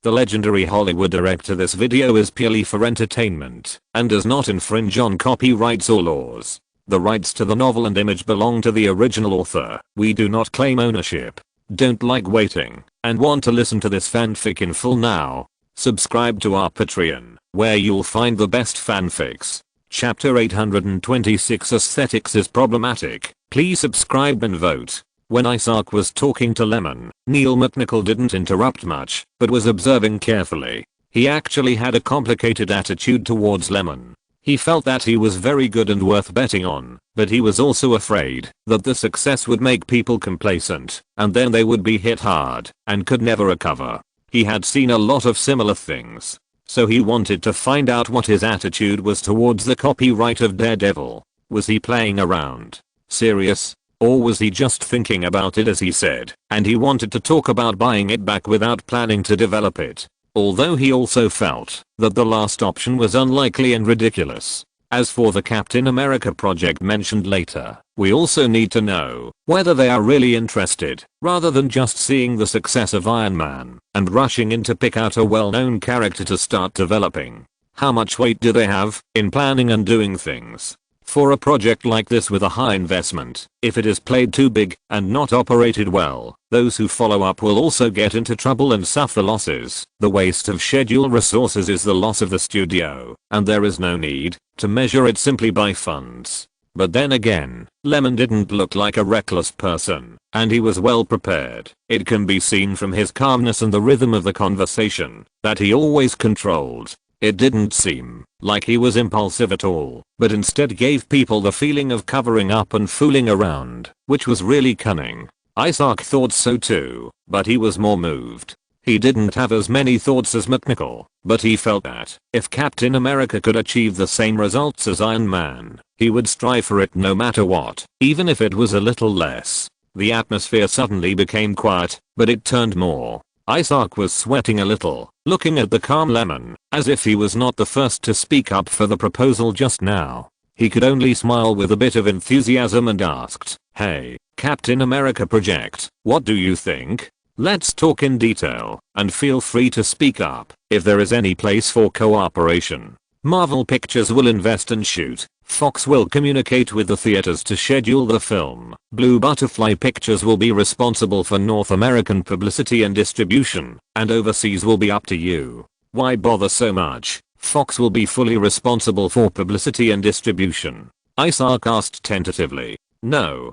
The legendary Hollywood director, this video is purely for entertainment and does not infringe on copyrights or laws. The rights to the novel and image belong to the original author. We do not claim ownership. Don't like waiting and want to listen to this fanfic in full now? Subscribe to our Patreon, where you'll find the best fanfics. Chapter 826, Aesthetics is problematic. Please subscribe and vote. When Isaac was talking to Lyman, Neil McNichol didn't interrupt much, but was observing carefully. He actually had a complicated attitude towards Lyman. He felt that he was very good and worth betting on, but he was also afraid that the success would make people complacent, and then they would be hit hard and could never recover. He had seen a lot of similar things, so he wanted to find out what his attitude was towards the copyright of Daredevil. Was he playing around? Serious? Or was he just thinking about it as he said, and he wanted to talk about buying it back without planning to develop it? Although he also felt that the last option was unlikely and ridiculous. As for the Captain America project mentioned later, we also need to know whether they are really interested, rather than just seeing the success of Iron Man and rushing in to pick out a well-known character to start developing. How much weight do they have in planning and doing things? For a project like this with a high investment, if it is played too big and not operated well, those who follow up will also get into trouble and suffer losses. The waste of schedule resources is the loss of the studio, and there is no need to measure it simply by funds. But then again, Lyman didn't look like a reckless person, and he was well prepared. It can be seen from his calmness and the rhythm of the conversation that he always controlled. It didn't seem like he was impulsive at all, but instead gave people the feeling of covering up and fooling around, which was really cunning. Isaac thought so too, but he was more moved. He didn't have as many thoughts as McNichol, but he felt that if Captain America could achieve the same results as Iron Man, he would strive for it no matter what, even if it was a little less. The atmosphere suddenly became quiet, but it turned more. Isaac was sweating a little, looking at the calm Lyman, as if he was not the first to speak up for the proposal just now. He could only smile with a bit of enthusiasm and asked, "Hey, Captain America project, what do you think? Let's talk in detail, and feel free to speak up if there is any place for cooperation. Marvel Pictures will invest and shoot. Fox will communicate with the theaters to schedule the film. Blue Butterfly Pictures will be responsible for North American publicity and distribution, and overseas will be up to you. Why bother so much? Fox will be fully responsible for publicity and distribution." Isaac asked tentatively. No,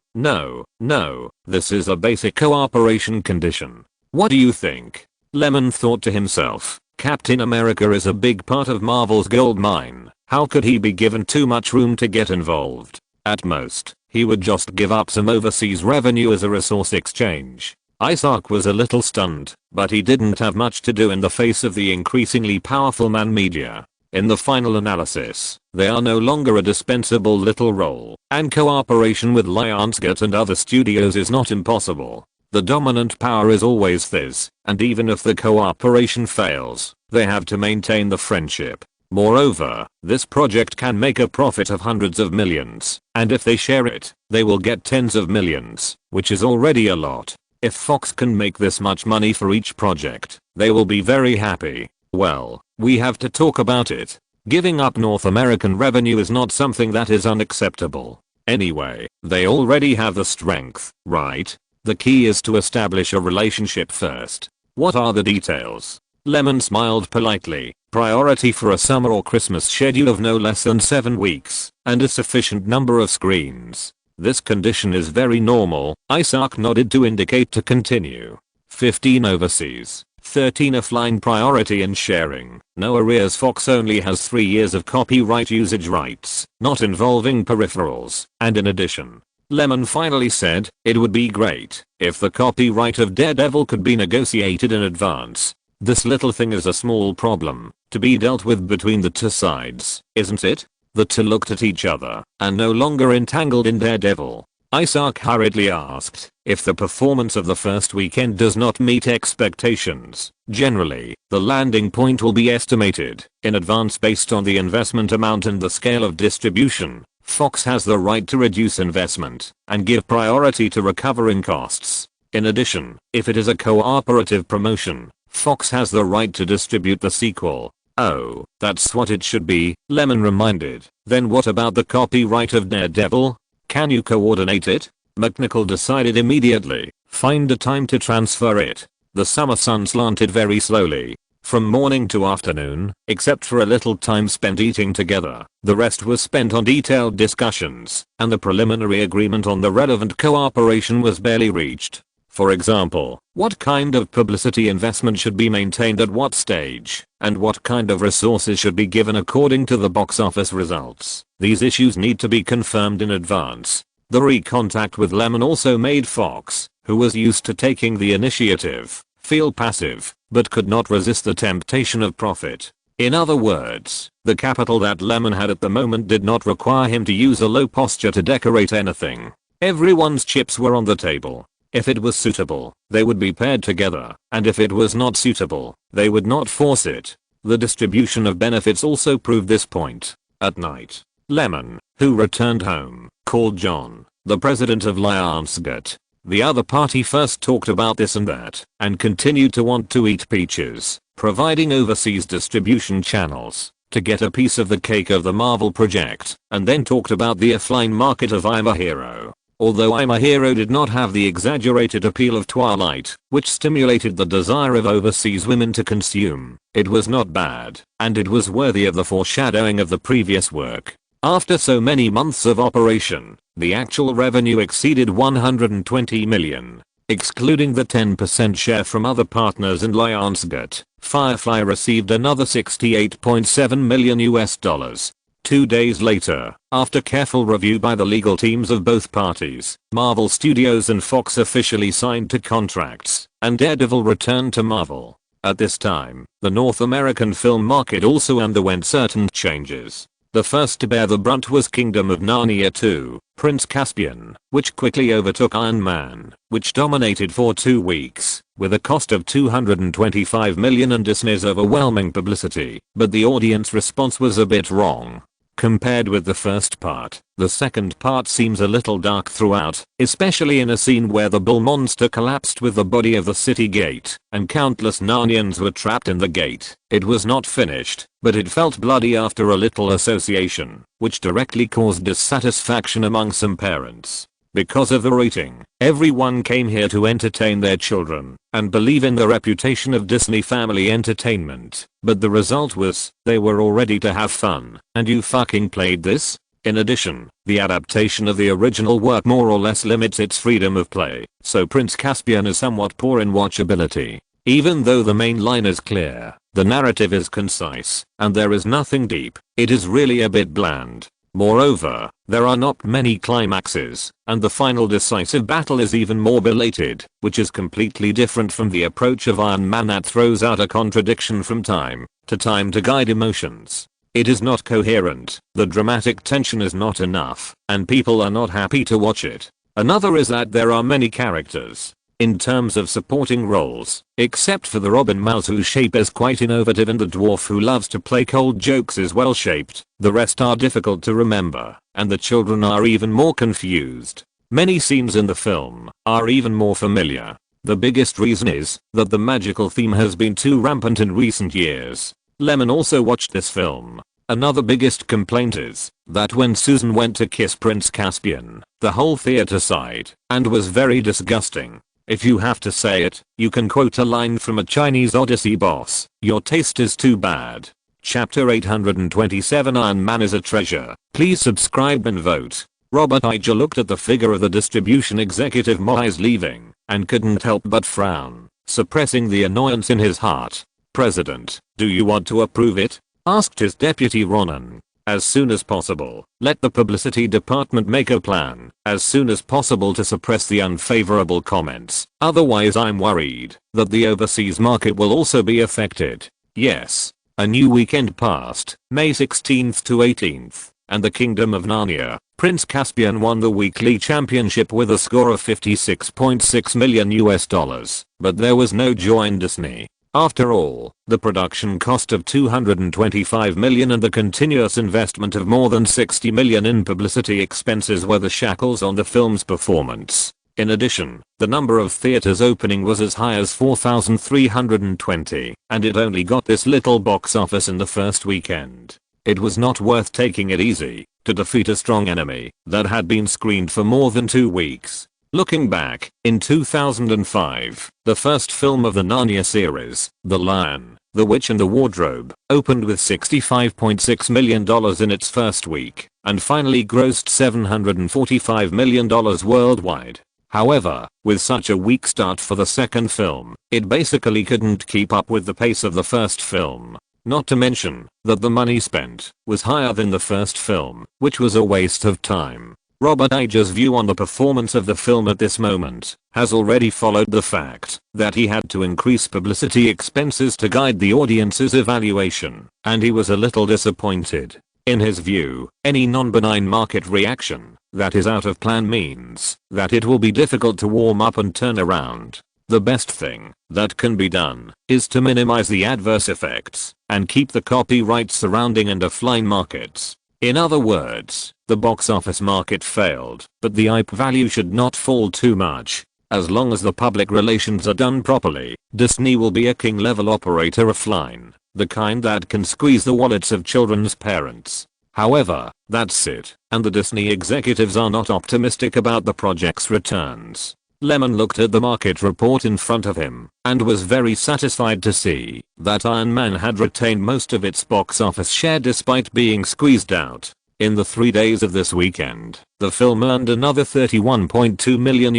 this is a basic cooperation condition. What do you think? Lyman thought to himself, Captain America is a big part of Marvel's gold mine. How could he be given too much room to get involved? At most, he would just give up some overseas revenue as a resource exchange. Isaac was a little stunned, but he didn't have much to do in the face of the increasingly powerful man media. In the final analysis, they are no longer a dispensable little role, and cooperation with Lionsgate and other studios is not impossible. The dominant power is always this, and even if the cooperation fails, they have to maintain the friendship. Moreover, this project can make a profit of hundreds of millions, and if they share it, they will get tens of millions, which is already a lot. If Fox can make this much money for each project, they will be very happy. Well, we have to talk about it. Giving up North American revenue is not something that is unacceptable. Anyway, they already have the strength, right? The key is to establish a relationship first. What are the details? Lyman smiled politely. Priority for a summer or Christmas schedule of no less than 7 weeks, and a sufficient number of screens. This condition is very normal. Isaac nodded to indicate to continue. 15 overseas, 13 offline, priority and sharing. No arrears. Fox only has 3 years of copyright usage rights, not involving peripherals, and in addition, Lyman finally said, it would be great if the copyright of Daredevil could be negotiated in advance. This little thing is a small problem to be dealt with between the two sides, isn't it? The two looked at each other and no longer entangled in Daredevil. Isaac hurriedly asked, if the performance of the first weekend does not meet expectations, generally, the landing point will be estimated in advance based on the investment amount and the scale of distribution. Fox has the right to reduce investment and give priority to recovering costs. In addition, if it is a cooperative promotion, Fox has the right to distribute the sequel. Oh, that's what it should be, Lemon reminded. Then what about the copyright of Daredevil? Can you coordinate it? McNichol decided immediately. Find a time to transfer it. The summer sun slanted very slowly. From morning to afternoon, except for a little time spent eating together, the rest was spent on detailed discussions, and the preliminary agreement on the relevant cooperation was barely reached. For example, what kind of publicity investment should be maintained at what stage, and what kind of resources should be given according to the box office results. These issues need to be confirmed in advance. The recontact with Lemon also made Fox, who was used to taking the initiative, feel passive, but could not resist the temptation of profit. In other words, the capital that Lemon had at the moment did not require him to use a low posture to decorate anything. Everyone's chips were on the table. If it was suitable, they would be paired together, and if it was not suitable, they would not force it. The distribution of benefits also proved this point. At night, Lemon, who returned home, called John, the president of Lionsgate. The other party first talked about this and that, and continued to want to eat peaches, providing overseas distribution channels, to get a piece of the cake of the Marvel project, and then talked about the offline market of I'm a Hero. Although I'm a Hero did not have the exaggerated appeal of Twilight, which stimulated the desire of overseas women to consume, it was not bad, and it was worthy of the foreshadowing of the previous work. After so many months of operation, the actual revenue exceeded $120 million. Excluding the 10% share from other partners in Lionsgate, Firefly received another $68.7 million. 2 days later, after careful review by the legal teams of both parties, Marvel Studios and Fox officially signed to contracts, and Daredevil returned to Marvel. At this time, the North American film market also underwent certain changes. The first to bear the brunt was Kingdom of Narnia 2, Prince Caspian, which quickly overtook Iron Man, which dominated for 2 weeks, with a cost of $225 million and Disney's overwhelming publicity, but the audience response was a bit wrong. Compared with the first part, the second part seems a little dark throughout, especially in a scene where the bull monster collapsed with the body of the city gate, and countless Narnians were trapped in the gate. It was not finished, but it felt bloody after a little association, which directly caused dissatisfaction among some parents. Because of the rating, everyone came here to entertain their children, and believe in the reputation of Disney Family Entertainment, but the result was, they were all ready to have fun, and you fucking played this? In addition, the adaptation of the original work more or less limits its freedom of play, so Prince Caspian is somewhat poor in watchability. Even though the main line is clear, the narrative is concise, and there is nothing deep, it is really a bit bland. Moreover, there are not many climaxes, and the final decisive battle is even more belated, which is completely different from the approach of Iron Man that throws out a contradiction from time to time to guide emotions. It is not coherent, the dramatic tension is not enough, and people are not happy to watch it. Another is that there are many characters. In terms of supporting roles, except for the Robin Mouse whose shape is quite innovative and the dwarf who loves to play cold jokes is well shaped, the rest are difficult to remember, and the children are even more confused. Many scenes in the film are even more familiar. The biggest reason is that the magical theme has been too rampant in recent years. Lemon also watched this film. Another biggest complaint is that when Susan went to kiss Prince Caspian, the whole theater sighed and was very disgusting. If you have to say it, you can quote a line from a Chinese Odyssey boss, your taste is too bad. Chapter 827 Iron Man is a treasure. Please subscribe and vote. Robert Iger looked at the figure of the distribution executive Moyes leaving, and couldn't help but frown, suppressing the annoyance in his heart. President, do you want to approve it? Asked his deputy Ronan. As soon as possible, let the publicity department make a plan as soon as possible to suppress the unfavorable comments. Otherwise I'm worried that the overseas market will also be affected. Yes. A new weekend passed, May 16th to 18th, and the Kingdom of Narnia, Prince Caspian won the weekly championship with a score of $56.6 million, but there was no joy in Disney. After all, the production cost of $225 million and the continuous investment of more than $60 million in publicity expenses were the shackles on the film's performance. In addition, the number of theaters opening was as high as 4,320, and it only got this little box office in the first weekend. It was not worth taking it easy to defeat a strong enemy that had been screened for more than 2 weeks. Looking back, in 2005, the first film of the Narnia series, The Lion, the Witch and the Wardrobe, opened with $65.6 million in its first week, and finally grossed $745 million worldwide. However, with such a weak start for the second film, it basically couldn't keep up with the pace of the first film. Not to mention that the money spent was higher than the first film, which was a waste of time. Robert Iger's view on the performance of the film at this moment has already followed the fact that he had to increase publicity expenses to guide the audience's evaluation, and he was a little disappointed. In his view, any non-benign market reaction that is out of plan means that it will be difficult to warm up and turn around. The best thing that can be done is to minimize the adverse effects and keep the copyright surrounding and offline markets. In other words, the box office market failed, but the IP value should not fall too much. As long as the public relations are done properly, Disney will be a king-level operator offline, the kind that can squeeze the wallets of children's parents. However, that's it, and the Disney executives are not optimistic about the project's returns. Lyman looked at the market report in front of him and was very satisfied to see that Iron Man had retained most of its box office share despite being squeezed out. In the 3 days of this weekend, the film earned another $31.2 million,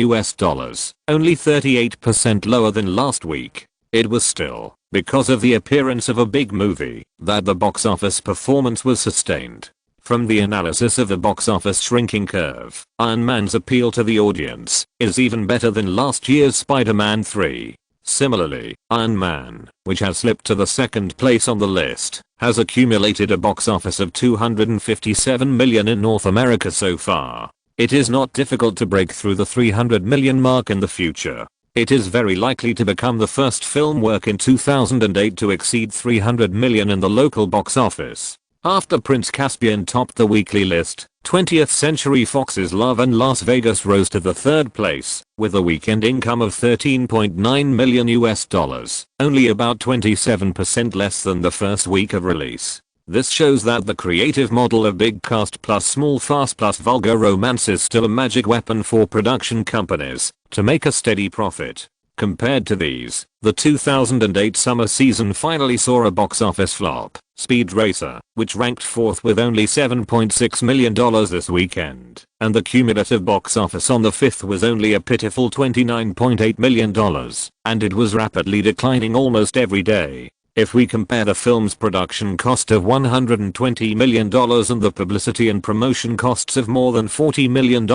only 38% lower than last week. It was still, because of the appearance of a big movie, that the box office performance was sustained. From the analysis of the box office shrinking curve, Iron Man's appeal to the audience is even better than last year's Spider-Man 3. Similarly, Iron Man, which has slipped to the second place on the list, has accumulated a box office of $257 million in North America so far. It is not difficult to break through the $300 million mark in the future. It is very likely to become the first film work in 2008 to exceed $300 million in the local box office. After Prince Caspian topped the weekly list, 20th Century Fox's Love and Las Vegas rose to the third place, with a weekend income of $13.9 million, only about 27% less than the first week of release. This shows that the creative model of big cast plus small farce plus vulgar romance is still a magic weapon for production companies to make a steady profit. Compared to these, the 2008 summer season finally saw a box office flop, Speed Racer, which ranked 4th with only $7.6 million this weekend, and the cumulative box office on the 5th was only a pitiful $29.8 million, and it was rapidly declining almost every day. If we compare the film's production cost of $120 million and the publicity and promotion costs of more than $40 million,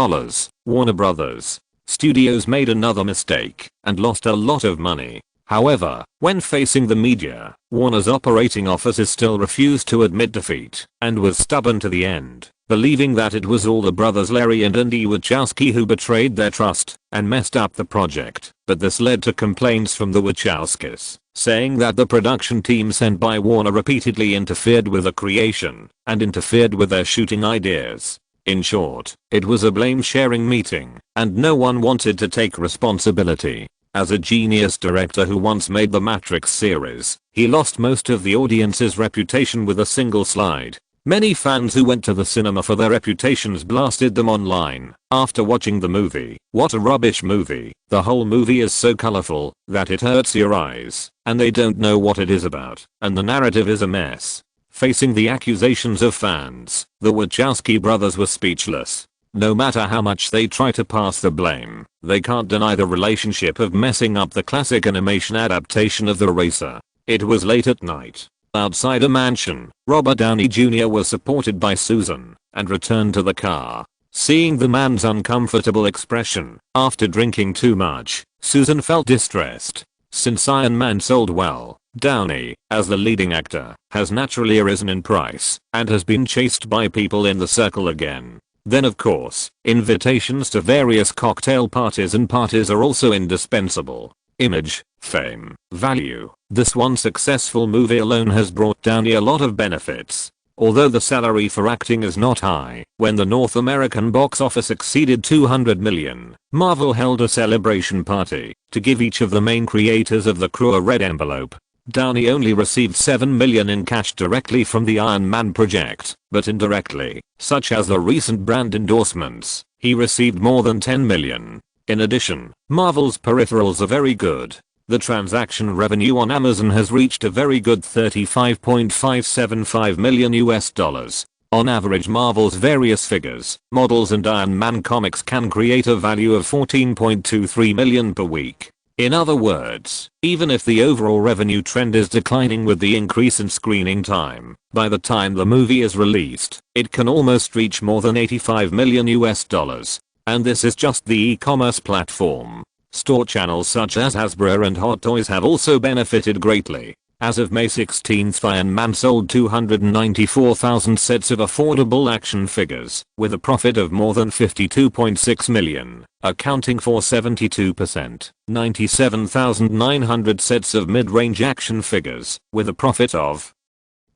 Warner Bros. Studios made another mistake and lost a lot of money. However, when facing the media, Warner's operating officers still refused to admit defeat and was stubborn to the end, believing that it was all the brothers Larry and Andy Wachowski who betrayed their trust and messed up the project. But this led to complaints from the Wachowskis, saying that the production team sent by Warner repeatedly interfered with the creation and interfered with their shooting ideas. In short, it was a blame-sharing meeting, and no one wanted to take responsibility. As a genius director who once made the Matrix series, he lost most of the audience's reputation with a single slide. Many fans who went to the cinema for their reputations blasted them online after watching the movie. What a rubbish movie. The whole movie is so colorful that it hurts your eyes, and they don't know what it is about, and the narrative is a mess. Facing the accusations of fans, the Wachowski brothers were speechless. No matter how much they try to pass the blame, they can't deny the relationship of messing up the classic animation adaptation of The Racer. It was late at night. Outside a mansion, Robert Downey Jr. was supported by Susan and returned to the car. Seeing the man's uncomfortable expression after drinking too much, Susan felt distressed. Since Iron Man sold well, Downey, as the leading actor, has naturally risen in price and has been chased by people in the circle again. Then of course, invitations to various cocktail parties and parties are also indispensable. Image, fame, value. This one successful movie alone has brought Downey a lot of benefits. Although the salary for acting is not high, when the North American box office exceeded 200 million, Marvel held a celebration party to give each of the main creators of the crew a red envelope. Downey only received $7 million in cash directly from the Iron Man project, but indirectly, such as the recent brand endorsements, he received more than $10 million. In addition, Marvel's peripherals are very good. The transaction revenue on Amazon has reached a very good $35.575 million US. On average, Marvel's various figures, models and Iron Man comics can create a value of $14.23 million per week. In other words, even if the overall revenue trend is declining with the increase in screening time, by the time the movie is released, it can almost reach more than $85 million US. And this is just the e-commerce platform. Store channels such as Hasbro and Hot Toys have also benefited greatly. As of May 16th, Iron Man sold 294,000 sets of affordable action figures, with a profit of more than $52.6 million, accounting for 72%. 97,900 sets of mid-range action figures, with a profit of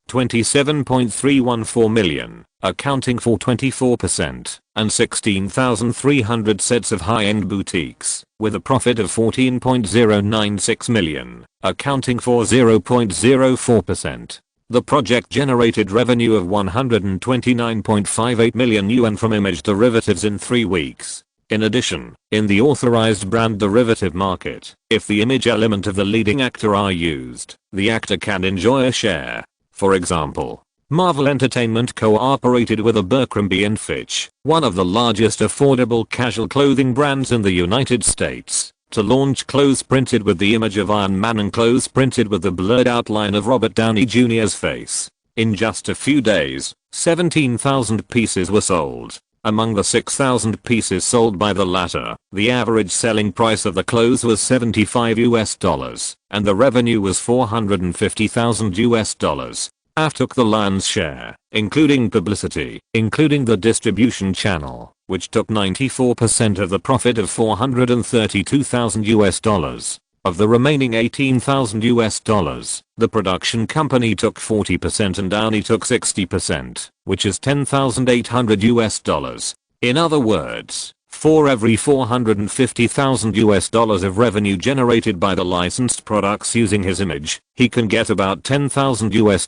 $27.314 million, accounting for 24%, and 16,300 sets of high-end boutiques, with a profit of $14.096 million, accounting for 0.04%. The project generated revenue of $129.58 million yuan from image derivatives in 3 weeks. In addition, in the authorized brand derivative market, if the image element of the leading actor are used, the actor can enjoy a share. For example, Marvel Entertainment cooperated with Abercrombie & Fitch, one of the largest affordable casual clothing brands in the United States, to launch clothes printed with the image of Iron Man and clothes printed with the blurred outline of Robert Downey Jr.'s face. In just a few days, 17,000 pieces were sold. Among the 6,000 pieces sold by the latter, the average selling price of the clothes was $75 US, and the revenue was $450,000 US. AF took the lion's share, including publicity, including the distribution channel, which took 94% of the profit of $432,000 US. Of the remaining $18,000 US, the production company took 40% and Downey took 60%, which is $10,800 US. In other words, for every $450,000 US of revenue generated by the licensed products using his image, he can get about $10,000 US,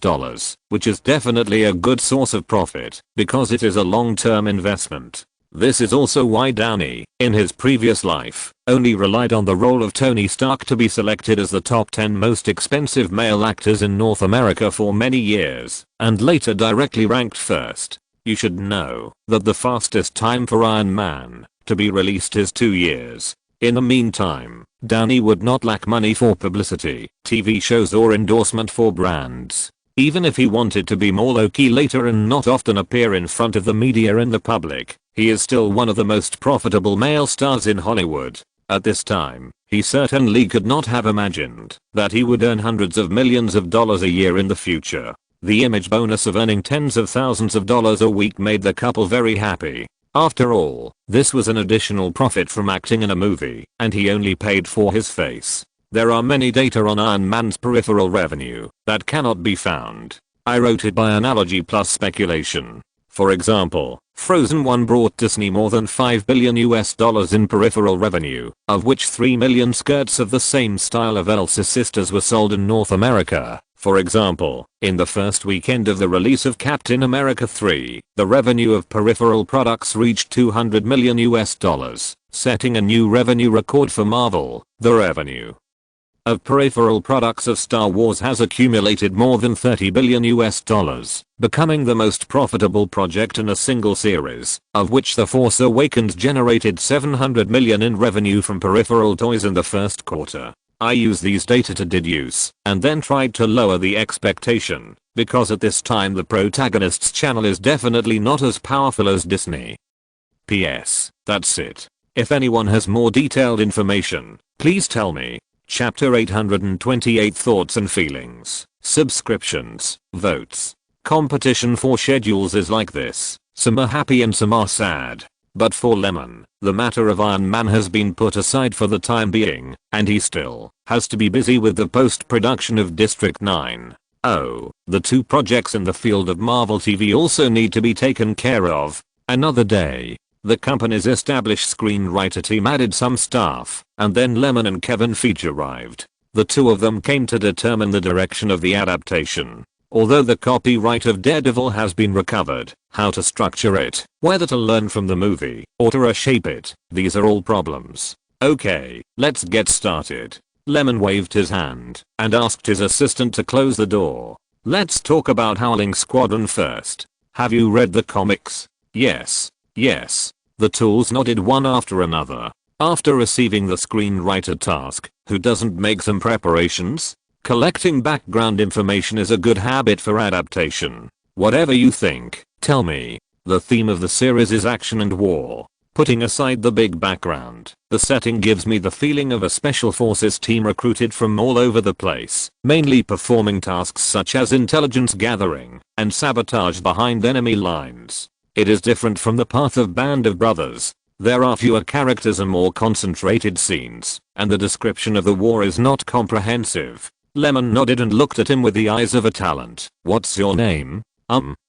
which is definitely a good source of profit, because it is a long-term investment. This is also why Downey, in his previous life, only relied on the role of Tony Stark to be selected as the top 10 most expensive male actors in North America for many years, and later directly ranked first. You should know that the fastest time for Iron Man to be released is 2 years. In the meantime, Downey would not lack money for publicity, TV shows or endorsement for brands. Even if he wanted to be more low-key later and not often appear in front of the media and the public, he is still one of the most profitable male stars in Hollywood. At this time, he certainly could not have imagined that he would earn hundreds of millions of dollars a year in the future. The image bonus of earning tens of thousands of dollars a week made the couple very happy. After all, this was an additional profit from acting in a movie, and he only paid for his face. There are many data on Iron Man's peripheral revenue that cannot be found. I wrote it by analogy plus speculation. For example, Frozen 1 brought Disney more than $5 billion US in peripheral revenue, of which 3 million skirts of the same style of Elsa's sisters were sold in North America. For example, in the first weekend of the release of Captain America 3, the revenue of peripheral products reached $200 million US, setting a new revenue record for Marvel. The revenue of peripheral products of Star Wars has accumulated more than $30 billion US, becoming the most profitable project in a single series, of which The Force Awakens generated $700 million in revenue from peripheral toys in the first quarter. I used these data to deduce, and then tried to lower the expectation, because at this time the protagonist's channel is definitely not as powerful as Disney. P.S. That's it. If anyone has more detailed information, please tell me. Chapter 828 Thoughts and Feelings, Subscriptions, Votes. Competition for schedules is like this, some are happy and some are sad. But for Lyman, the matter of Iron Man has been put aside for the time being, and he still has to be busy with the post-production of District 9. Oh, the two projects in the field of Marvel TV also need to be taken care of. Another day. The company's established screenwriter team added some staff, and then Lemon and Kevin Feige arrived. The two of them came to determine the direction of the adaptation. Although the copyright of Daredevil has been recovered, how to structure it, whether to learn from the movie, or to reshape it, these are all problems. Okay, let's get started. Lemon waved his hand and asked his assistant to close the door. Let's talk about Howling Squadron first. Have you read the comics? Yes. Yes. The tools nodded one after another. After receiving the screenwriter task, who doesn't make some preparations? Collecting background information is a good habit for adaptation. Whatever you think, tell me. The theme of the series is action and war. Putting aside the big background, the setting gives me the feeling of a special forces team recruited from all over the place, mainly performing tasks such as intelligence gathering and sabotage behind enemy lines. It is different from the path of Band of Brothers. There are fewer characters and more concentrated scenes, and the description of the war is not comprehensive. Lemon nodded and looked at him with the eyes of a talent. What's your name?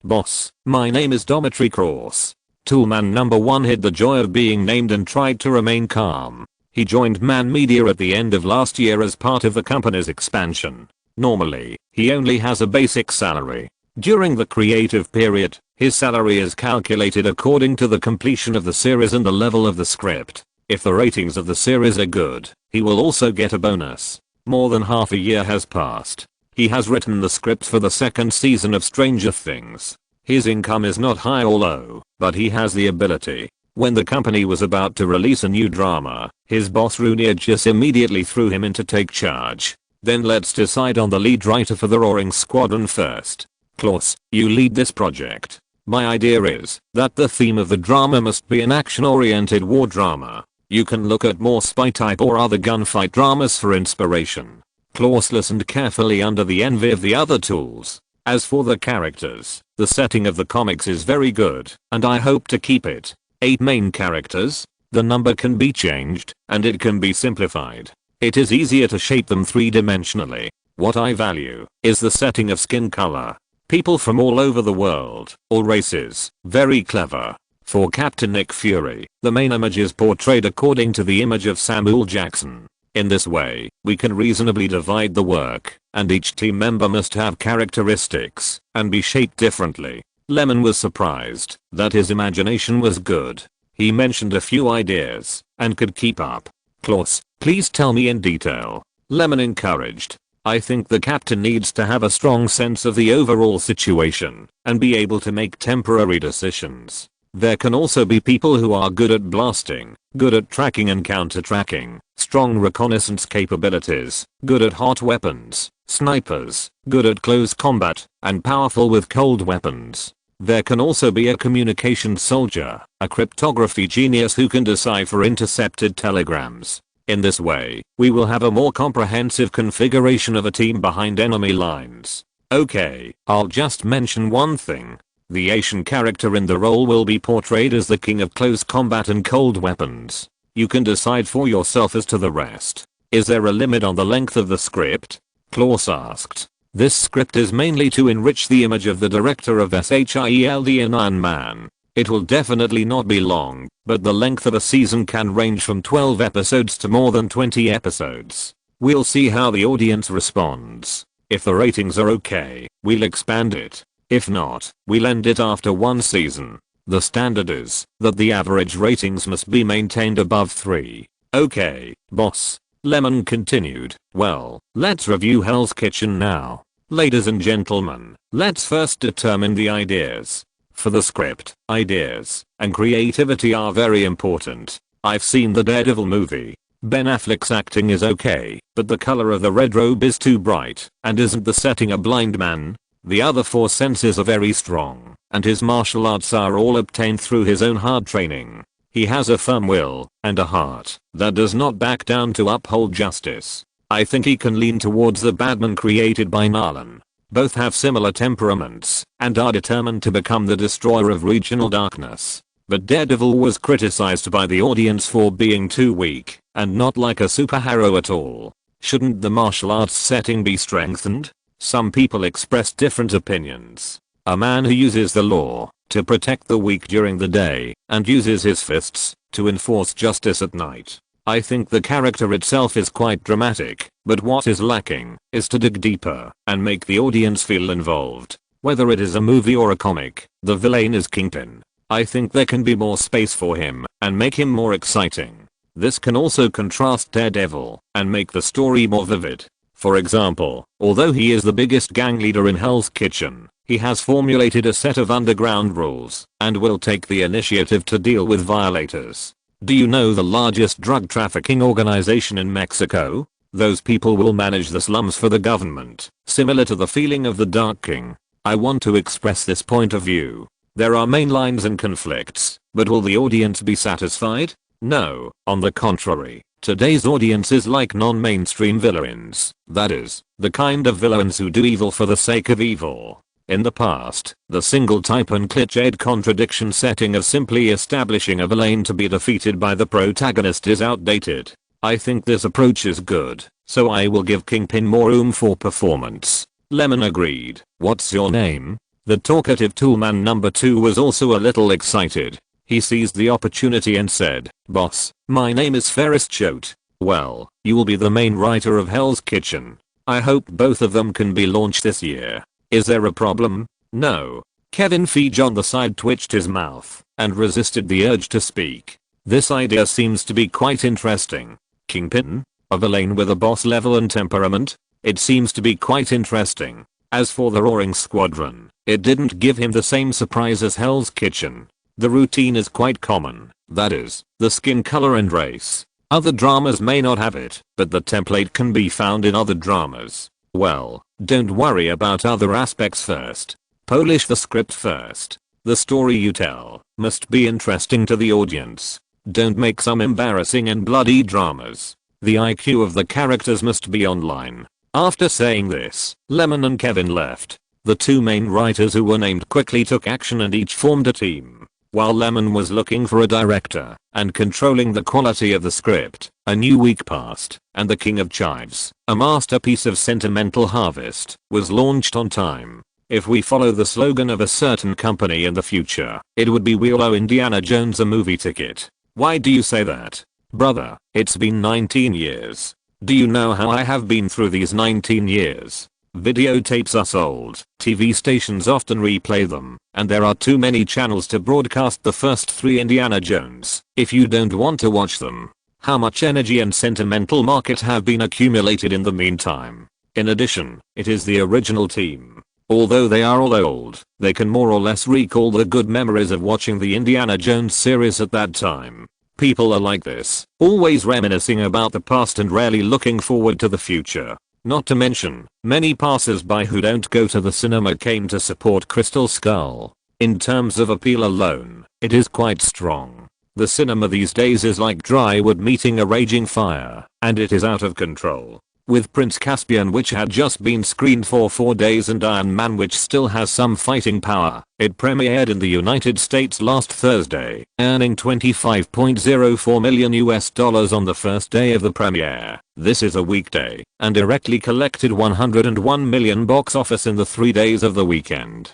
Boss, my name is Dometry Cross. Toolman number 1 hid the joy of being named and tried to remain calm. He joined Man Media at the end of last year as part of the company's expansion. Normally, he only has a basic salary. During the creative period, his salary is calculated according to the completion of the series and the level of the script. If the ratings of the series are good, he will also get a bonus. More than half a year has passed. He has written the script for the second season of Stranger Things. His income is not high or low, but he has the ability. When the company was about to release a new drama, his boss Rooney just immediately threw him in to take charge. Then let's decide on the lead writer for the Roaring Squadron first. Klaus, you lead this project. My idea is that the theme of the drama must be an action-oriented war drama. You can look at more spy type or other gunfight dramas for inspiration. Klaus listened carefully under the envy of the other tools. As for the characters, the setting of the comics is very good, and I hope to keep it. 8 main characters, the number can be changed, and it can be simplified. It is easier to shape them 3-dimensionally. What I value is the setting of skin color. People from all over the world, all races, very clever. For Captain Nick Fury, the main image is portrayed according to the image of Samuel Jackson. In this way, we can reasonably divide the work, and each team member must have characteristics and be shaped differently. Lemon was surprised that his imagination was good. He mentioned a few ideas and could keep up. Klaus, please tell me in detail. Lemon encouraged. I think the captain needs to have a strong sense of the overall situation and be able to make temporary decisions. There can also be people who are good at blasting, good at tracking and counter-tracking, strong reconnaissance capabilities, good at hot weapons, snipers, good at close combat, and powerful with cold weapons. There can also be a communications soldier, a cryptography genius who can decipher intercepted telegrams. In this way, we will have a more comprehensive configuration of a team behind enemy lines. Okay, I'll just mention one thing. The Asian character in the role will be portrayed as the king of close combat and cold weapons. You can decide for yourself as to the rest. Is there a limit on the length of the script? Klaus asked. This script is mainly to enrich the image of the director of SHIELD in Iron Man. It will definitely not be long, but the length of a season can range from 12 episodes to more than 20 episodes. We'll see how the audience responds. If the ratings are okay, we'll expand it. If not, we'll end it after 1 season. The standard is that the average ratings must be maintained above 3. Okay, boss. Lemon continued. Well, let's review Hell's Kitchen now. Ladies and gentlemen, let's first determine the ideas. For the script, ideas and creativity are very important. I've seen the Daredevil movie. Ben Affleck's acting is okay, but the color of the red robe is too bright, and isn't the setting a blind man? The other 4 senses are very strong, and his martial arts are all obtained through his own hard training. He has a firm will and a heart that does not back down to uphold justice. I think he can lean towards the Batman created by Nolan. Both have similar temperaments and are determined to become the destroyer of regional darkness. But Daredevil was criticized by the audience for being too weak and not like a superhero at all. Shouldn't the martial arts setting be strengthened? Some people express different opinions. A man who uses the law to protect the weak during the day and uses his fists to enforce justice at night. I think the character itself is quite dramatic, but what is lacking is to dig deeper and make the audience feel involved. Whether it is a movie or a comic, the villain is Kingpin. I think there can be more space for him and make him more exciting. This can also contrast Daredevil and make the story more vivid. For example, although he is the biggest gang leader in Hell's Kitchen, he has formulated a set of underground rules and will take the initiative to deal with violators. Do you know the largest drug trafficking organization in Mexico? Those people will manage the slums for the government, similar to the feeling of the Dark King. I want to express this point of view. There are main lines and conflicts, but will the audience be satisfied? No, on the contrary. Today's audience is like non-mainstream villains. That is, the kind of villains who do evil for the sake of evil. In the past, the single type and cliched contradiction setting of simply establishing a villain to be defeated by the protagonist is outdated. I think this approach is good, so I will give Kingpin more room for performance. Lemon agreed. What's your name? The talkative toolman number 2 was also a little excited. He seized the opportunity and said, "Boss, my name is Ferris Choate. Well, you will be the main writer of Hell's Kitchen. I hope both of them can be launched this year. Is there a problem?" "No." Kevin Feige on the side twitched his mouth and resisted the urge to speak. "This idea seems to be quite interesting. Kingpin? A villain with a boss level and temperament? It seems to be quite interesting. As for the Roaring Squadron, it didn't give him the same surprise as Hell's Kitchen. The routine is quite common, that is, the skin color and race. Other dramas may not have it, but the template can be found in other dramas. Well, don't worry about other aspects first. Polish the script first. The story you tell must be interesting to the audience. Don't make some embarrassing and bloody dramas. The IQ of the characters must be online." After saying this, Lemon and Kevin left. The two main writers who were named quickly took action and each formed a team. While Lemon was looking for a director and controlling the quality of the script, a new week passed, and The King of Chives, a masterpiece of sentimental harvest, was launched on time. If we follow the slogan of a certain company in the future, it would be "We'll owe Indiana Jones a movie ticket." Why do you say that? Brother, it's been 19 years. Do you know how I have been through these 19 years? Videotapes are sold, TV stations often replay them, and there are too many channels to broadcast the first 3 Indiana Jones if you don't want to watch them. How much energy and sentimental market have been accumulated in the meantime? In addition, it is the original team. Although they are all old, they can more or less recall the good memories of watching the Indiana Jones series at that time. People are like this, always reminiscing about the past and rarely looking forward to the future. Not to mention, many passers-by who don't go to the cinema came to support Crystal Skull. In terms of appeal alone, it is quite strong. The cinema these days is like dry wood meeting a raging fire, and it is out of control. With Prince Caspian, which had just been screened for 4 days, and Iron Man, which still has some fighting power, it premiered in the United States last Thursday, earning $25.04 million on the first day of the premiere. This is a weekday, and directly collected $101 million box office in the 3 days of the weekend,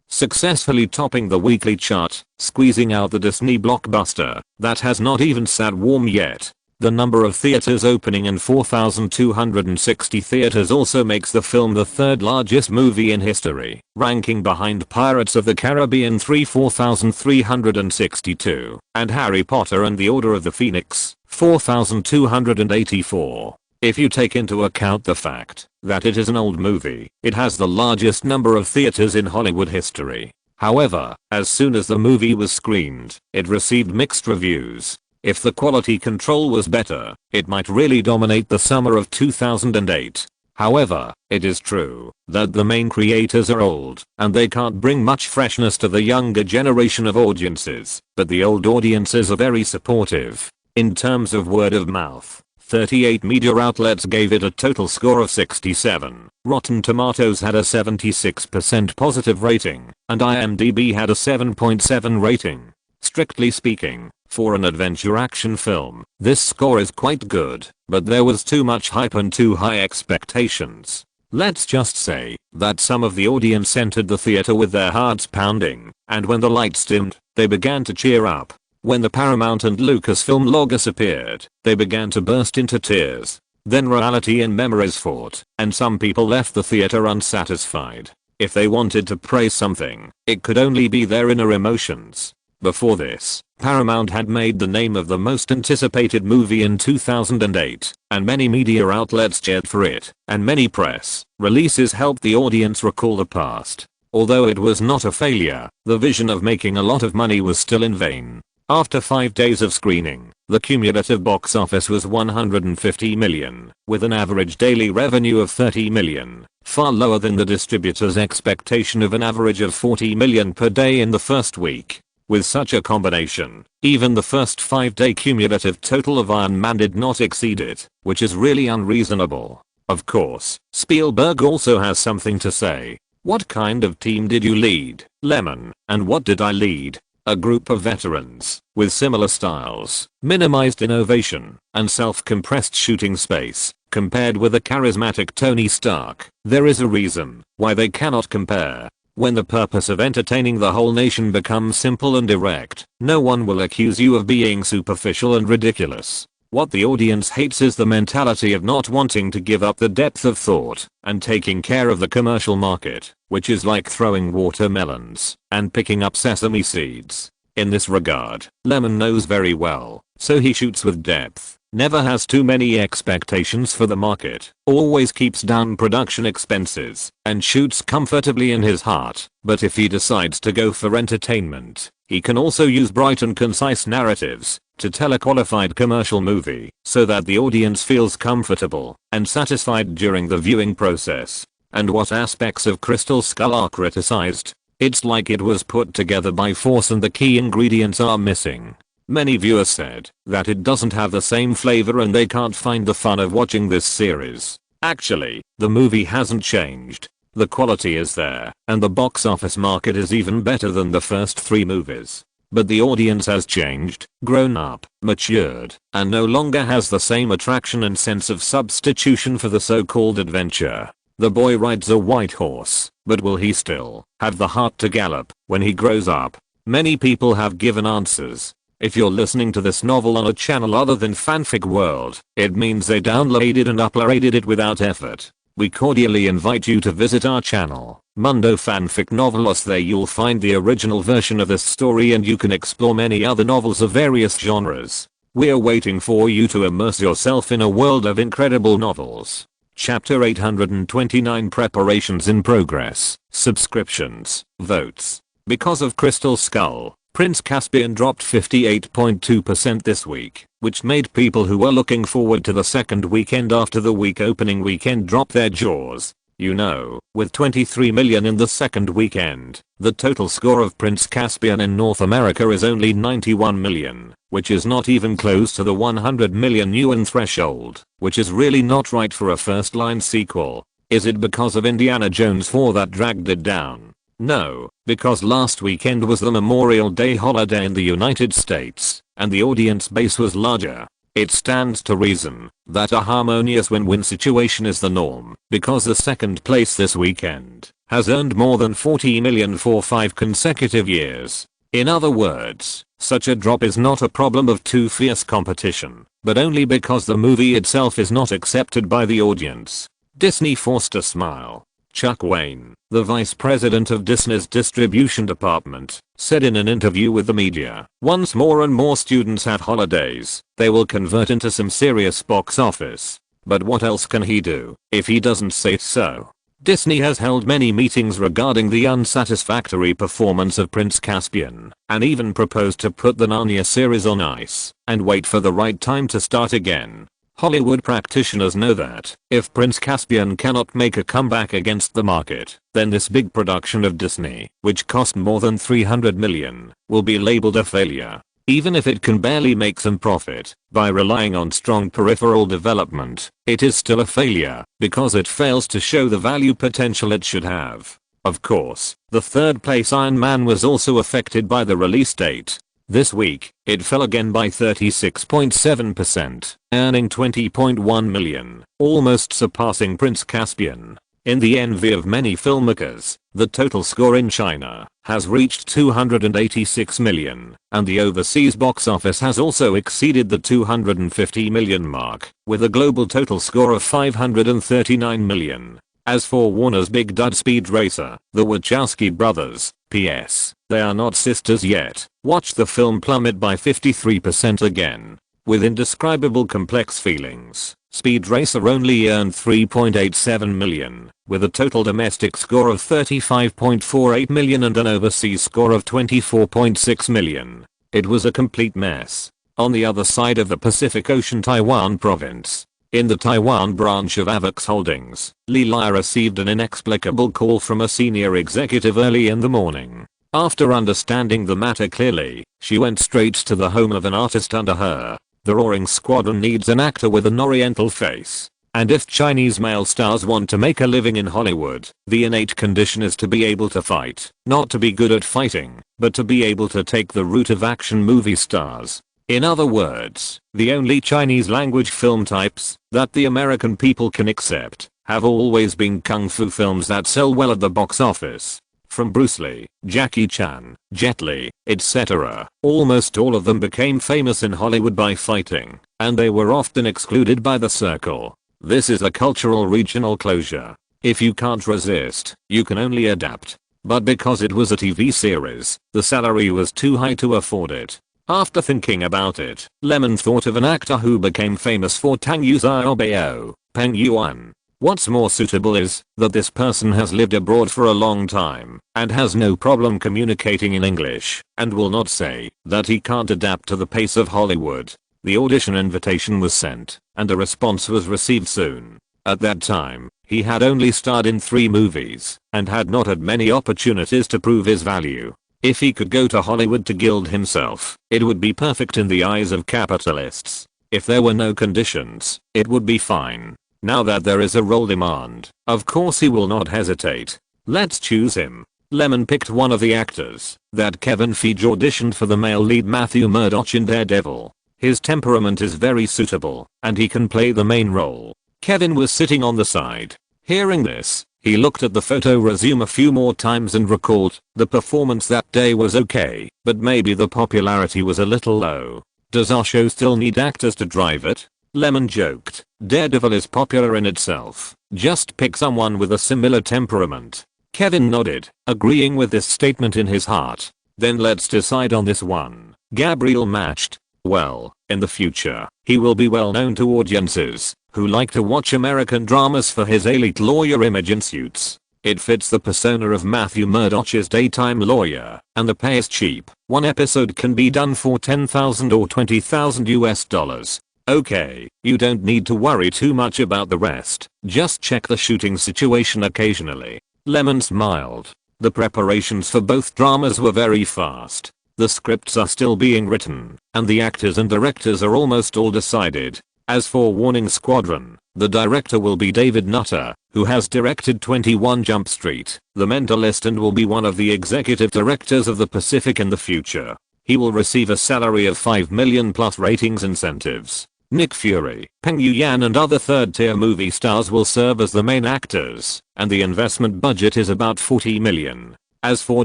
successfully topping the weekly chart, squeezing out the Disney blockbuster that has not even sat warm yet. The number of theaters opening in 4,260 theaters also makes the film the 3rd largest movie in history, ranking behind Pirates of the Caribbean 4,362, and Harry Potter and the Order of the Phoenix, 4,284. If you take into account the fact that it is an old movie, it has the largest number of theaters in Hollywood history. However, as soon as the movie was screened, it received mixed reviews. If the quality control was better, it might really dominate the summer of 2008. However, it is true that the main creators are old, and they can't bring much freshness to the younger generation of audiences, but the old audiences are very supportive. In terms of word of mouth, 38 media outlets gave it a total score of 67. Rotten Tomatoes had a 76% positive rating, and IMDb had a 7.7 rating. Strictly speaking, for an adventure action film, this score is quite good, but there was too much hype and too high expectations. Let's just say that some of the audience entered the theater with their hearts pounding, and when the lights dimmed, they began to cheer up. When the Paramount and Lucasfilm logos appeared, they began to burst into tears. Then reality and memories fought, and some people left the theater unsatisfied. If they wanted to praise something, it could only be their inner emotions. Before this, Paramount had made the name of the most anticipated movie in 2008, and many media outlets cheered for it, and many press releases helped the audience recall the past. Although it was not a failure, the vision of making a lot of money was still in vain. After 5 days of screening, the cumulative box office was $150 million, with an average daily revenue of $30 million, far lower than the distributor's expectation of an average of $40 million per day in the first week. With such a combination, even the first 5-day cumulative total of Iron Man did not exceed it, which is really unreasonable. Of course, Spielberg also has something to say. What kind of team did you lead, Lyman, and what did I lead? A group of veterans, with similar styles, minimized innovation, and self-compressed shooting space, compared with a charismatic Tony Stark. There is a reason why they cannot compare. When the purpose of entertaining the whole nation becomes simple and direct, no one will accuse you of being superficial and ridiculous. What the audience hates is the mentality of not wanting to give up the depth of thought and taking care of the commercial market, which is like throwing watermelons and picking up sesame seeds. In this regard, Lyman knows very well, so he shoots with depth, never has too many expectations for the market, always keeps down production expenses, and shoots comfortably in his heart. But if he decides to go for entertainment, he can also use bright and concise narratives to tell a qualified commercial movie so that the audience feels comfortable and satisfied during the viewing process. And what aspects of Crystal Skull are criticized? It's like it was put together by force and the key ingredients are missing. Many viewers said that it doesn't have the same flavor and they can't find the fun of watching this series. Actually, the movie hasn't changed. The quality is there, and the box office market is even better than the first 3 movies. But the audience has changed, grown up, matured, and no longer has the same attraction and sense of substitution for the so-called adventure. The boy rides a white horse, but will he still have the heart to gallop when he grows up? Many people have given answers. If you're listening to this novel on a channel other than Fanfic World, it means they downloaded and uploaded it without effort. We cordially invite you to visit our channel, Mundo Fanfic Novelos. There you'll find the original version of this story and you can explore many other novels of various genres. We're waiting for you to immerse yourself in a world of incredible novels. Chapter 829 Preparations in progress, subscriptions, votes. Because of Crystal Skull, Prince Caspian dropped 58.2% this week, which made people who were looking forward to the second weekend after the week opening weekend drop their jaws. You know, with 23 million in the second weekend, the total score of Prince Caspian in North America is only 91 million, which is not even close to the 100 million yuan threshold, which is really not right for a first-line sequel. Is it because of Indiana Jones 4 that dragged it down? No, because last weekend was the Memorial Day holiday in the United States, and the audience base was larger. It stands to reason that a harmonious win-win situation is the norm, because the second place this weekend has earned more than 40 million for 5 consecutive years. In other words, such a drop is not a problem of too fierce competition, but only because the movie itself is not accepted by the audience. Disney forced a smile. Chuck Wayne, the vice president of Disney's distribution department, said in an interview with the media, "Once more and more students have holidays, they will convert into some serious box office. But what else can he do if he doesn't say so?" Disney has held many meetings regarding the unsatisfactory performance of Prince Caspian, and even proposed to put the Narnia series on ice and wait for the right time to start again. Hollywood practitioners know that if Prince Caspian cannot make a comeback against the market, then this big production of Disney, which cost more than 300 million, will be labeled a failure. Even if it can barely make some profit by relying on strong peripheral development, it is still a failure because it fails to show the value potential it should have. Of course, the third place Iron Man was also affected by the release date. This week, it fell again by 36.7%, earning 20.1 million, almost surpassing Prince Caspian. In the envy of many filmmakers, the total score in China has reached 286 million, and the overseas box office has also exceeded the 250 million mark, with a global total score of 539 million. As for Warner's big dud Speed Racer, the Wachowski brothers, P.S. they are not sisters yet, watched the film plummet by 53% again. With indescribable complex feelings, Speed Racer only earned 3.87 million, with a total domestic score of 35.48 million and an overseas score of 24.6 million. It was a complete mess. On the other side of the Pacific Ocean, Taiwan province, in the Taiwan branch of Avex Holdings, Lila received an inexplicable call from a senior executive early in the morning. After understanding the matter clearly, she went straight to the home of an artist under her. The Roaring Squadron needs an actor with an oriental face. And if Chinese male stars want to make a living in Hollywood, the innate condition is to be able to fight. Not to be good at fighting, but to be able to take the route of action movie stars. In other words, the only Chinese language film types that the American people can accept have always been kung fu films that sell well at the box office. From Bruce Lee, Jackie Chan, Jet Li, etc., almost all of them became famous in Hollywood by fighting, and they were often excluded by the circle. This is a cultural regional closure. If you can't resist, you can only adapt. But because it was a TV series, the salary was too high to afford it. After thinking about it, Lemon thought of an actor who became famous for Tang Yu Xiaobao, Peng Yuan. What's more suitable is that this person has lived abroad for a long time and has no problem communicating in English and will not say that he can't adapt to the pace of Hollywood. The audition invitation was sent and a response was received soon. At that time, he had only starred in 3 movies and had not had many opportunities to prove his value. If he could go to Hollywood to gild himself, it would be perfect in the eyes of capitalists. If there were no conditions, it would be fine. Now that there is a role demand, of course he will not hesitate. Let's choose him. Lemon picked one of the actors that Kevin Feige auditioned for the male lead Matthew Murdock in Daredevil. His temperament is very suitable, and he can play the main role. Kevin was sitting on the side. Hearing this, he looked at the photo resume a few more times and recalled, the performance that day was okay, but maybe the popularity was a little low. Does our show still need actors to drive it? Lemon joked, Daredevil is popular in itself, just pick someone with a similar temperament. Kevin nodded, agreeing with this statement in his heart. Then let's decide on this one. Gabriel matched. Well, in the future, he will be well known to audiences who like to watch American dramas for his elite lawyer image in Suits. It fits the persona of Matthew Murdock's daytime lawyer, and the pay is cheap. One episode can be done for $10,000 or $20,000 US. Okay, you don't need to worry too much about the rest, just check the shooting situation occasionally. Lemon smiled. The preparations for both dramas were very fast. The scripts are still being written, and the actors and directors are almost all decided. As for Warning Squadron, the director will be David Nutter, who has directed 21 Jump Street, The Mentalist, and will be one of the executive directors of the Pacific in the future. He will receive a salary of $5 million plus ratings incentives. Nick Fury, Peng Yuan and other third-tier movie stars will serve as the main actors, and the investment budget is about $40 million. As for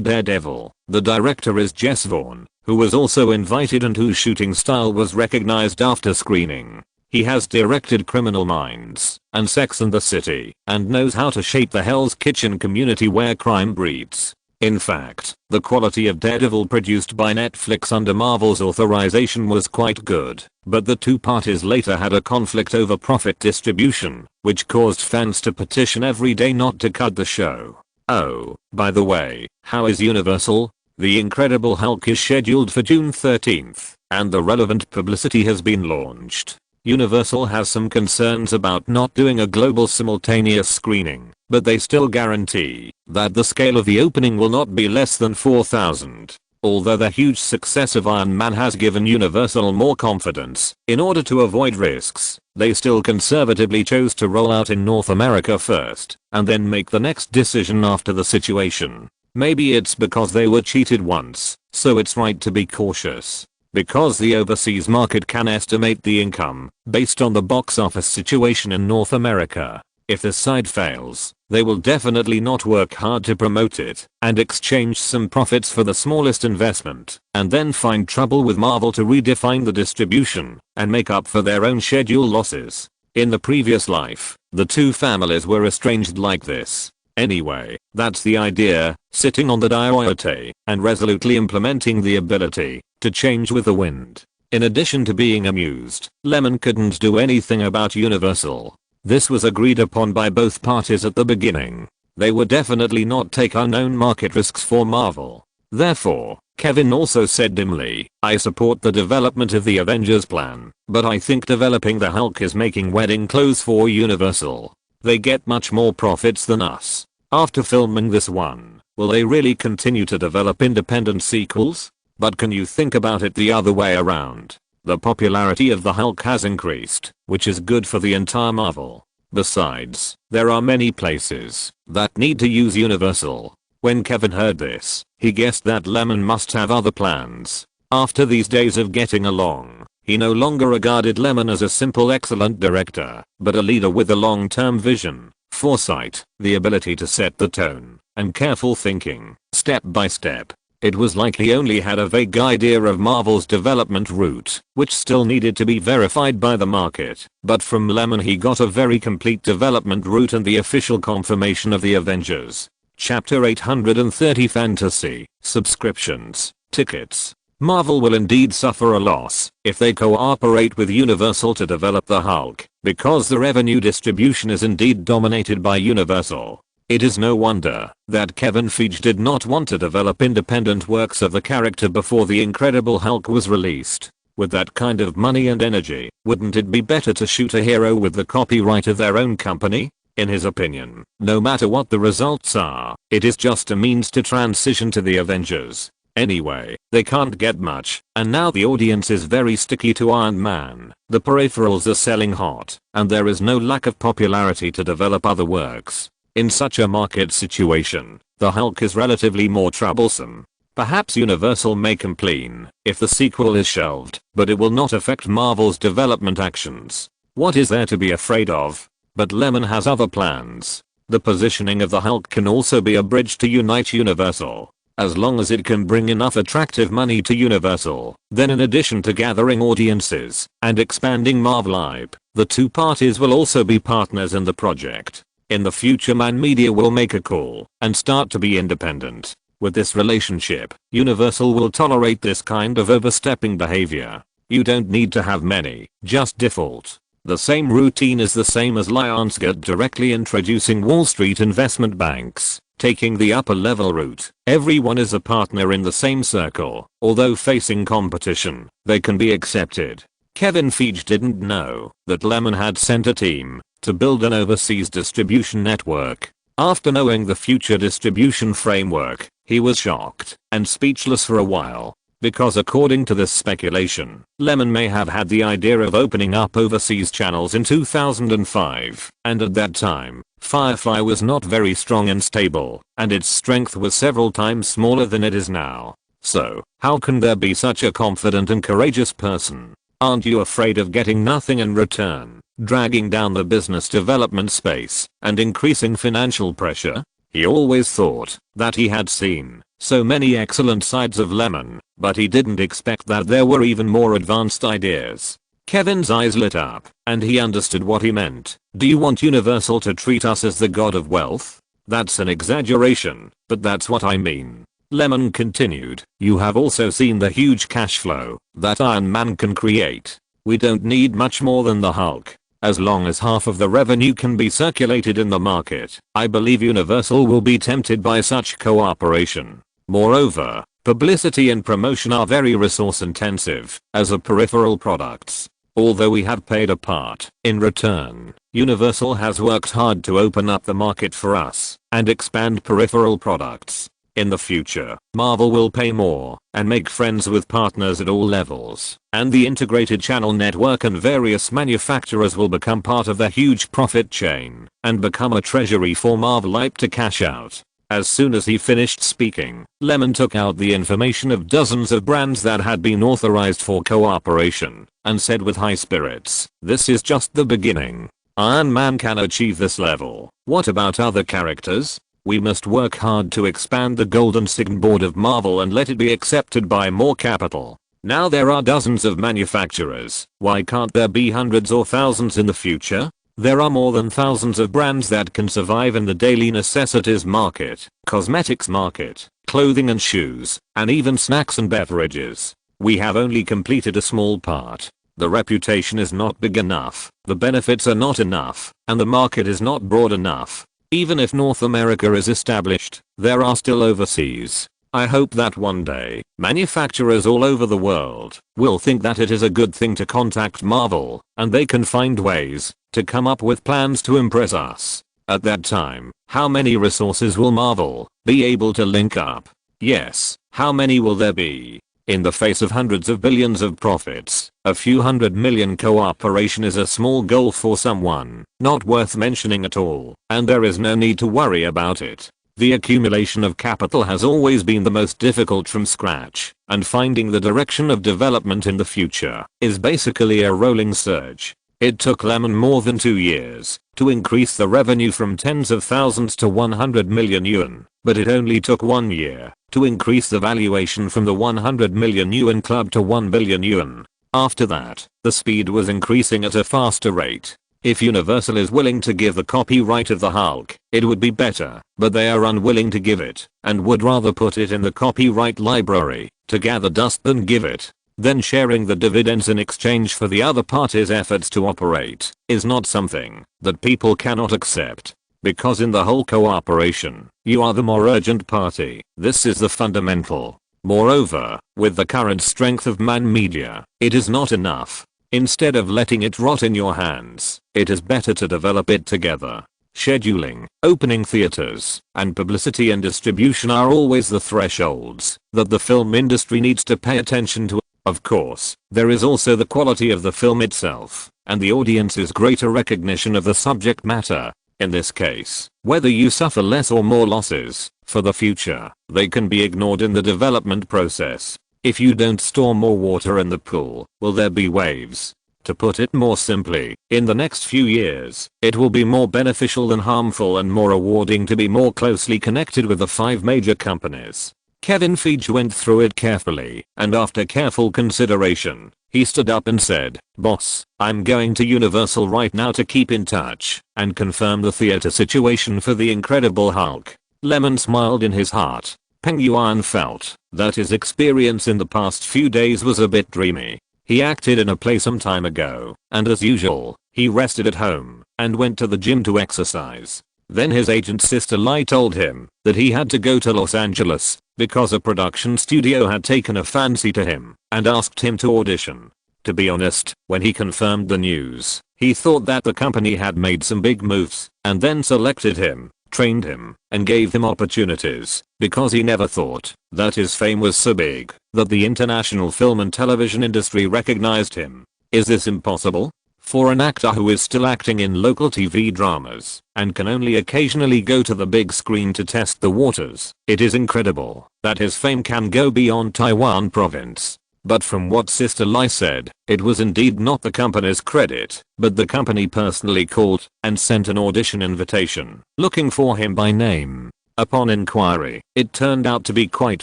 Daredevil, the director is Jess Vaughn, who was also invited and whose shooting style was recognized after screening. He has directed Criminal Minds and Sex and the City and knows how to shape the Hell's Kitchen community where crime breeds. In fact, the quality of Daredevil produced by Netflix under Marvel's authorization was quite good, but the two parties later had a conflict over profit distribution, which caused fans to petition every day not to cut the show. Oh, by the way, how is Universal? The Incredible Hulk is scheduled for June 13th, and the relevant publicity has been launched. Universal has some concerns about not doing a global simultaneous screening, but they still guarantee that the scale of the opening will not be less than 4,000. Although the huge success of Iron Man has given Universal more confidence, in order to avoid risks, they still conservatively chose to roll out in North America first, and then make the next decision after the situation. Maybe it's because they were cheated once, so it's right to be cautious. Because the overseas market can estimate the income based on the box office situation in North America. If this side fails, they will definitely not work hard to promote it and exchange some profits for the smallest investment, and then find trouble with Marvel to redefine the distribution and make up for their own schedule losses. In the previous life, the two families were estranged like this. Anyway, that's the idea, sitting on the diorite and resolutely implementing the ability to change with the wind. In addition to being amused, Lemon couldn't do anything about Universal. This was agreed upon by both parties at the beginning. They would definitely not take unknown market risks for Marvel. Therefore, Kevin also said dimly, I support the development of the Avengers plan, but I think developing the Hulk is making wedding clothes for Universal. They get much more profits than us. After filming this one, will they really continue to develop independent sequels? But can you think about it the other way around? The popularity of the Hulk has increased, which is good for the entire Marvel. Besides, there are many places that need to use Universal. When Kevin heard this, he guessed that Lemon must have other plans. After these days of getting along, he no longer regarded Lemon as a simple excellent director, but a leader with a long-term vision, foresight, the ability to set the tone, and careful thinking, step by step. It was like he only had a vague idea of Marvel's development route, which still needed to be verified by the market, but from Lemon he got a very complete development route and the official confirmation of the Avengers. Chapter 830 Fantasy, Subscriptions, Tickets. Marvel will indeed suffer a loss if they cooperate with Universal to develop the Hulk, because the revenue distribution is indeed dominated by Universal. It is no wonder that Kevin Feige did not want to develop independent works of the character before the Incredible Hulk was released. With that kind of money and energy, wouldn't it be better to shoot a hero with the copyright of their own company? In his opinion, no matter what the results are, it is just a means to transition to the Avengers. Anyway, they can't get much, and now the audience is very sticky to Iron Man. The peripherals are selling hot, and there is no lack of popularity to develop other works. In such a market situation, the Hulk is relatively more troublesome. Perhaps Universal may complain if the sequel is shelved, but it will not affect Marvel's development actions. What is there to be afraid of? But Lemon has other plans. The positioning of the Hulk can also be a bridge to unite Universal. As long as it can bring enough attractive money to Universal, then in addition to gathering audiences and expanding Marvel IP, the two parties will also be partners in the project. In the future, Man Media will make a call and start to be independent. With this relationship, Universal will tolerate this kind of overstepping behavior. You don't need to have many, just default. The same routine is the same as Lionsgate directly introducing Wall Street investment banks, taking the upper level route. Everyone is a partner in the same circle, although facing competition, they can be accepted. Kevin Feige didn't know that Lemon had sent a team to build an overseas distribution network. After knowing the future distribution framework, he was shocked and speechless for a while, because according to this speculation, Lemon may have had the idea of opening up overseas channels in 2005, and at that time, Firefly was not very strong and stable, and its strength was several times smaller than it is now. So, how can there be such a confident and courageous person? Aren't you afraid of getting nothing in return, dragging down the business development space, and increasing financial pressure? He always thought that he had seen so many excellent sides of Lemon, but he didn't expect that there were even more advanced ideas. Kevin's eyes lit up, and he understood what he meant. Do you want Universal to treat us as the god of wealth? That's an exaggeration, but that's what I mean. Lemon continued, you have also seen the huge cash flow that Iron Man can create. We don't need much more than the Hulk. As long as half of the revenue can be circulated in the market, I believe Universal will be tempted by such cooperation. Moreover, publicity and promotion are very resource intensive as a peripheral products. Although we have paid a part in return, Universal has worked hard to open up the market for us and expand peripheral products. In the future, Marvel will pay more and make friends with partners at all levels, and the integrated channel network and various manufacturers will become part of the huge profit chain and become a treasury for Marvel IP to cash out. As soon as he finished speaking, Lemon took out the information of dozens of brands that had been authorized for cooperation and said with high spirits, this is just the beginning. Iron Man can achieve this level. What about other characters? We must work hard to expand the golden signboard of Marvel and let it be accepted by more capital. Now there are dozens of manufacturers. Why can't there be hundreds or thousands in the future? There are more than thousands of brands that can survive in the daily necessities market, cosmetics market, clothing and shoes, and even snacks and beverages. We have only completed a small part. The reputation is not big enough, the benefits are not enough, and the market is not broad enough. Even if North America is established, there are still overseas. I hope that one day, manufacturers all over the world will think that it is a good thing to contact Marvel, and they can find ways to come up with plans to impress us. At that time, how many resources will Marvel be able to link up? Yes, how many will there be? In the face of hundreds of billions of profits, a few hundred million cooperation is a small goal for someone, not worth mentioning at all, and there is no need to worry about it. The accumulation of capital has always been the most difficult from scratch, and finding the direction of development in the future is basically a rolling surge. It took Lyman more than 2 years to increase the revenue from tens of thousands to 100 million yuan, but it only took 1 year to increase the valuation from the 100 million yuan club to 1 billion yuan. After that, the speed was increasing at a faster rate. If Universal is willing to give the copyright of the Hulk, it would be better, but they are unwilling to give it, and would rather put it in the copyright library to gather dust than give it. Then sharing the dividends in exchange for the other party's efforts to operate is not something that people cannot accept. Because in the whole cooperation, you are the more urgent party. This is the fundamental. Moreover, with the current strength of man media, it is not enough. Instead of letting it rot in your hands, it is better to develop it together. Scheduling, opening theaters, and publicity and distribution are always the thresholds that the film industry needs to pay attention to. Of course, there is also the quality of the film itself, and the audience's greater recognition of the subject matter. In this case, whether you suffer less or more losses, for the future, they can be ignored in the development process. If you don't store more water in the pool, will there be waves? To put it more simply, in the next few years, it will be more beneficial than harmful and more rewarding to be more closely connected with the 5 major companies. Kevin Feige went through it carefully, and after careful consideration, he stood up and said, "Boss, I'm going to Universal right now to keep in touch and confirm the theater situation for The Incredible Hulk." Lemon smiled in his heart. Peng Yuan felt that his experience in the past few days was a bit dreamy. He acted in a play some time ago, and as usual, he rested at home and went to the gym to exercise. Then his agent sister Lai told him that he had to go to Los Angeles because a production studio had taken a fancy to him and asked him to audition. To be honest, when he confirmed the news, he thought that the company had made some big moves and then selected him, trained him, and gave him opportunities, because he never thought that his fame was so big that the international film and television industry recognized him. Is this impossible? For an actor who is still acting in local TV dramas and can only occasionally go to the big screen to test the waters, it is incredible that his fame can go beyond Taiwan province. But from what Sister Lai said, it was indeed not the company's credit, but the company personally called and sent an audition invitation, looking for him by name. Upon inquiry, it turned out to be quite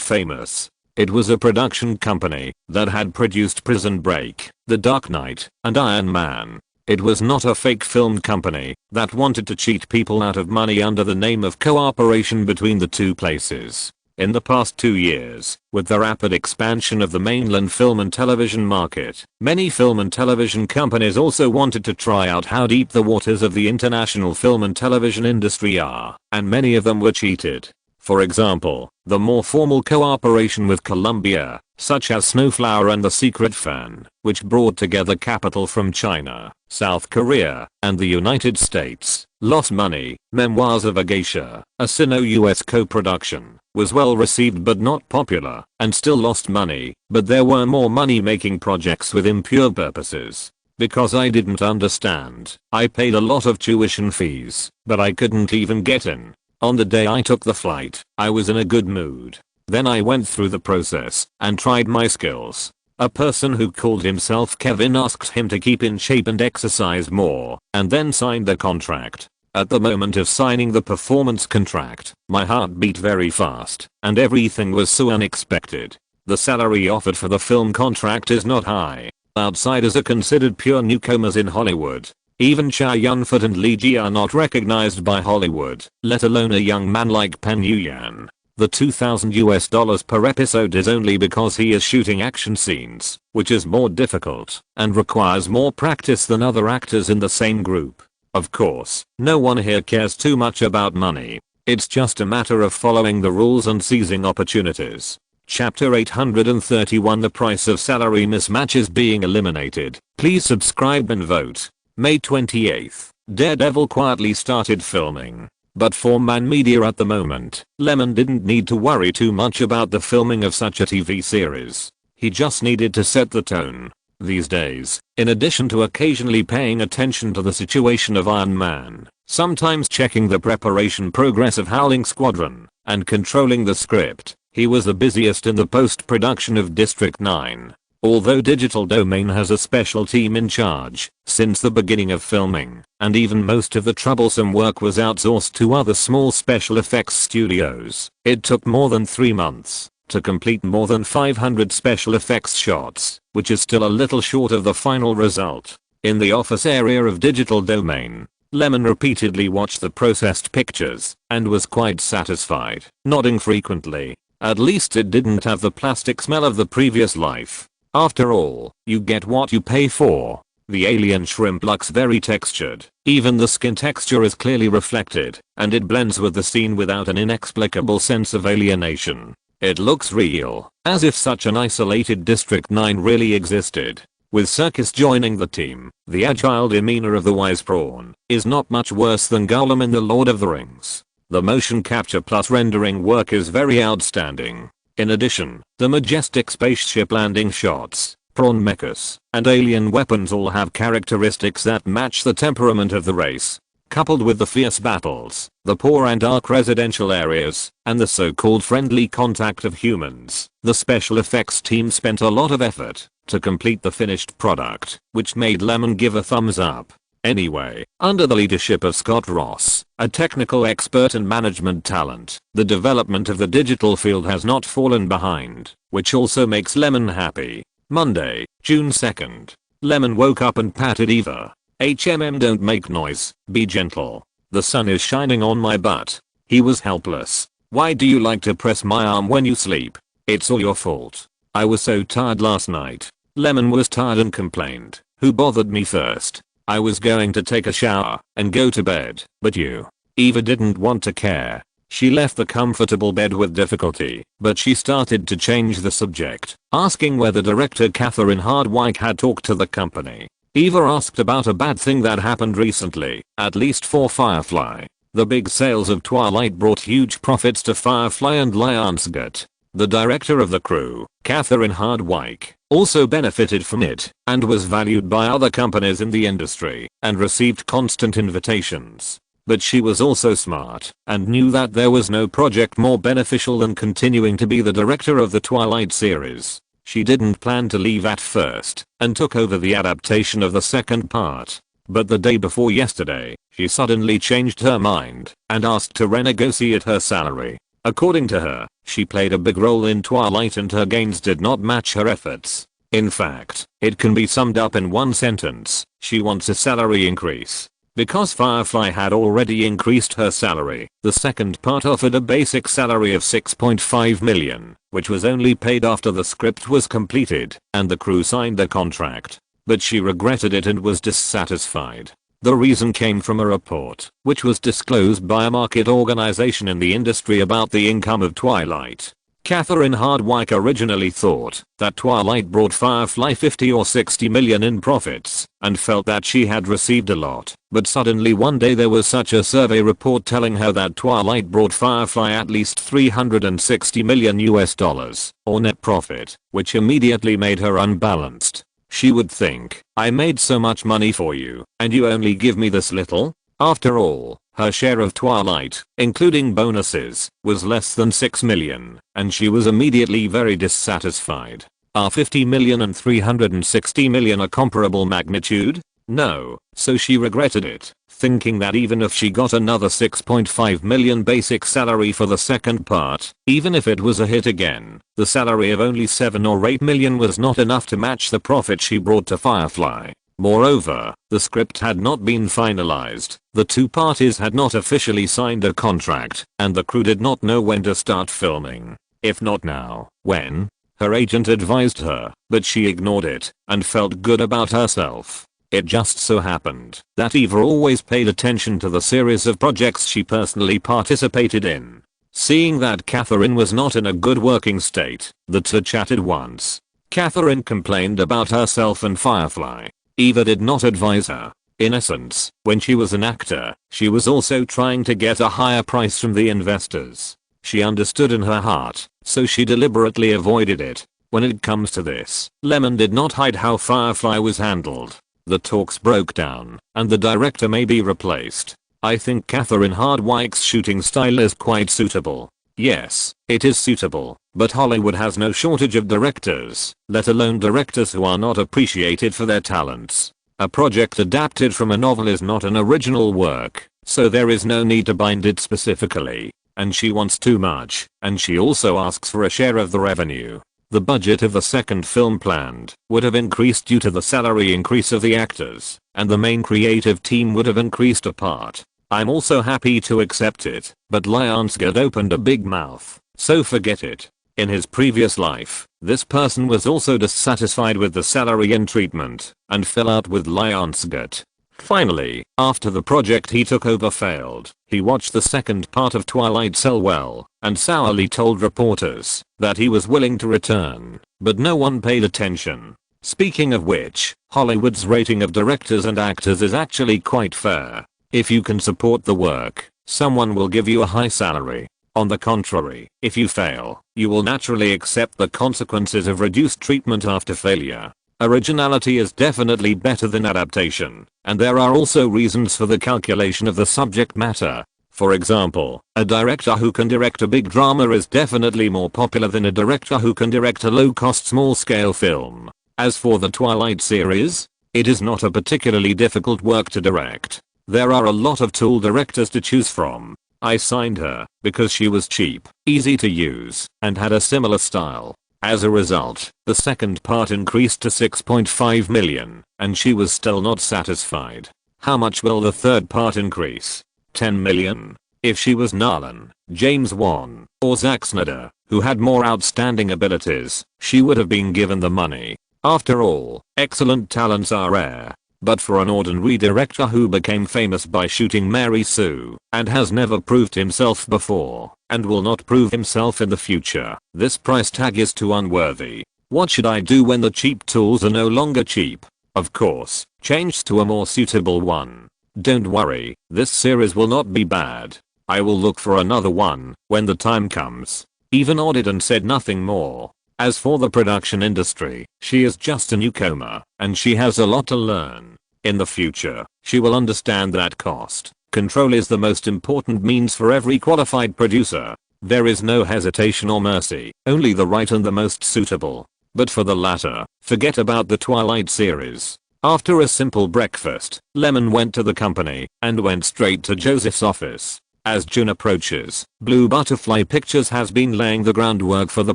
famous. It was a production company that had produced Prison Break, The Dark Knight, and Iron Man. It was not a fake film company that wanted to cheat people out of money under the name of cooperation between the two places. In the past 2 years, with the rapid expansion of the mainland film and television market, many film and television companies also wanted to try out how deep the waters of the international film and television industry are, and many of them were cheated. For example, the more formal cooperation with Columbia, such as Snowflower and The Secret Fan, which brought together capital from China, South Korea, and the United States, lost money. Memoirs of a Geisha, a Sino-US co-production, was well received but not popular, and still lost money, but there were more money-making projects with impure purposes. Because I didn't understand, I paid a lot of tuition fees, but I couldn't even get in. On the day I took the flight, I was in a good mood. Then I went through the process and tried my skills. A person who called himself Kevin asked him to keep in shape and exercise more, and then signed the contract. At the moment of signing the performance contract, my heart beat very fast, and everything was so unexpected. The salary offered for the film contract is not high. Outsiders are considered pure newcomers in Hollywood. Even Chow Yun-fat and Lee Ji are not recognized by Hollywood, let alone a young man like Pen Yu-yan. The $2,000 per episode is only because he is shooting action scenes, which is more difficult and requires more practice than other actors in the same group. Of course, no one here cares too much about money. It's just a matter of following the rules and seizing opportunities. Chapter 831 The price of salary mismatch is being eliminated. Please subscribe and vote. May 28th. Daredevil quietly started filming. But for Man Media at the moment, Lemon didn't need to worry too much about the filming of such a TV series. He just needed to set the tone. These days, in addition to occasionally paying attention to the situation of Iron Man, sometimes checking the preparation progress of Howling Squadron, and controlling the script, he was the busiest in the post-production of District 9. Although Digital Domain has a special team in charge, since the beginning of filming, and even most of the troublesome work was outsourced to other small special effects studios, it took more than 3 months to complete more than 500 special effects shots, which is still a little short of the final result. In the office area of Digital Domain, Lemon repeatedly watched the processed pictures, and was quite satisfied, nodding frequently. At least it didn't have the plastic smell of the previous life. After all, you get what you pay for. The alien shrimp looks very textured. Even the skin texture is clearly reflected, and it blends with the scene without an inexplicable sense of alienation. It looks real, as if such an isolated District 9 really existed. With Serkis joining the team, the agile demeanor of the wise prawn is not much worse than Gollum in The Lord of the Rings. The motion capture plus rendering work is very outstanding. In addition, the majestic spaceship landing shots, prawn mechas, and alien weapons all have characteristics that match the temperament of the race. Coupled with the fierce battles, the poor and dark residential areas, and the so-called friendly contact of humans, the special effects team spent a lot of effort to complete the finished product, which made Lemon give a thumbs up. Anyway, under the leadership of Scott Ross, a technical expert and management talent, the development of the digital field has not fallen behind, which also makes Lemon happy. Monday, June 2nd. Lemon woke up and patted Eva. Don't make noise, be gentle. The sun is shining on my butt. He was helpless. Why do you like to press my arm when you sleep? It's all your fault. I was so tired last night. Lemon was tired and complained. Who bothered me first? I was going to take a shower and go to bed, but you. Eva didn't want to care. She left the comfortable bed with difficulty, but she started to change the subject, asking whether director Catherine Hardwicke had talked to the company. Eva asked about a bad thing that happened recently, at least for Firefly. The big sales of Twilight brought huge profits to Firefly and Lionsgate. The director of the crew, Catherine Hardwicke, also benefited from it, and was valued by other companies in the industry, and received constant invitations. But she was also smart, and knew that there was no project more beneficial than continuing to be the director of the Twilight series. She didn't plan to leave at first, and took over the adaptation of the second part. But the day before yesterday, she suddenly changed her mind, and asked to renegotiate her salary. According to her, she played a big role in Twilight and her gains did not match her efforts. In fact, it can be summed up in one sentence: she wants a salary increase. Because Firefly had already increased her salary, the second part offered a basic salary of $6.5 million, which was only paid after the script was completed and the crew signed the contract. But she regretted it and was dissatisfied. The reason came from a report, which was disclosed by a market organization in the industry about the income of Twilight. Catherine Hardwicke originally thought that Twilight brought Firefly 50 or 60 million in profits, and felt that she had received a lot, but suddenly one day there was such a survey report telling her that Twilight brought Firefly at least $360 million or net profit, which immediately made her unbalanced. She would think, I made so much money for you, and you only give me this little? After all, her share of Twilight, including bonuses, was less than $6 million, and she was immediately very dissatisfied. Are 50 million and 360 million a comparable magnitude? No, so she regretted it, thinking that even if she got another 6.5 million basic salary for the second part, even if it was a hit again, the salary of only 7 or 8 million was not enough to match the profit she brought to Firefly. Moreover, the script had not been finalized, the two parties had not officially signed a contract, and the crew did not know when to start filming. If not now, when? Her agent advised her, but she ignored it, and felt good about herself. It just so happened that Eva always paid attention to the series of projects she personally participated in. Seeing that Catherine was not in a good working state, the two chatted once. Catherine complained about herself and Firefly. Eva did not advise her. In essence, when she was an actor, she was also trying to get a higher price from the investors. She understood in her heart, so she deliberately avoided it. When it comes to this, Lyman did not hide how Firefly was handled. The talks broke down, and the director may be replaced. I think Catherine Hardwicke's shooting style is quite suitable. Yes, it is suitable, but Hollywood has no shortage of directors, let alone directors who are not appreciated for their talents. A project adapted from a novel is not an original work, so there is no need to bind it specifically. And she wants too much, and she also asks for a share of the revenue. The budget of the second film planned would have increased due to the salary increase of the actors, and the main creative team would have increased a part. I'm also happy to accept it, but Lionsgate opened a big mouth, so forget it. In his previous life, this person was also dissatisfied with the salary and treatment, and fell out with Lionsgate. Finally, after the project he took over failed, he watched the second part of Twilight sell well, and sourly told reporters that he was willing to return, but no one paid attention. Speaking of which, Hollywood's rating of directors and actors is actually quite fair. If you can support the work, someone will give you a high salary. On the contrary, if you fail, you will naturally accept the consequences of reduced treatment after failure. Originality is definitely better than adaptation, and there are also reasons for the calculation of the subject matter. For example, a director who can direct a big drama is definitely more popular than a director who can direct a low-cost small-scale film. As for the Twilight series, it is not a particularly difficult work to direct. There are a lot of tool directors to choose from. I signed her because she was cheap, easy to use, and had a similar style. As a result, the second part increased to 6.5 million, and she was still not satisfied. How much will the third part increase? 10 million? If she was Nolan, James Wan, or Zack Snyder, who had more outstanding abilities, she would have been given the money. After all, excellent talents are rare. But for an ordinary director who became famous by shooting Mary Sue, and has never proved himself before, and will not prove himself in the future, this price tag is too unworthy. What should I do when the cheap tools are no longer cheap? Of course, change to a more suitable one. Don't worry, this series will not be bad. I will look for another one when the time comes. Eva nodded and said nothing more. As for the production industry, she is just a newcomer, and she has a lot to learn. In the future, she will understand that cost control is the most important means for every qualified producer. There is no hesitation or mercy, only the right and the most suitable. But for the latter, forget about the Twilight series. After a simple breakfast, Lyman went to the company, and went straight to Joseph's office. As June approaches, Blue Butterfly Pictures has been laying the groundwork for the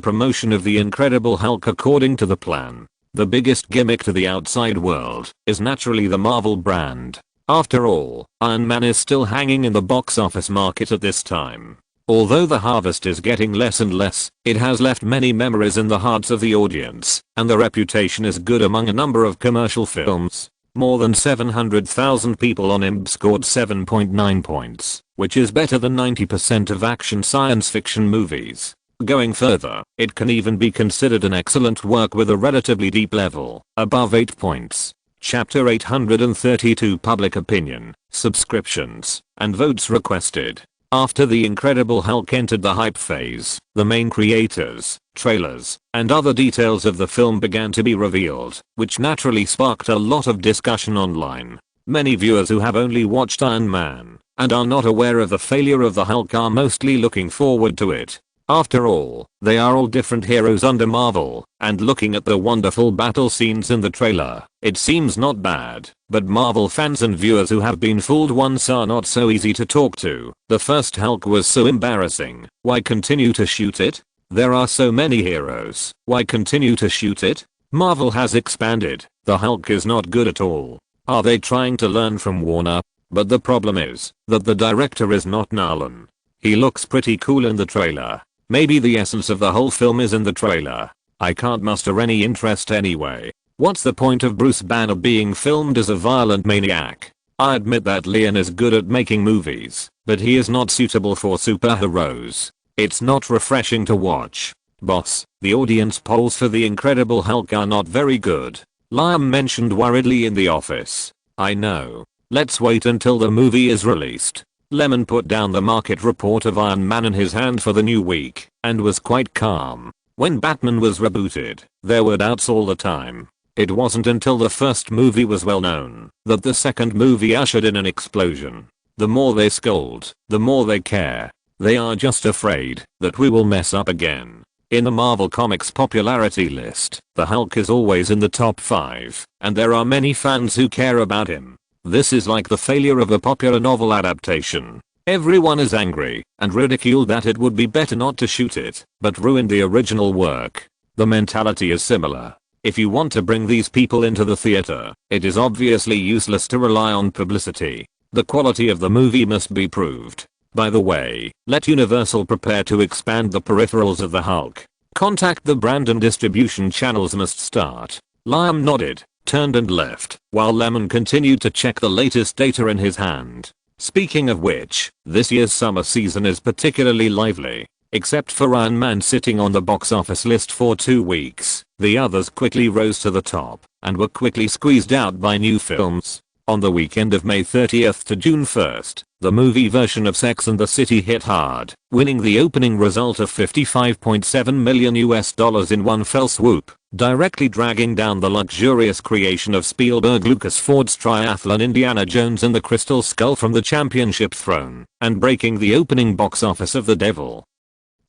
promotion of The Incredible Hulk according to the plan. The biggest gimmick to the outside world is naturally the Marvel brand. After all, Iron Man is still hanging in the box office market at this time. Although the harvest is getting less and less, it has left many memories in the hearts of the audience, and the reputation is good among a number of commercial films. More than 700,000 people on IMDb scored 7.9 points, which is better than 90% of action science fiction movies. Going further, it can even be considered an excellent work with a relatively deep level, above 8 points. Chapter 832 Public Opinion, Subscriptions, and Votes Requested. After The Incredible Hulk entered the hype phase, the main creators, trailers, and other details of the film began to be revealed, which naturally sparked a lot of discussion online. Many viewers who have only watched Iron Man and are not aware of the failure of the Hulk are mostly looking forward to it. After all, they are all different heroes under Marvel, and looking at the wonderful battle scenes in the trailer, it seems not bad, but Marvel fans and viewers who have been fooled once are not so easy to talk to. The first Hulk was so embarrassing, why continue to shoot it? There are so many heroes, why continue to shoot it? Marvel has expanded, the Hulk is not good at all. Are they trying to learn from Warner? But the problem is that the director is not Nolan. He looks pretty cool in the trailer. Maybe the essence of the whole film is in the trailer. I can't muster any interest anyway. What's the point of Bruce Banner being filmed as a violent maniac? I admit that Lyman is good at making movies, but he is not suitable for superheroes. It's not refreshing to watch. Boss, the audience polls for The Incredible Hulk are not very good. Lyman mentioned worriedly in the office. I know. Let's wait until the movie is released. Lemon put down the market report of Iron Man in his hand for the new week, and was quite calm. When Batman was rebooted, there were doubts all the time. It wasn't until the first movie was well known that the second movie ushered in an explosion. The more they scold, the more they care. They are just afraid that we will mess up again. In the Marvel Comics popularity list, the Hulk is always in the top 5, and there are many fans who care about him. This is like the failure of a popular novel adaptation. Everyone is angry and ridiculed that it would be better not to shoot it, but ruined the original work. The mentality is similar. If you want to bring these people into the theater, it is obviously useless to rely on publicity. The quality of the movie must be proved. By the way, let Universal prepare to expand the peripherals of the Hulk. Contact the brand and distribution channels must start. Liam nodded, turned and left, while Lemon continued to check the latest data in his hand. Speaking of which, this year's summer season is particularly lively. Except for Iron Man sitting on the box office list for 2 weeks, the others quickly rose to the top and were quickly squeezed out by new films. On the weekend of May 30th to June 1st, the movie version of Sex and the City hit hard, winning the opening result of $55.7 million in one fell swoop, directly dragging down the luxurious creation of Spielberg Lucas-Ford's triathlon Indiana Jones and the Crystal Skull from the championship throne, and breaking the opening box office of The Devil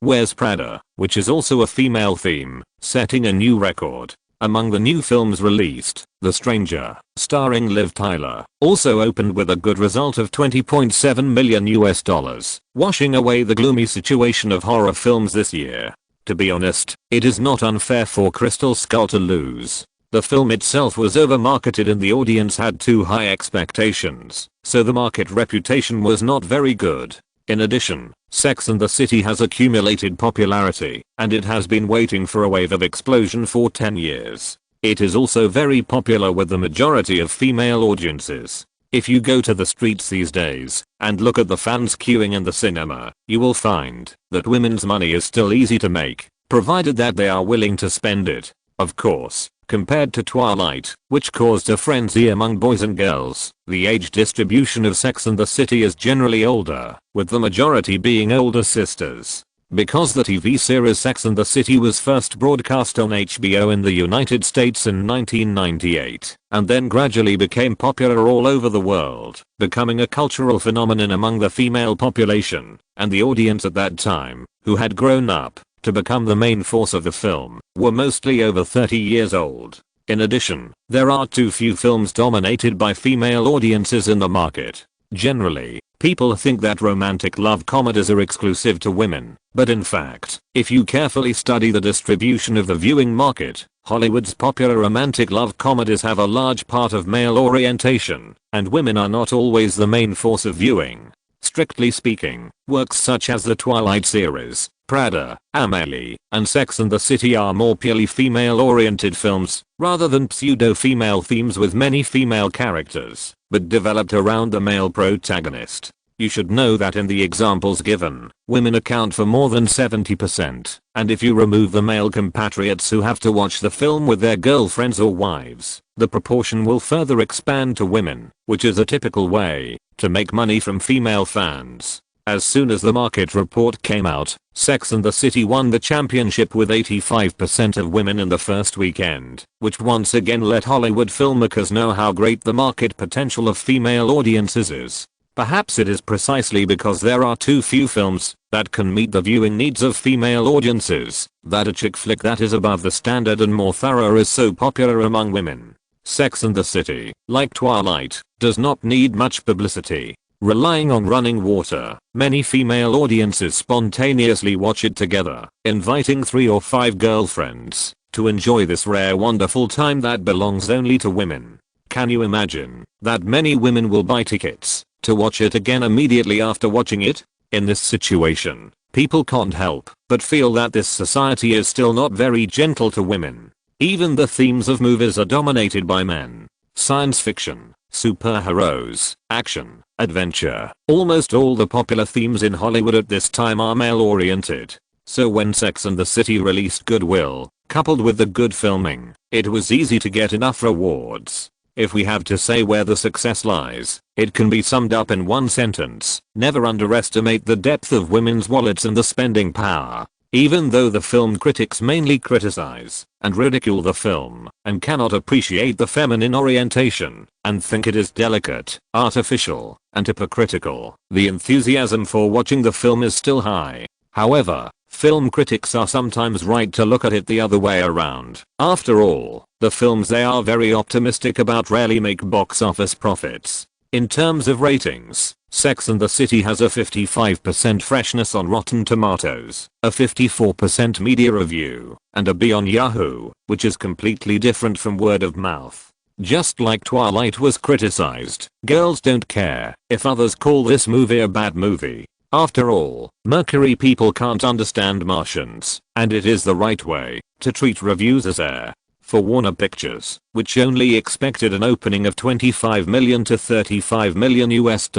Wears Prada, which is also a female theme, setting a new record. Among the new films released, The Stranger, starring Liv Tyler, also opened with a good result of $20.7 million, washing away the gloomy situation of horror films this year. To be honest, it is not unfair for Crystal Skull to lose. The film itself was overmarketed and the audience had too high expectations, so the market reputation was not very good. In addition, Sex and the City has accumulated popularity, and it has been waiting for a wave of explosion for 10 years. It is also very popular with the majority of female audiences. If you go to the streets these days and look at the fans queuing in the cinema, you will find that women's money is still easy to make, provided that they are willing to spend it. Of course, compared to Twilight, which caused a frenzy among boys and girls, the age distribution of Sex and the City is generally older, with the majority being older sisters. Because the TV series Sex and the City was first broadcast on HBO in the United States in 1998, and then gradually became popular all over the world, becoming a cultural phenomenon among the female population, and the audience at that time, who had grown up to become the main force of the film, were mostly over 30 years old. In addition, there are too few films dominated by female audiences in the market. Generally, people think that romantic love comedies are exclusive to women, but in fact, if you carefully study the distribution of the viewing market, Hollywood's popular romantic love comedies have a large part of male orientation, and women are not always the main force of viewing. Strictly speaking, works such as the Twilight series, Prada, Amélie, and Sex and the City are more purely female-oriented films, rather than pseudo-female themes with many female characters, but developed around the male protagonist. You should know that in the examples given, women account for more than 70%, and if you remove the male compatriots who have to watch the film with their girlfriends or wives, the proportion will further expand to women, which is a typical way to make money from female fans. As soon as the market report came out, Sex and the City won the championship with 85% of women in the first weekend, which once again let Hollywood filmmakers know how great the market potential of female audiences is. Perhaps it is precisely because there are too few films that can meet the viewing needs of female audiences that a chick flick that is above the standard and more thorough is so popular among women. Sex and the City, like Twilight, does not need much publicity. Relying on running water, many female audiences spontaneously watch it together, inviting 3 or 5 girlfriends to enjoy this rare wonderful time that belongs only to women. Can you imagine that many women will buy tickets to watch it again immediately after watching it? In this situation, people can't help but feel that this society is still not very gentle to women. Even the themes of movies are dominated by men. Science fiction, superheroes, action, adventure. Almost all the popular themes in Hollywood at this time are male-oriented. So when Sex and the City released goodwill, coupled with the good filming, it was easy to get enough rewards. If we have to say where the success lies, it can be summed up in one sentence: never underestimate the depth of women's wallets and the spending power. Even though the film critics mainly criticize and ridicule the film and cannot appreciate the feminine orientation and think it is delicate, artificial, and hypocritical, the enthusiasm for watching the film is still high. However, film critics are sometimes right to look at it the other way around. After all, the films they are very optimistic about rarely make box office profits. In terms of ratings, Sex and the City has a 55% freshness on Rotten Tomatoes, a 54% media review, and a B on Yahoo, which is completely different from word of mouth. Just like Twilight was criticized, girls don't care if others call this movie a bad movie. After all, Mercury people can't understand Martians, and it is the right way to treat reviews as air. For Warner Pictures, which only expected an opening of $25 million to $35 million US,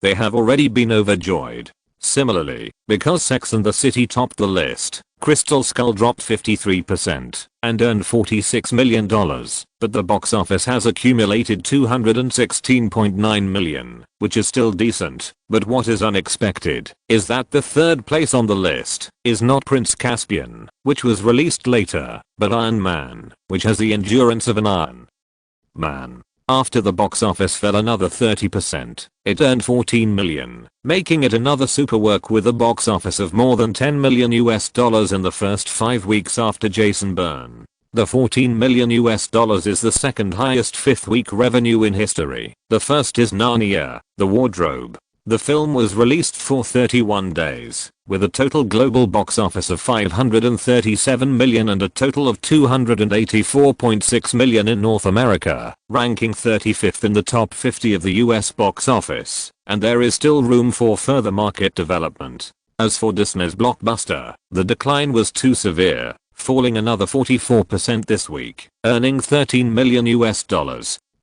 they have already been overjoyed. Similarly, because Sex and the City topped the list, Crystal Skull dropped 53% and earned $46 million, but the box office has accumulated $216.9 million, which is still decent. But what is unexpected is that the third place on the list is not Prince Caspian, which was released later, but Iron Man, which has the endurance of an Iron Man. After the box office fell another 30%, it earned $14 million, making it another superwork with a box office of more than $10 million US in the first 5 weeks after Jason Bourne. The $14 million US is the second highest 5th week revenue in history. The first is Narnia, The Wardrobe. The film was released for 31 days, with a total global box office of $537 million and a total of $284.6 million in North America, ranking 35th in the top 50 of the US box office, and there is still room for further market development. As for Disney's blockbuster, the decline was too severe, falling another 44% this week, earning $13 million US.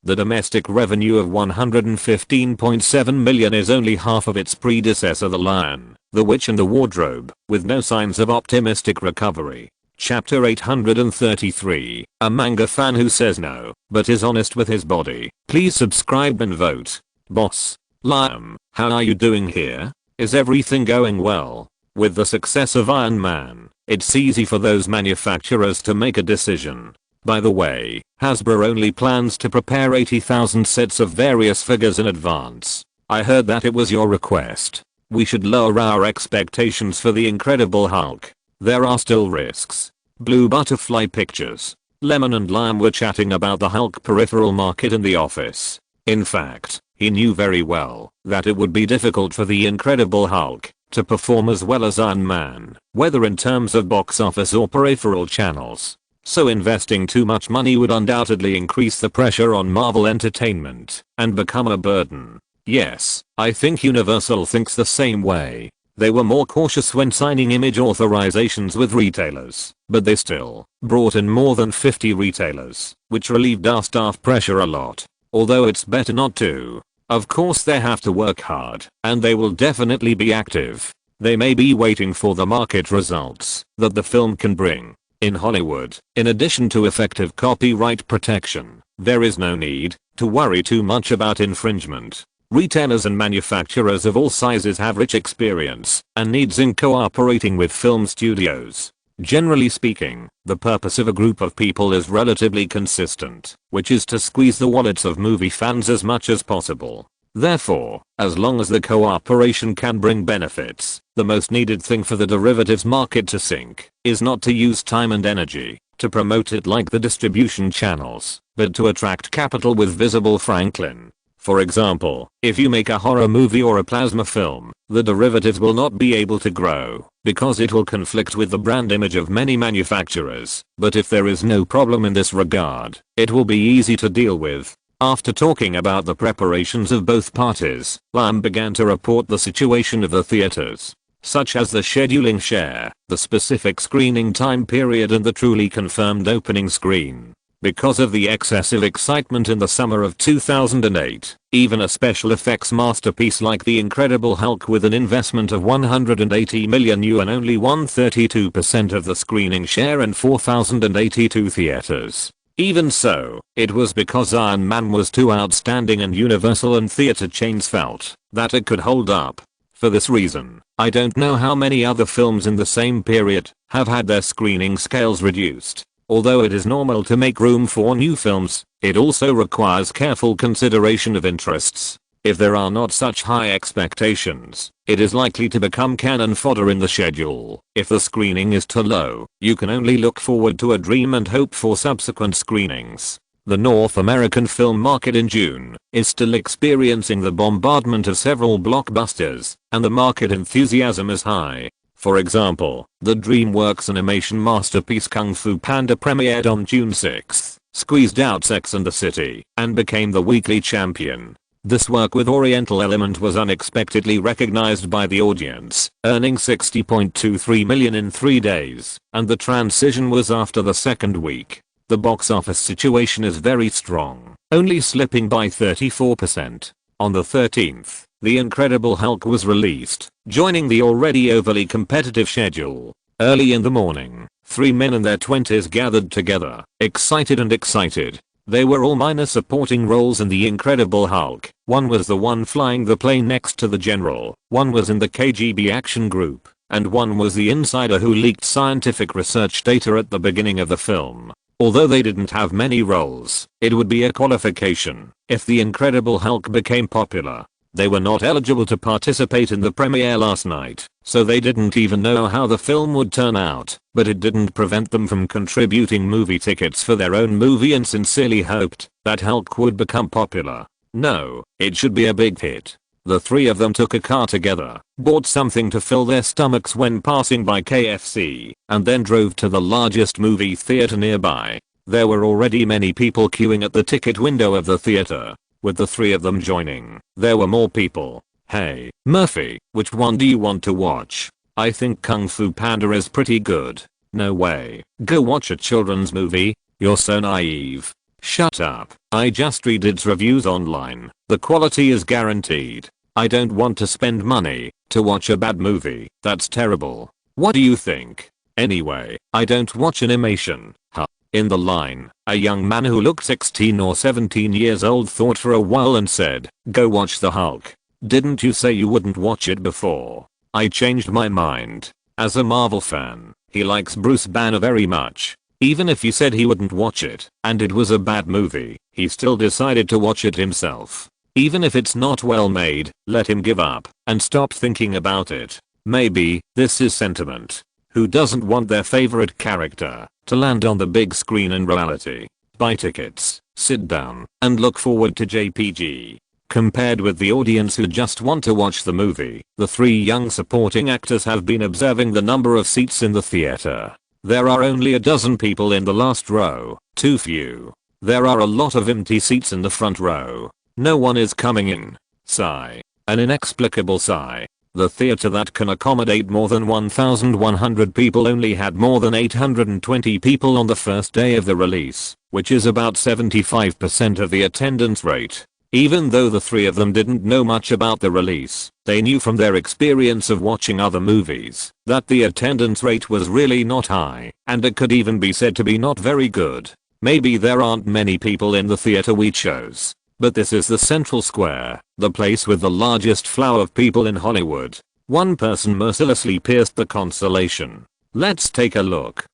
The domestic revenue of $115.7 million is only half of its predecessor The Lion, the Witch and the Wardrobe, with no signs of optimistic recovery. Chapter 833, a manga fan who says no, but is honest with his body. Please subscribe and vote. Boss. Lyman, how are you doing here? Is everything going well? With the success of Iron Man, it's easy for those manufacturers to make a decision. By the way, Hasbro only plans to prepare 80,000 sets of various figures in advance. I heard that it was your request. We should lower our expectations for the Incredible Hulk. There are still risks. Blue Butterfly Pictures. Lemon and Lime were chatting about the Hulk peripheral market in the office. In fact, he knew very well that it would be difficult for the Incredible Hulk to perform as well as Iron Man, whether in terms of box office or peripheral channels. So investing too much money would undoubtedly increase the pressure on Marvel Entertainment and become a burden. Yes, I think Universal thinks the same way. They were more cautious when signing image authorizations with retailers, but they still brought in more than 50 retailers, which relieved our staff pressure a lot. Although it's better not to. Of course they have to work hard, and they will definitely be active. They may be waiting for the market results that the film can bring. In Hollywood, in addition to effective copyright protection, there is no need to worry too much about infringement. Retailers and manufacturers of all sizes have rich experience and needs in cooperating with film studios. Generally speaking, the purpose of a group of people is relatively consistent, which is to squeeze the wallets of movie fans as much as possible. Therefore, as long as the cooperation can bring benefits, the most needed thing for the derivatives market to sink is not to use time and energy to promote it like the distribution channels, but to attract capital with visible Franklin. For example, if you make a horror movie or a plasma film, the derivatives will not be able to grow because it will conflict with the brand image of many manufacturers. But if there is no problem in this regard, it will be easy to deal with. After talking about the preparations of both parties, Lyman began to report the situation of the theaters, such as the scheduling share, the specific screening time period and the truly confirmed opening screen. Because of the excessive excitement in the summer of 2008, even a special effects masterpiece like The Incredible Hulk with an investment of $180 million and only 132% of the screening share in 4,082 theaters. Even so, it was because Iron Man was too outstanding and Universal and theater chains felt that it could hold up. For this reason, I don't know how many other films in the same period have had their screening scales reduced. Although it is normal to make room for new films, it also requires careful consideration of interests. If there are not such high expectations, it is likely to become cannon fodder in the schedule. If the screening is too low, you can only look forward to a dream and hope for subsequent screenings. The North American film market in June is still experiencing the bombardment of several blockbusters, and the market enthusiasm is high. For example, the DreamWorks animation masterpiece Kung Fu Panda premiered on June 6th, squeezed out Sex and the City, and became the weekly champion. This work with Oriental element was unexpectedly recognized by the audience, earning $60.23 million in 3 days, and the transition was after the second week. The box office situation is very strong, only slipping by 34%. On the 13th, The Incredible Hulk was released, joining the already overly competitive schedule. Early in the morning, 3 men in their 20s gathered together, excited. They were all minor supporting roles in The Incredible Hulk. One was the one flying the plane next to the general, one was in the KGB action group, and one was the insider who leaked scientific research data at the beginning of the film. Although they didn't have many roles, it would be a qualification if The Incredible Hulk became popular. They were not eligible to participate in the premiere last night, so they didn't even know how the film would turn out, but it didn't prevent them from contributing movie tickets for their own movie and sincerely hoped that Hulk would become popular. No, it should be a big hit. The three of them took a car together, bought something to fill their stomachs when passing by KFC, and then drove to the largest movie theater nearby. There were already many people queuing at the ticket window of the theater. With the three of them joining, there were more people. Hey, Murphy, which one do you want to watch? I think Kung Fu Panda is pretty good. No way. Go watch a children's movie? You're so naive. Shut up. I just read its reviews online. The quality is guaranteed. I don't want to spend money to watch a bad movie. That's terrible. What do you think? Anyway, I don't watch animation. Huh. In the line, a young man who looked 16 or 17 years old thought for a while and said, "Go watch the Hulk. Didn't you say you wouldn't watch it before?" I changed my mind. As a Marvel fan, he likes Bruce Banner very much. Even if he said he wouldn't watch it, and it was a bad movie, he still decided to watch it himself. Even if it's not well made, let him give up and stop thinking about it. Maybe this is sentiment. Who doesn't want their favorite character to land on the big screen in reality? Buy tickets, sit down, and look forward to JPG. Compared with the audience who just want to watch the movie, the three young supporting actors have been observing the number of seats in the theater. There are only a dozen people in the last row, too few. There are a lot of empty seats in the front row. No one is coming in. Sigh. An inexplicable sigh. The theater that can accommodate more than 1,100 people only had more than 820 people on the first day of the release, which is about 75% of the attendance rate. Even though the three of them didn't know much about the release, they knew from their experience of watching other movies that the attendance rate was really not high, and it could even be said to be not very good. Maybe there aren't many people in the theater we chose, but this is the central square, the place with the largest flow of people in Hollywood. One person mercilessly pierced the consolation. Let's take a look.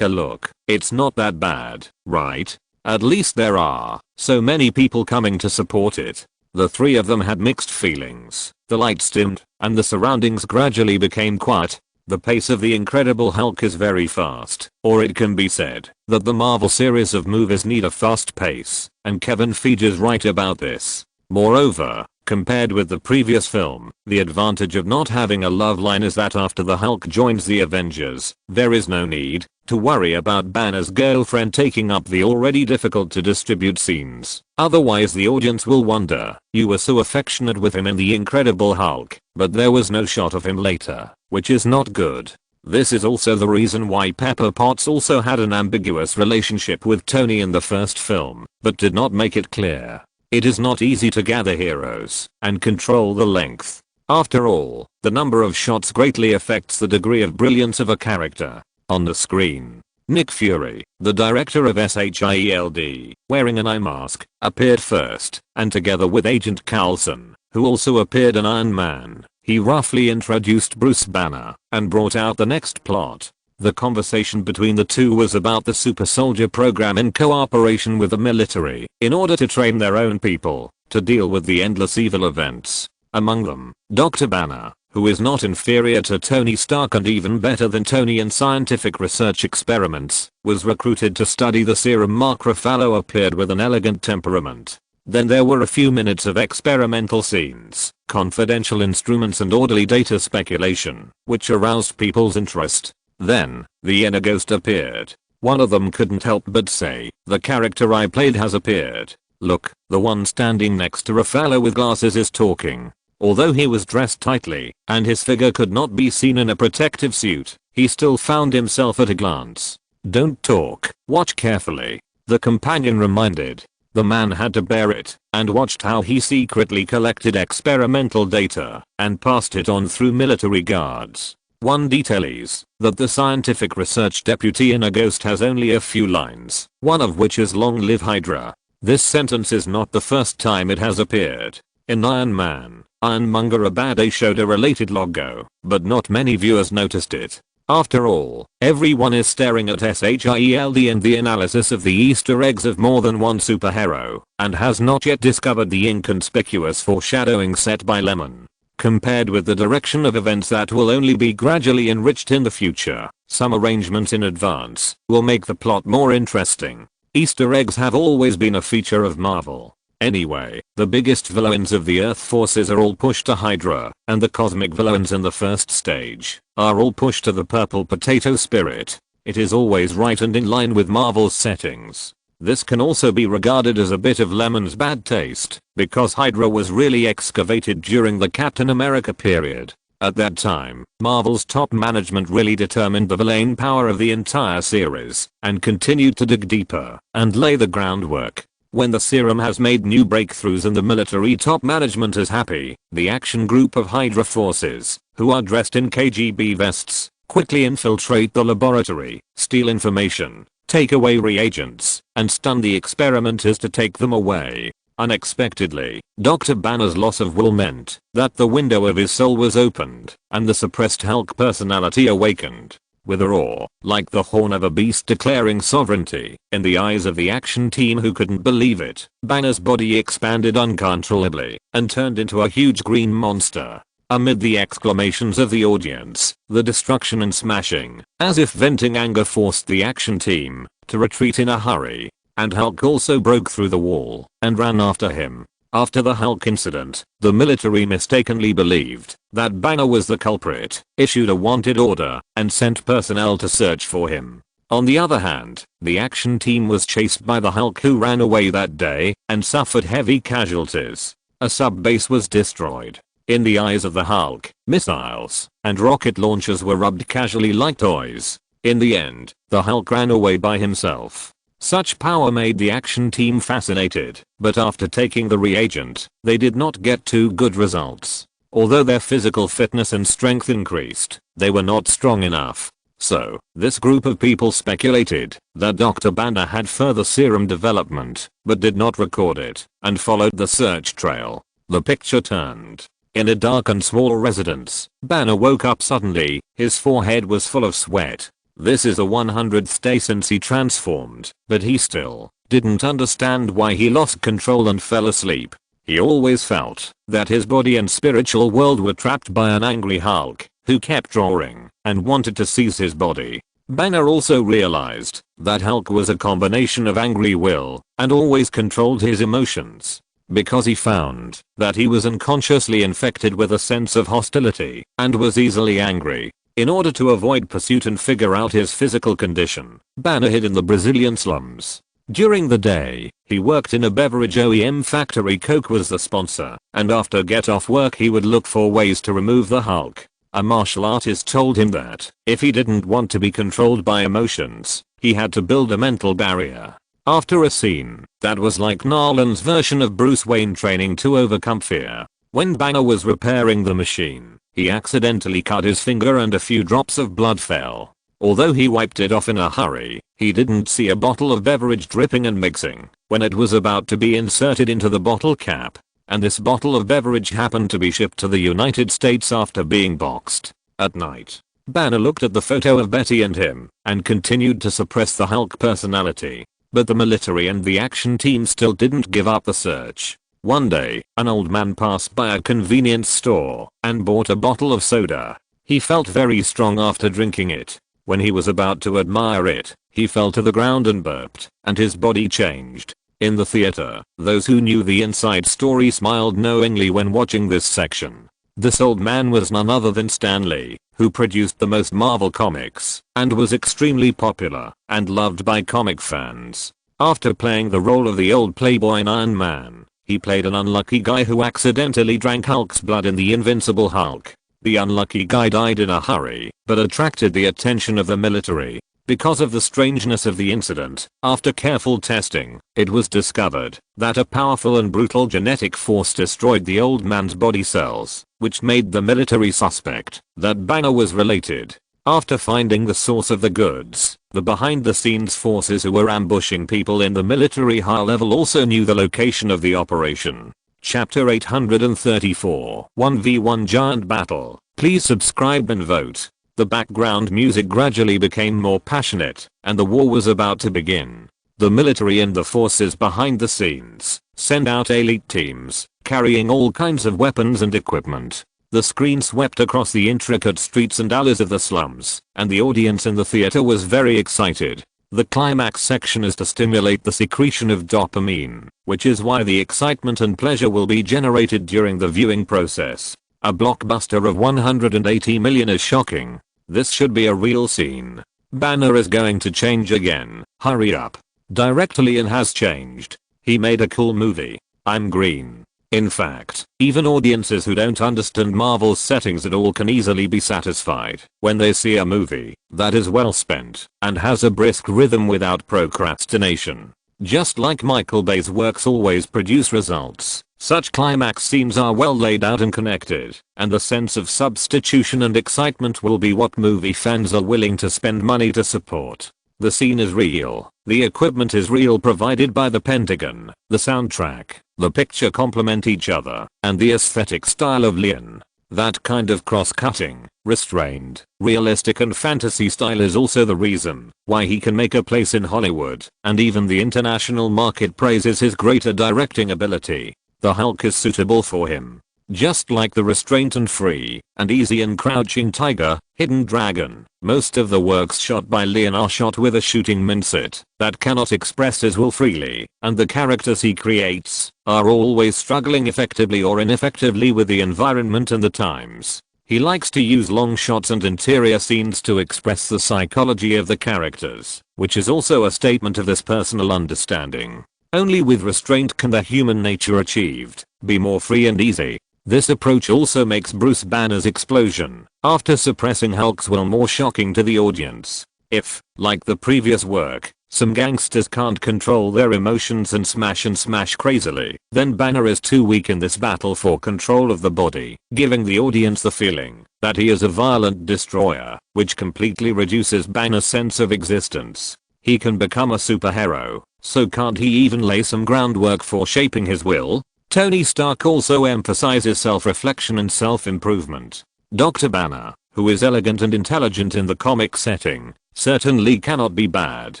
It's not that bad, right? At least there are so many people coming to support it. The three of them had mixed feelings. The lights dimmed, and the surroundings gradually became quiet. The pace of The Incredible Hulk is very fast, or it can be said that the Marvel series of movies need a fast pace, and Kevin Feige is right about this. Moreover, compared with the previous film, the advantage of not having a love line is that after the Hulk joins the Avengers, there is no need to worry about Banner's girlfriend taking up the already difficult to distribute scenes. Otherwise the audience will wonder, you were so affectionate with him in The Incredible Hulk, but there was no shot of him later, which is not good. This is also the reason why Pepper Potts also had an ambiguous relationship with Tony in the first film, but did not make it clear. It is not easy to gather heroes and control the length. After all, the number of shots greatly affects the degree of brilliance of a character on the screen. Nick Fury, the director of SYNOPSIS, wearing an eye mask, appeared first, and together with Agent Coulson, who also appeared in Iron Man, he roughly introduced Bruce Banner and brought out the next plot. The conversation between the two was about the super soldier program in cooperation with the military in order to train their own people to deal with the endless evil events. Among them, Dr. Banner, who is not inferior to Tony Stark and even better than Tony in scientific research experiments, was recruited to study the serum. Mark Ruffalo appeared with an elegant temperament. Then there were a few minutes of experimental scenes, confidential instruments and orderly data speculation, which aroused people's interest. Then, the inner ghost appeared. One of them couldn't help but say, "The character I played has appeared. Look, the one standing next to Ruffalo with glasses is talking." Although he was dressed tightly, and his figure could not be seen in a protective suit, he still found himself at a glance. "Don't talk, watch carefully," the companion reminded. The man had to bear it, and watched how he secretly collected experimental data, and passed it on through military guards. One detail is that the scientific research deputy in a ghost has only a few lines, one of which is "Long live Hydra." This sentence is not the first time it has appeared. In Iron Man, Ironmonger Abade showed a related logo, but not many viewers noticed it. After all, everyone is staring at SHIELD and the analysis of the Easter eggs of more than one superhero, and has not yet discovered the inconspicuous foreshadowing set by Lyman. Compared with the direction of events that will only be gradually enriched in the future, some arrangements in advance will make the plot more interesting. Easter eggs have always been a feature of Marvel. Anyway, the biggest villains of the Earth forces are all pushed to Hydra, and the cosmic villains in the first stage are all pushed to the purple potato spirit. It is always right and in line with Marvel's settings. This can also be regarded as a bit of Lemon's bad taste, because Hydra was really excavated during the Captain America period. At that time, Marvel's top management really determined the villain power of the entire series, and continued to dig deeper and lay the groundwork. When the serum has made new breakthroughs and the military top management is happy, the action group of Hydra forces, who are dressed in KGB vests, quickly infiltrate the laboratory, steal information, take away reagents, and stun the experimenters to take them away. Unexpectedly, Dr. Banner's loss of will meant that the window of his soul was opened, and the suppressed Hulk personality awakened. With a roar, like the horn of a beast declaring sovereignty, in the eyes of the action team who couldn't believe it, Banner's body expanded uncontrollably, and turned into a huge green monster. Amid the exclamations of the audience, the destruction and smashing, as if venting anger, forced the action team to retreat in a hurry. And Hulk also broke through the wall and ran after him. After the Hulk incident, the military mistakenly believed that Banner was the culprit, issued a wanted order, and sent personnel to search for him. On the other hand, the action team was chased by the Hulk, who ran away that day and suffered heavy casualties. A sub-base was destroyed. In the eyes of the Hulk, missiles and rocket launchers were rubbed casually like toys. In the end, the Hulk ran away by himself. Such power made the action team fascinated, but after taking the reagent, they did not get too good results. Although their physical fitness and strength increased, they were not strong enough. So, this group of people speculated that Dr. Banner had further serum development, but did not record it, and followed the search trail. The picture turned. In a dark and small residence, Banner woke up suddenly. His forehead was full of sweat. This is the 100th day since he transformed, but he still didn't understand why he lost control and fell asleep. He always felt that his body and spiritual world were trapped by an angry Hulk who kept drawing and wanted to seize his body. Banner also realized that Hulk was a combination of angry will and always controlled his emotions. Because he found that he was unconsciously infected with a sense of hostility and was easily angry. In order to avoid pursuit and figure out his physical condition, Banner hid in the Brazilian slums. During the day, he worked in a beverage OEM factory. Coke was the sponsor, and after get off work he would look for ways to remove the Hulk. A martial artist told him that if he didn't want to be controlled by emotions, he had to build a mental barrier. After a scene that was like Nolan's version of Bruce Wayne training to overcome fear, when Banner was repairing the machine, he accidentally cut his finger and a few drops of blood fell. Although he wiped it off in a hurry, he didn't see a bottle of beverage dripping and mixing when it was about to be inserted into the bottle cap. And this bottle of beverage happened to be shipped to the United States after being boxed. At night, Banner looked at the photo of Betty and him and continued to suppress the Hulk personality. But the military and the action team still didn't give up the search. One day, an old man passed by a convenience store and bought a bottle of soda. He felt very strong after drinking it. When he was about to admire it, he fell to the ground and burped, and his body changed. In the theater, those who knew the inside story smiled knowingly when watching this section. This old man was none other than Stan Lee, who produced the most Marvel comics and was extremely popular and loved by comic fans. After playing the role of the old playboy in Iron Man, he played an unlucky guy who accidentally drank Hulk's blood in The Invincible Hulk. The unlucky guy died in a hurry, but attracted the attention of the military. Because of the strangeness of the incident, after careful testing, it was discovered that a powerful and brutal genetic force destroyed the old man's body cells, which made the military suspect that Banner was related. After finding the source of the goods, the behind-the-scenes forces who were ambushing people in the military high level also knew the location of the operation. Chapter 834 1v1 Giant Battle. Please subscribe and vote. The background music gradually became more passionate, and the war was about to begin. The military and the forces behind the scenes sent out elite teams, carrying all kinds of weapons and equipment. The screen swept across the intricate streets and alleys of the slums, and the audience in the theater was very excited. The climax section is to stimulate the secretion of dopamine, which is why the excitement and pleasure will be generated during the viewing process. A blockbuster of 180 million is shocking. This should be a real scene. Banner is going to change again. Hurry up. Director Lyman has changed. He made a cool movie. I'm green. In fact, even audiences who don't understand Marvel's settings at all can easily be satisfied when they see a movie that is well spent and has a brisk rhythm without procrastination. Just like Michael Bay's works always produce results, such climax scenes are well laid out and connected, and the sense of substitution and excitement will be what movie fans are willing to spend money to support. The scene is real, the equipment is real provided by the Pentagon, the soundtrack, the picture complement each other, and the aesthetic style of Lyman. That kind of cross-cutting, restrained, realistic and fantasy style is also the reason why he can make a place in Hollywood, and even the international market praises his greater directing ability. The Hulk is suitable for him. Just like the restraint and free and easy and crouching tiger, hidden dragon, most of the works shot by Lyman are shot with a shooting mindset that cannot express his will freely, and the characters he creates are always struggling effectively or ineffectively with the environment and the times. He likes to use long shots and interior scenes to express the psychology of the characters, which is also a statement of this personal understanding. Only with restraint can the human nature achieved be more free and easy. This approach also makes Bruce Banner's explosion after suppressing Hulk's will more shocking to the audience. If, like the previous work, some gangsters can't control their emotions and smash crazily, then Banner is too weak in this battle for control of the body, giving the audience the feeling that he is a violent destroyer, which completely reduces Banner's sense of existence. He can become a superhero, so can't he even lay some groundwork for shaping his will? Tony Stark also emphasizes self-reflection and self-improvement. Dr. Banner, who is elegant and intelligent in the comic setting, certainly cannot be bad.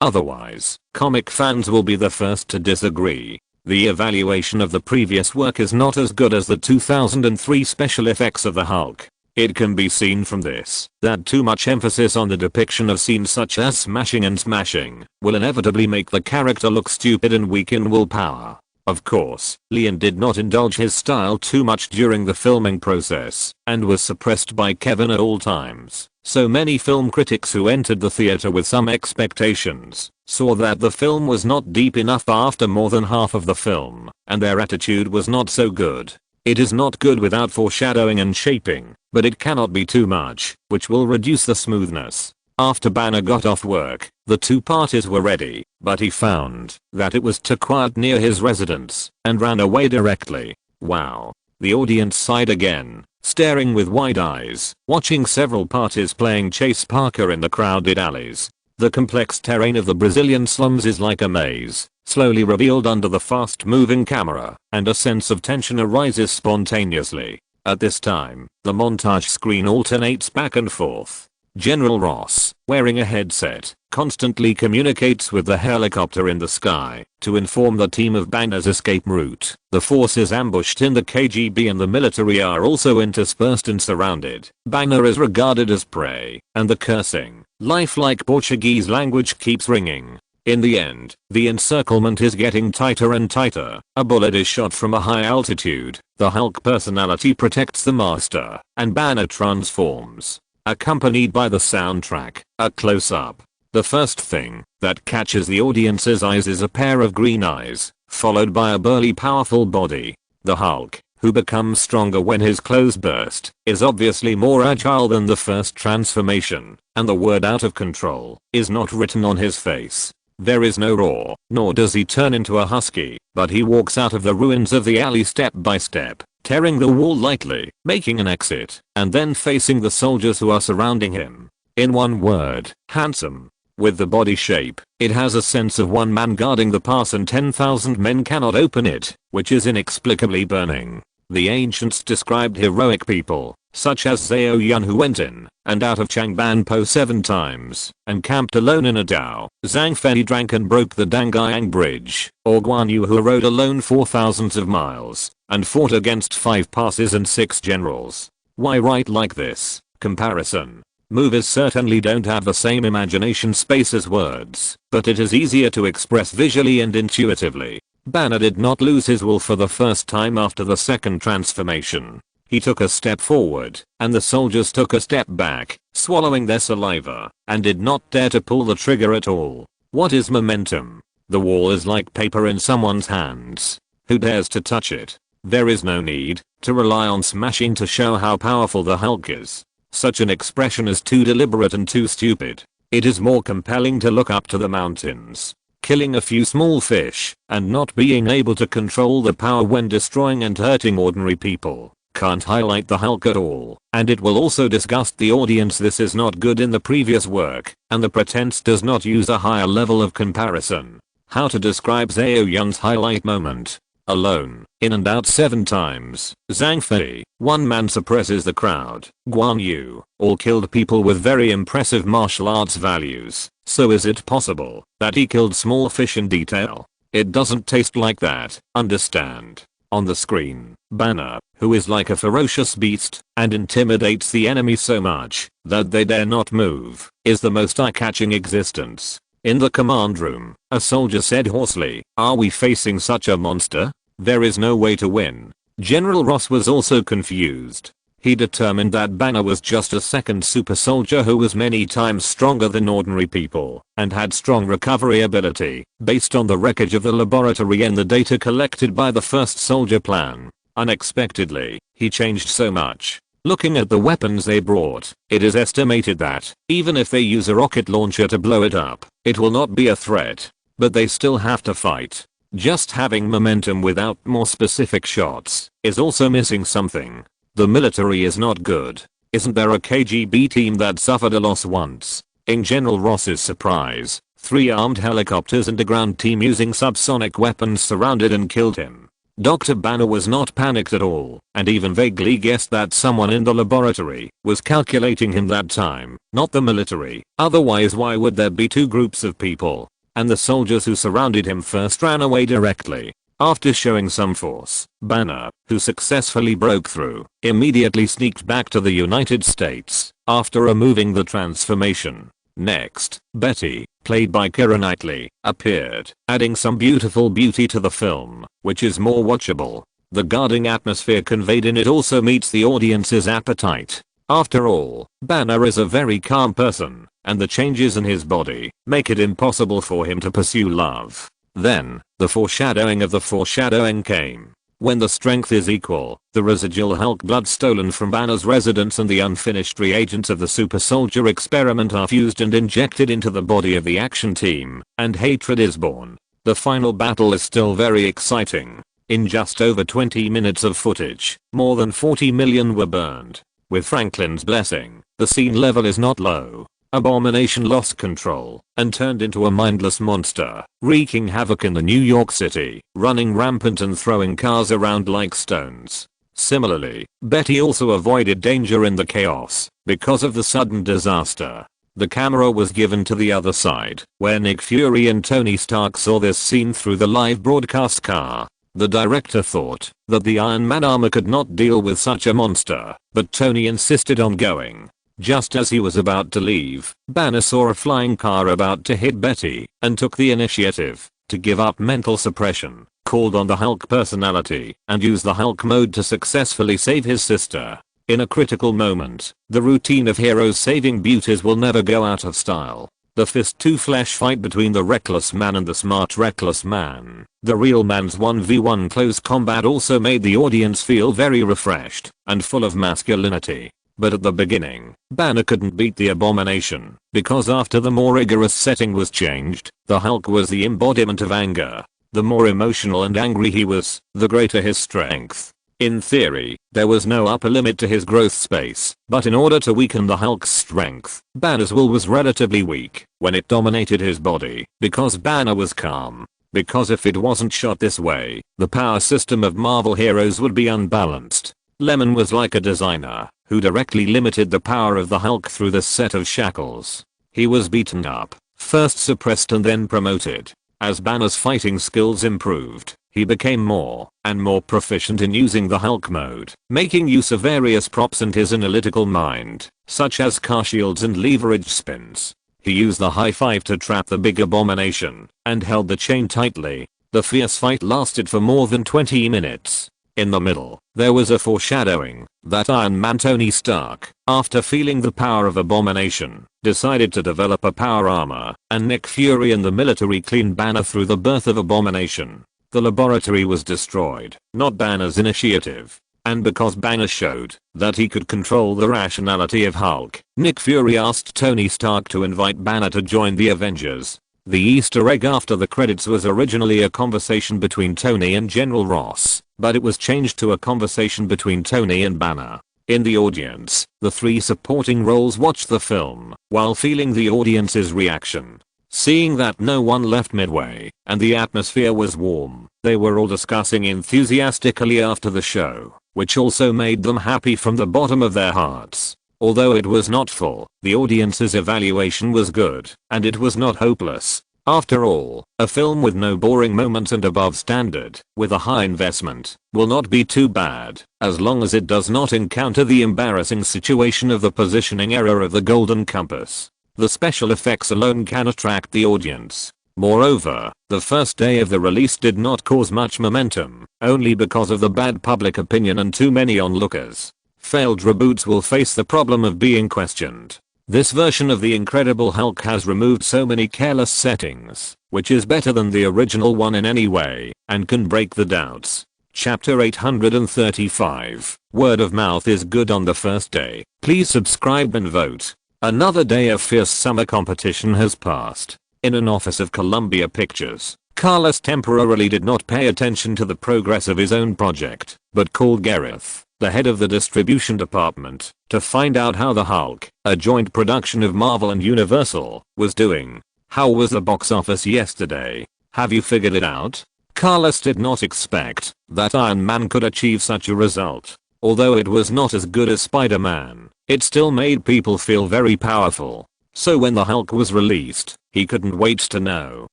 Otherwise, comic fans will be the first to disagree. The evaluation of the previous work is not as good as the 2003 special effects of the Hulk. It can be seen from this that too much emphasis on the depiction of scenes such as smashing and smashing will inevitably make the character look stupid and weaken willpower. Of course, Lyman did not indulge his style too much during the filming process and was suppressed by Kevin at all times. So many film critics who entered the theater with some expectations saw that the film was not deep enough after more than half of the film, and their attitude was not so good. It is not good without foreshadowing and shaping, but it cannot be too much, which will reduce the smoothness. After Banner got off work, the two parties were ready, but he found that it was too quiet near his residence and ran away directly. Wow. The audience sighed again, staring with wide eyes, watching several parties playing Chase Parker in the crowded alleys. The complex terrain of the Brazilian slums is like a maze, slowly revealed under the fast-moving camera, and a sense of tension arises spontaneously. At this time, the montage screen alternates back and forth. General Ross, wearing a headset, constantly communicates with the helicopter in the sky to inform the team of Banner's escape route. The forces ambushed in the KGB and the military are also interspersed and surrounded. Banner is regarded as prey, and the cursing, lifelike Portuguese language keeps ringing. In the end, the encirclement is getting tighter and tighter. A bullet is shot from a high altitude. The Hulk personality protects the master, and Banner transforms. Accompanied by the soundtrack, a close-up. The first thing that catches the audience's eyes is a pair of green eyes, followed by a burly powerful body. The Hulk, who becomes stronger when his clothes burst, is obviously more agile than the first transformation, and the word out of control is not written on his face. There is no roar, nor does he turn into a husky, but he walks out of the ruins of the alley step by step, tearing the wall lightly, making an exit, and then facing the soldiers who are surrounding him. In one word, handsome. With the body shape, it has a sense of one man guarding the pass and 10,000 men cannot open it, which is inexplicably burning. The ancients described heroic people, such as Zhao Yun who went in and out of Changban-po 7 times and camped alone in a dhow. Zhang Fei drank and broke the Dangyang Bridge, or Guan Yu who rode alone for thousands of miles and fought against 5 passes and 6 generals. Why write like this? Comparison. Movies certainly don't have the same imagination space as words, but it is easier to express visually and intuitively. Banner did not lose his will for the first time after the second transformation. He took a step forward, and the soldiers took a step back, swallowing their saliva, and did not dare to pull the trigger at all. What is momentum? The wall is like paper in someone's hands. Who dares to touch it? There is no need to rely on smashing to show how powerful the Hulk is. Such an expression is too deliberate and too stupid. It is more compelling to look up to the mountains, killing a few small fish, and not being able to control the power when destroying and hurting ordinary people. Can't highlight the Hulk at all, and it will also disgust the audience. This is not good in the previous work, and the pretense does not use a higher level of comparison. How to describe Zhao Yun's highlight moment? Alone, in and out 7 times. Zhang Fei, one man suppresses the crowd. Guan Yu, all killed people with very impressive martial arts values. So is it possible that he killed small fish in detail? It doesn't taste like that, understand? On the screen, Banner, who is like a ferocious beast and intimidates the enemy so much that they dare not move, is the most eye-catching existence. In the command room, a soldier said hoarsely, "Are we facing such a monster? There is no way to win." General Ross was also confused. He determined that Banner was just a second super soldier who was many times stronger than ordinary people and had strong recovery ability based on the wreckage of the laboratory and the data collected by the first soldier plan. Unexpectedly, he changed so much. Looking at the weapons they brought, it is estimated that, even if they use a rocket launcher to blow it up, it will not be a threat. But they still have to fight. Just having momentum without more specific shots is also missing something. The military is not good. Isn't there a KGB team that suffered a loss once? In General Ross's surprise, 3 armed helicopters and a ground team using subsonic weapons surrounded and killed him. Dr. Banner was not panicked at all, and even vaguely guessed that someone in the laboratory was calculating him that time, not the military. Otherwise why would there be 2 groups of people? And the soldiers who surrounded him first ran away directly. After showing some force, Banner, who successfully broke through, immediately sneaked back to the United States after removing the transformation. Next, Betty, played by Keira Knightley, appeared, adding some beautiful beauty to the film, which is more watchable. The guarding atmosphere conveyed in it also meets the audience's appetite. After all, Banner is a very calm person, and the changes in his body make it impossible for him to pursue love. Then, the foreshadowing of the foreshadowing came. When the strength is equal, the residual Hulk blood stolen from Banner's residence and the unfinished reagents of the super soldier experiment are fused and injected into the body of the action team, and hatred is born. The final battle is still very exciting. In just over 20 minutes of footage, more than 40 million were burned. With Franklin's blessing, the scene level is not low. Abomination lost control and turned into a mindless monster, wreaking havoc in the New York City, running rampant and throwing cars around like stones. Similarly, Betty also avoided danger in the chaos because of the sudden disaster. The camera was given to the other side, where Nick Fury and Tony Stark saw this scene through the live broadcast car. The director thought that the Iron Man armor could not deal with such a monster, but Tony insisted on going. Just as he was about to leave, Banner saw a flying car about to hit Betty and took the initiative to give up mental suppression, called on the Hulk personality, and used the Hulk mode to successfully save his sister. In a critical moment, the routine of heroes saving beauties will never go out of style. The fist to flesh fight between the reckless man and the smart reckless man, the real man's 1v1 close combat also made the audience feel very refreshed and full of masculinity. But at the beginning, Banner couldn't beat the Abomination, because after the more rigorous setting was changed, the Hulk was the embodiment of anger. The more emotional and angry he was, the greater his strength. In theory, there was no upper limit to his growth space, but in order to weaken the Hulk's strength, Banner's will was relatively weak when it dominated his body, because Banner was calm. Because if it wasn't shot this way, the power system of Marvel heroes would be unbalanced. Lyman was like a designer who directly limited the power of the Hulk through this set of shackles. He was beaten up, first suppressed and then promoted. As Banner's fighting skills improved, he became more and more proficient in using the Hulk mode, making use of various props in his analytical mind, such as car shields and leverage spins. He used the high five to trap the big Abomination and held the chain tightly. The fierce fight lasted for more than 20 minutes. In the middle, there was a foreshadowing that Iron Man Tony Stark, after feeling the power of Abomination, decided to develop a power armor, and Nick Fury and the military cleaned Banner through the birth of Abomination. The laboratory was destroyed, not Banner's initiative. And because Banner showed that he could control the rationality of Hulk, Nick Fury asked Tony Stark to invite Banner to join the Avengers. The Easter egg after the credits was originally a conversation between Tony and General Ross, but it was changed to a conversation between Tony and Banner. In the audience, the three supporting roles watched the film while feeling the audience's reaction. Seeing that no one left midway and the atmosphere was warm, they were all discussing enthusiastically after the show, which also made them happy from the bottom of their hearts. Although it was not full, the audience's evaluation was good, and it was not hopeless. After all, a film with no boring moments and above standard, with a high investment, will not be too bad, as long as it does not encounter the embarrassing situation of the positioning error of the Golden Compass. The special effects alone can attract the audience. Moreover, the first day of the release did not cause much momentum, only because of the bad public opinion and too many onlookers. Failed reboots will face the problem of being questioned. This version of The Incredible Hulk has removed so many careless settings, which is better than the original one in any way, and can break the doubts. Chapter 835. Word of mouth is good on the first day. Please subscribe and vote. Another day of fierce summer competition has passed. In an office of Columbia Pictures, Carlos temporarily did not pay attention to the progress of his own project, but called Gareth, the head of the distribution department, to find out how The Hulk, a joint production of Marvel and Universal, was doing. How was the box office yesterday? Have you figured it out? Carlos did not expect that Iron Man could achieve such a result. Although it was not as good as Spider-Man, it still made people feel very powerful. So when The Hulk was released, he couldn't wait to know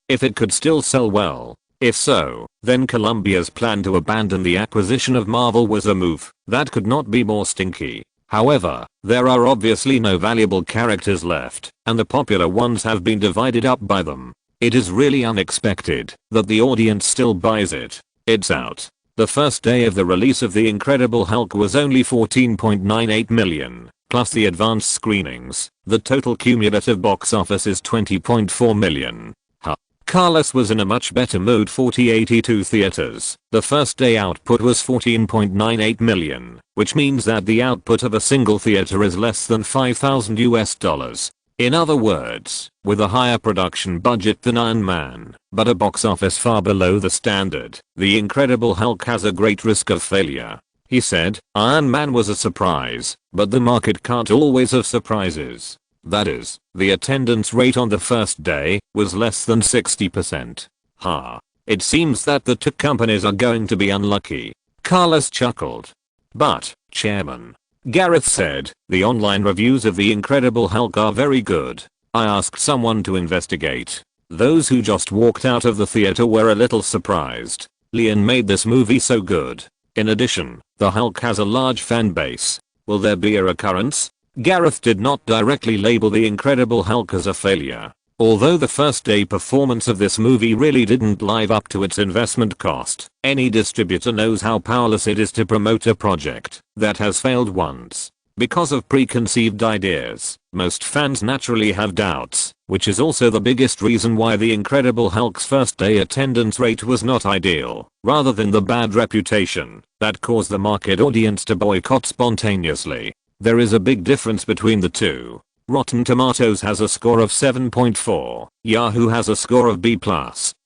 if it could still sell well. If so, then Columbia's plan to abandon the acquisition of Marvel was a move that could not be more stinky. However, there are obviously no valuable characters left, and the popular ones have been divided up by them. It is really unexpected that the audience still buys it. It's out. The first day of the release of The Incredible Hulk was only 14.98 million, plus the advanced screenings. The total cumulative box office is 20.4 million. Carlos was in a much better mood. 82 theaters. The first day output was 14.98 million, which means that the output of a single theater is less than $5,000. In other words, with a higher production budget than Iron Man, but a box office far below the standard, The Incredible Hulk has a great risk of failure. He said, Iron Man was a surprise, but the market can't always have surprises. That is, the attendance rate on the first day was less than 60%. It seems that the two companies are going to be unlucky. Carlos chuckled. But, Chairman Gareth said, the online reviews of The Incredible Hulk are very good. I asked someone to investigate. Those who just walked out of the theater were a little surprised. Lyman made this movie so good. In addition, the Hulk has a large fan base. Will there be a recurrence? Gareth did not directly label The Incredible Hulk as a failure. Although the first day performance of this movie really didn't live up to its investment cost, any distributor knows how powerless it is to promote a project that has failed once. Because of preconceived ideas, most fans naturally have doubts, which is also the biggest reason why The Incredible Hulk's first day attendance rate was not ideal, rather than the bad reputation that caused the market audience to boycott spontaneously. There is a big difference between the two. Rotten Tomatoes has a score of 7.4, Yahoo has a score of B+,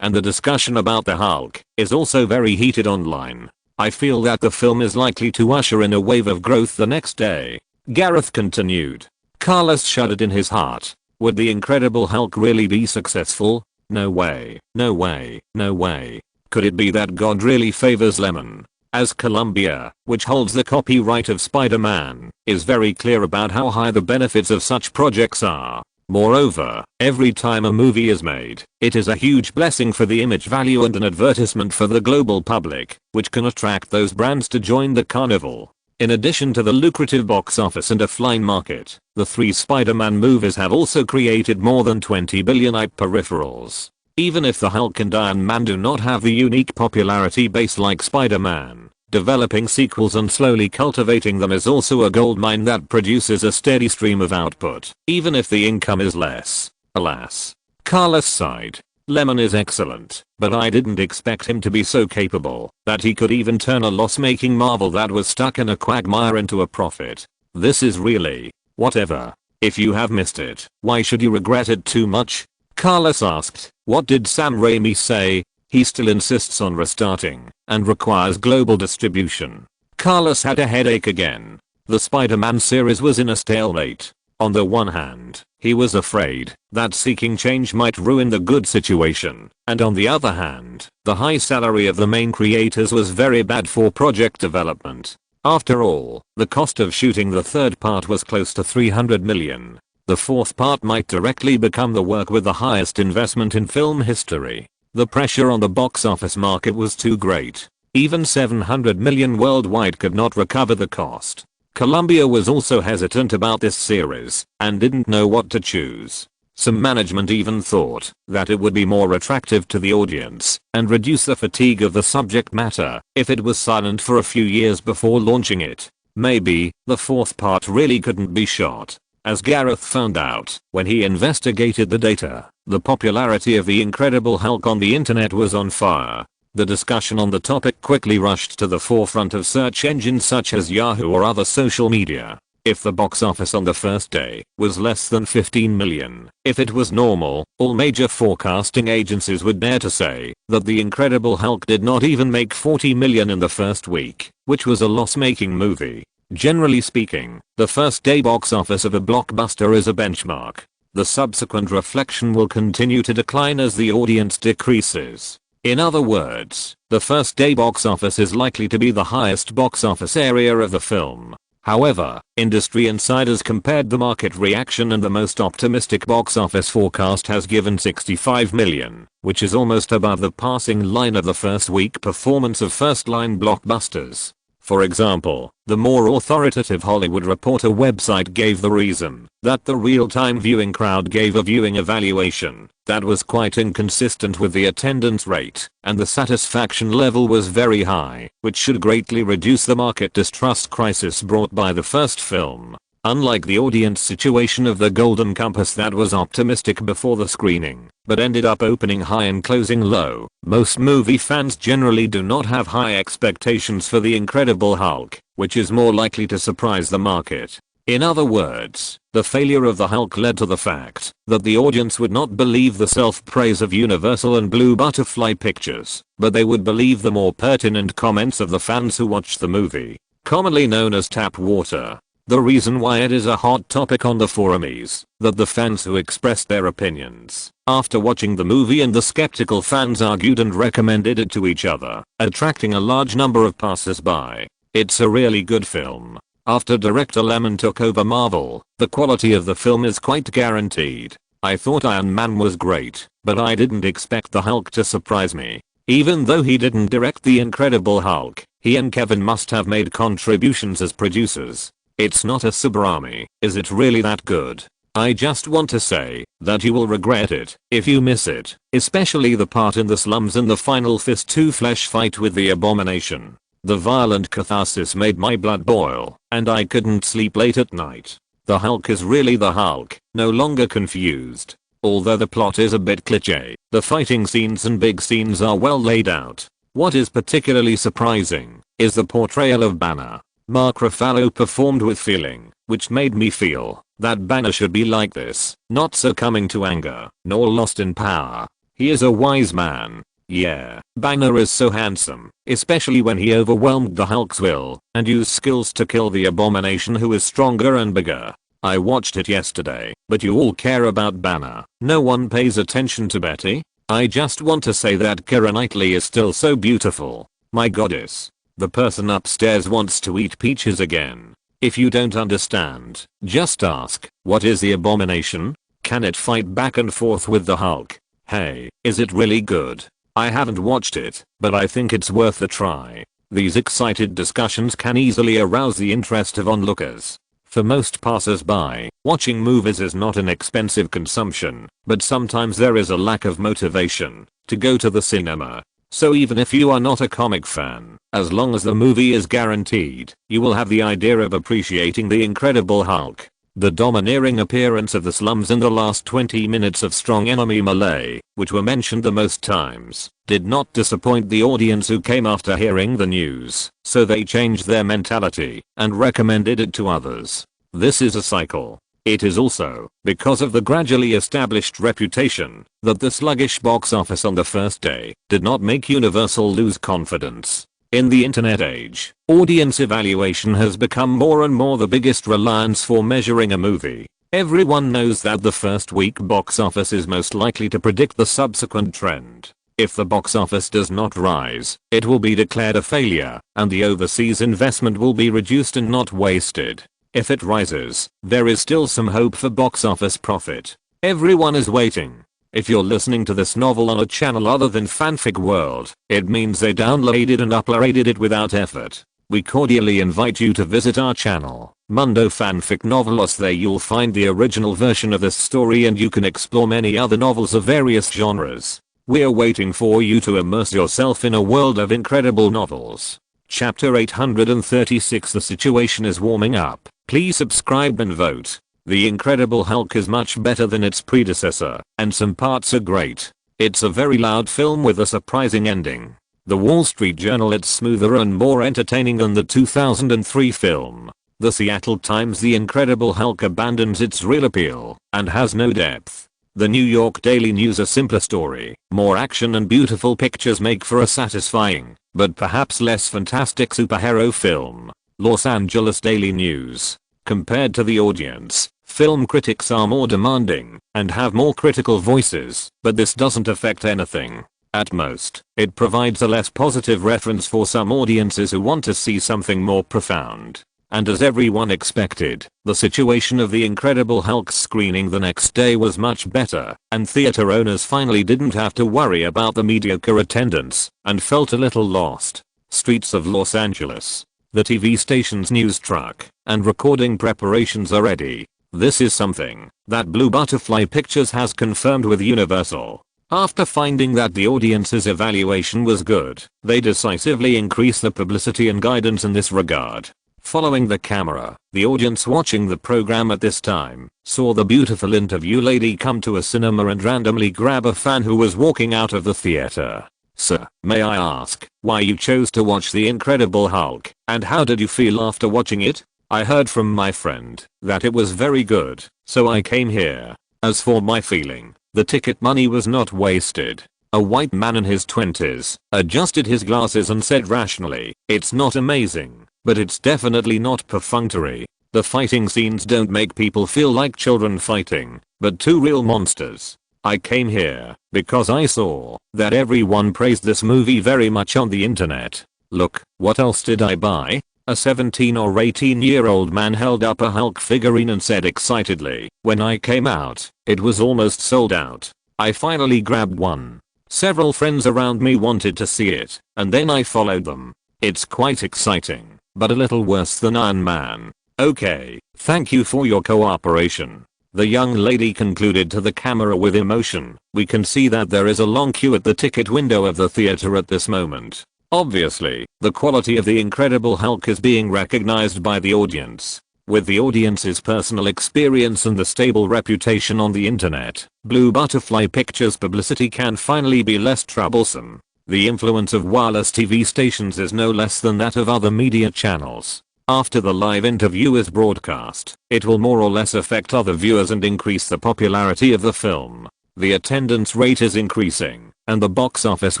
and the discussion about the Hulk is also very heated online. I feel that the film is likely to usher in a wave of growth the next day. Gareth continued. Carlos shuddered in his heart. Would The Incredible Hulk really be successful? No way, no way, no way. Could it be that God really favors Lyman? As Columbia, which holds the copyright of Spider-Man, is very clear about how high the benefits of such projects are. Moreover, every time a movie is made, it is a huge blessing for the image value and an advertisement for the global public, which can attract those brands to join the carnival. In addition to the lucrative box office and a flying market, the 3 Spider-Man movies have also created more than 20 billion in peripherals. Even if the Hulk and Iron Man do not have the unique popularity base like Spider-Man, developing sequels and slowly cultivating them is also a goldmine that produces a steady stream of output, even if the income is less. Alas. Carlos sighed. Lyman is excellent, but I didn't expect him to be so capable that he could even turn a loss-making Marvel that was stuck in a quagmire into a profit. This is really, whatever. If you have missed it, why should you regret it too much? Carlos asked, what did Sam Raimi say? He still insists on restarting and requires global distribution. Carlos had a headache again. The Spider-Man series was in a stalemate. On the one hand, he was afraid that seeking change might ruin the good situation, and on the other hand, the high salary of the main creators was very bad for project development. After all, the cost of shooting the third part was close to 300 million. The fourth part might directly become the work with the highest investment in film history. The pressure on the box office market was too great. Even 700 million worldwide could not recover the cost. Columbia was also hesitant about this series and didn't know what to choose. Some management even thought that it would be more attractive to the audience and reduce the fatigue of the subject matter if it was silent for a few years before launching it. Maybe the fourth part really couldn't be shot. As Gareth found out when he investigated the data, the popularity of The Incredible Hulk on the internet was on fire. The discussion on the topic quickly rushed to the forefront of search engines such as Yahoo or other social media. If the box office on the first day was less than 15 million, if it was normal, all major forecasting agencies would dare to say that The Incredible Hulk did not even make 40 million in the first week, which was a loss-making movie. Generally speaking, the first day box office of a blockbuster is a benchmark. The subsequent reflection will continue to decline as the audience decreases. In other words, the first day box office is likely to be the highest box office area of the film. However, industry insiders compared the market reaction and the most optimistic box office forecast has given 65 million, which is almost above the passing line of the first week performance of first-line blockbusters. For example, the more authoritative Hollywood Reporter website gave the reason that the real-time viewing crowd gave a viewing evaluation that was quite inconsistent with the attendance rate, and the satisfaction level was very high, which should greatly reduce the market distrust crisis brought by the first film. Unlike the audience situation of The Golden Compass that was optimistic before the screening, but ended up opening high and closing low, most movie fans generally do not have high expectations for The Incredible Hulk, which is more likely to surprise the market. In other words, the failure of the Hulk led to the fact that the audience would not believe the self-praise of Universal and Blue Butterfly Pictures, but they would believe the more pertinent comments of the fans who watched the movie, commonly known as tap water. The reason why it is a hot topic on the forum is that the fans who expressed their opinions after watching the movie and the skeptical fans argued and recommended it to each other, attracting a large number of passers-by. It's a really good film. After director Lyman took over Marvel, the quality of the film is quite guaranteed. I thought Iron Man was great, but I didn't expect the Hulk to surprise me. Even though he didn't direct The Incredible Hulk, he and Kevin must have made contributions as producers. It's not a Subarami, is it really that good? I just want to say that you will regret it if you miss it, especially the part in the slums and the final fist to flesh fight with the Abomination. The violent catharsis made my blood boil, and I couldn't sleep late at night. The Hulk is really the Hulk, no longer confused. Although the plot is a bit cliché, the fighting scenes and big scenes are well laid out. What is particularly surprising is the portrayal of Banner. Mark Ruffalo performed with feeling, which made me feel that Banner should be like this, not succumbing to anger, nor lost in power. He is a wise man. Yeah, Banner is so handsome, especially when he overwhelmed the Hulk's will and used skills to kill the Abomination, who is stronger and bigger. I watched it yesterday, but you all care about Banner. No one pays attention to Betty. I just want to say that Keira Knightley is still so beautiful. My goddess. The person upstairs wants to eat peaches again. If you don't understand, just ask, what is the Abomination? Can it fight back and forth with the Hulk? Hey, is it really good? I haven't watched it, but I think it's worth a try. These excited discussions can easily arouse the interest of onlookers. For most passers-by, watching movies is not an expensive consumption, but sometimes there is a lack of motivation to go to the cinema. So even if you are not a comic fan, as long as the movie is guaranteed, you will have the idea of appreciating The Incredible Hulk. The domineering appearance of the slums in the last 20 minutes of strong enemy melee, which were mentioned the most times, did not disappoint the audience who came after hearing the news, so they changed their mentality and recommended it to others. This is a cycle. It is also because of the gradually established reputation that the sluggish box office on the first day did not make Universal lose confidence. In the internet age, audience evaluation has become more and more the biggest reliance for measuring a movie. Everyone knows that the first week box office is most likely to predict the subsequent trend. If the box office does not rise, it will be declared a failure, and the overseas investment will be reduced and not wasted. If it rises, there is still some hope for box office profit. Everyone is waiting. If you're listening to this novel on a channel other than Fanfic World, it means they downloaded and uploaded it without effort. We cordially invite you to visit our channel, Mundo Fanfic Novelos. There you'll find the original version of this story and you can explore many other novels of various genres. We're waiting for you to immerse yourself in a world of incredible novels. Chapter 836. The situation is warming up. Please subscribe and vote. The Incredible Hulk is much better than its predecessor, and some parts are great. It's a very loud film with a surprising ending. The Wall Street Journal: it's smoother and more entertaining than the 2003 film. The Seattle Times: The Incredible Hulk abandons its real appeal and has no depth. The New York Daily News: a simpler story, more action and beautiful pictures make for a satisfying, but perhaps less fantastic superhero film. Los Angeles Daily News: compared to the audience, film critics are more demanding and have more critical voices, but this doesn't affect anything. At most, it provides a less positive reference for some audiences who want to see something more profound. and as everyone expected, the situation of the Incredible Hulk's screening the next day was much better, and theater owners finally didn't have to worry about the mediocre attendance, and felt a little lost. Streets of Los Angeles. The TV station's news truck and recording preparations are ready. This is something that Blue Butterfly Pictures has confirmed with Universal. After finding that the audience's evaluation was good, they decisively increased the publicity and guidance in this regard. Following the camera, the audience watching the program at this time saw the beautiful interview lady come to a cinema and randomly grab a fan who was walking out of the theater. "Sir, may I ask why you chose to watch The Incredible Hulk, and how did you feel after watching it? I heard from my friend that it was very good, so I came here. As for my feeling, the ticket money was not wasted." A white man in his 20s adjusted his glasses and said rationally, "It's not amazing, but it's definitely not perfunctory. The fighting scenes don't make people feel like children fighting, but two real monsters. I came here because I saw that everyone praised this movie very much on the internet. Look, what else did I buy?" A 17 or 18-year-old man held up a Hulk figurine and said excitedly, "When I came out, it was almost sold out. I finally grabbed one. Several friends around me wanted to see it, and then I followed them. It's quite exciting, but a little worse than Iron Man. Okay, thank you for your cooperation." The young lady concluded to the camera with emotion. "We can see that there is a long queue at the ticket window of the theater at this moment. Obviously, the quality of the Incredible Hulk is being recognized by the audience. With the audience's personal experience and the stable reputation on the internet, Blue Butterfly Pictures publicity can finally be less troublesome. The influence of wireless TV stations is no less than that of other media channels. After the live interview is broadcast, it will more or less affect other viewers and increase the popularity of the film. The attendance rate is increasing, and the box office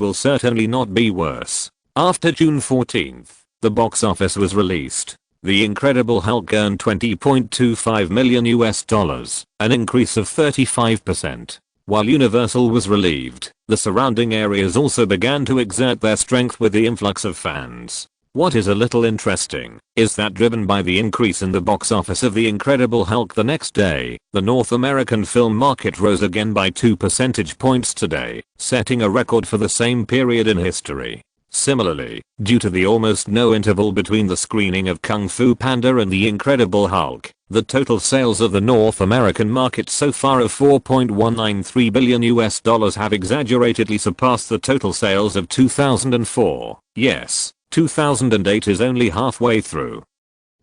will certainly not be worse." After June 14th, the box office was released. The Incredible Hulk earned $20.25 million, an increase of 35%. While Universal was relieved, the surrounding areas also began to exert their strength with the influx of fans. What is a little interesting is that driven by the increase in the box office of The Incredible Hulk the next day, the North American film market rose again by 2 percentage points today, setting a record for the same period in history. Similarly, due to the almost no interval between the screening of Kung Fu Panda and The Incredible Hulk, the total sales of the North American market so far of $4.193 billion have exaggeratedly surpassed the total sales of 2004. Yes, 2008 is only halfway through.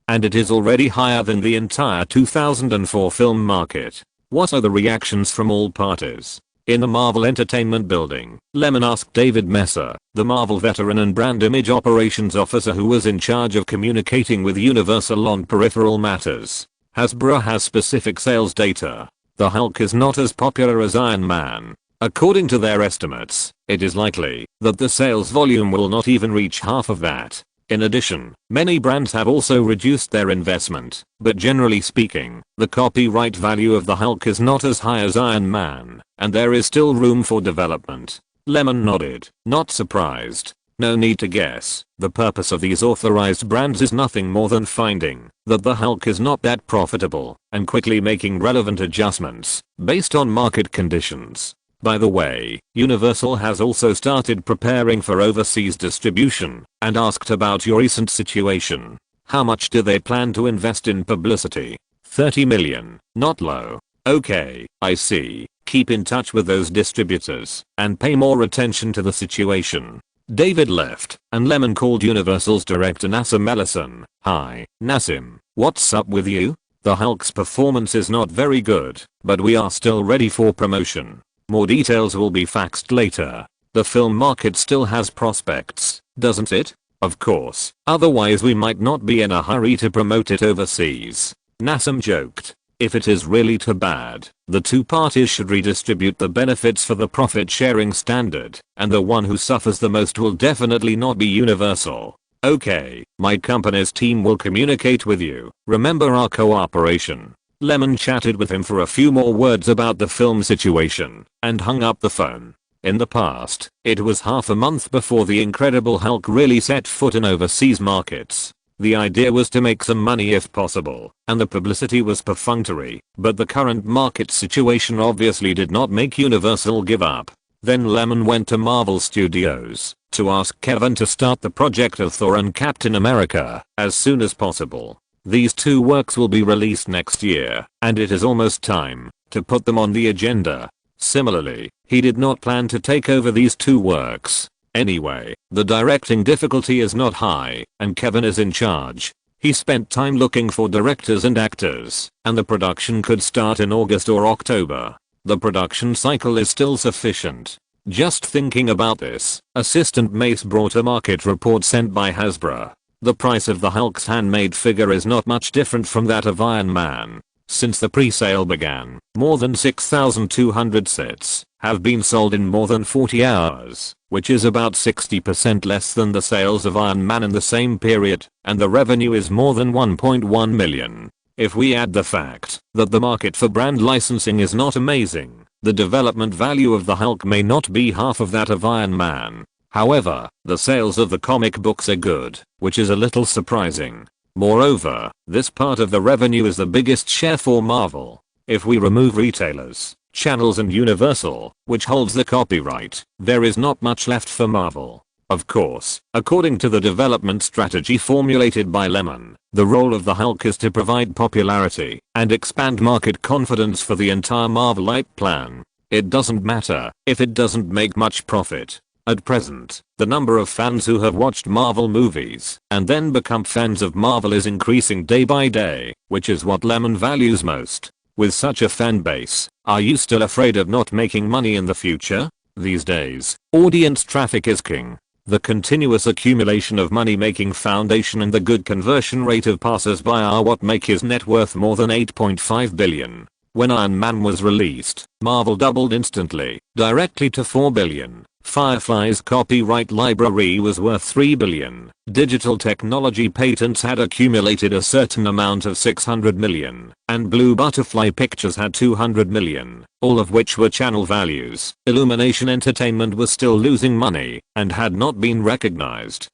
And it is already higher than the entire 2004 film market. What are the reactions from all parties? In the Marvel Entertainment building, Lyman asked David Messer, the Marvel veteran and brand image operations officer who was in charge of communicating with Universal on peripheral matters. "Hasbro has specific sales data. The Hulk is not as popular as Iron Man. According to their estimates, it is likely that the sales volume will not even reach half of that. In addition, many brands have also reduced their investment, but generally speaking, the copyright value of the Hulk is not as high as Iron Man, and there is still room for development." Lemon nodded, not surprised. No need to guess, the purpose of these authorized brands is nothing more than finding that the Hulk is not that profitable, and quickly making relevant adjustments based on market conditions. By the way, Universal has also started preparing for overseas distribution, and asked about your recent situation. How much do they plan to invest in publicity? $30 million, not low. Okay, I see. Keep in touch with those distributors, and pay more attention to the situation. David left, and Lemon called Universal's director Nassim Ellison. "Hi, Nassim, what's up with you? The Hulk's performance is not very good, but we are still ready for promotion. More details will be faxed later. The film market still has prospects, doesn't it? Of course, otherwise we might not be in a hurry to promote it overseas." Nassim joked. If it is really too bad, the two parties should redistribute the benefits for the profit sharing standard, and the one who suffers the most will definitely not be Universal. "Okay, my company's team will communicate with you. Remember our cooperation." Lemon chatted with him for a few more words about the film situation, and hung up the phone. In the past, it was half a month before The Incredible Hulk really set foot in overseas markets. The idea was to make some money if possible, and the publicity was perfunctory, but the current market situation obviously did not make Universal give up. Then Lyman went to Marvel Studios to ask Kevin to start the project of Thor and Captain America as soon as possible. These two works will be released next year, and it is almost time to put them on the agenda. Similarly, he did not plan to take over these two works. Anyway, the directing difficulty is not high, and Kevin is in charge. He spent time looking for directors and actors, and the production could start in August or October. The production cycle is still sufficient. Just thinking about this, Assistant Mace brought a market report sent by Hasbro. The price of the Hulk's handmade figure is not much different from that of Iron Man. Since the pre-sale began, more than 6,200 sets have been sold in more than 40 hours, which is about 60% less than the sales of Iron Man in the same period, and the revenue is more than 1.1 million. If we add the fact that the market for brand licensing is not amazing, the development value of the Hulk may not be half of that of Iron Man. However, the sales of the comic books are good, which is a little surprising. Moreover, this part of the revenue is the biggest share for Marvel. If we remove retailers, channels and Universal, which holds the copyright, there is not much left for Marvel. Of course, according to the development strategy formulated by Lyman, the role of the Hulk is to provide popularity and expand market confidence for the entire Marvelite plan. It doesn't matter if it doesn't make much profit. At present, the number of fans who have watched Marvel movies and then become fans of Marvel is increasing day by day, which is what Lyman values most. With such a fan base, are you still afraid of not making money in the future? These days, audience traffic is king. The continuous accumulation of money-making foundation and the good conversion rate of passers-by are what make his net worth more than $8.5 billion. When Iron Man was released, Marvel doubled instantly, directly to $4 billion. Firefly's copyright library was worth $3 billion. Digital technology patents had accumulated a certain amount of $600 million, and Blue Butterfly Pictures had $200 million, all of which were channel values. Illumination Entertainment was still losing money and had not been recognized.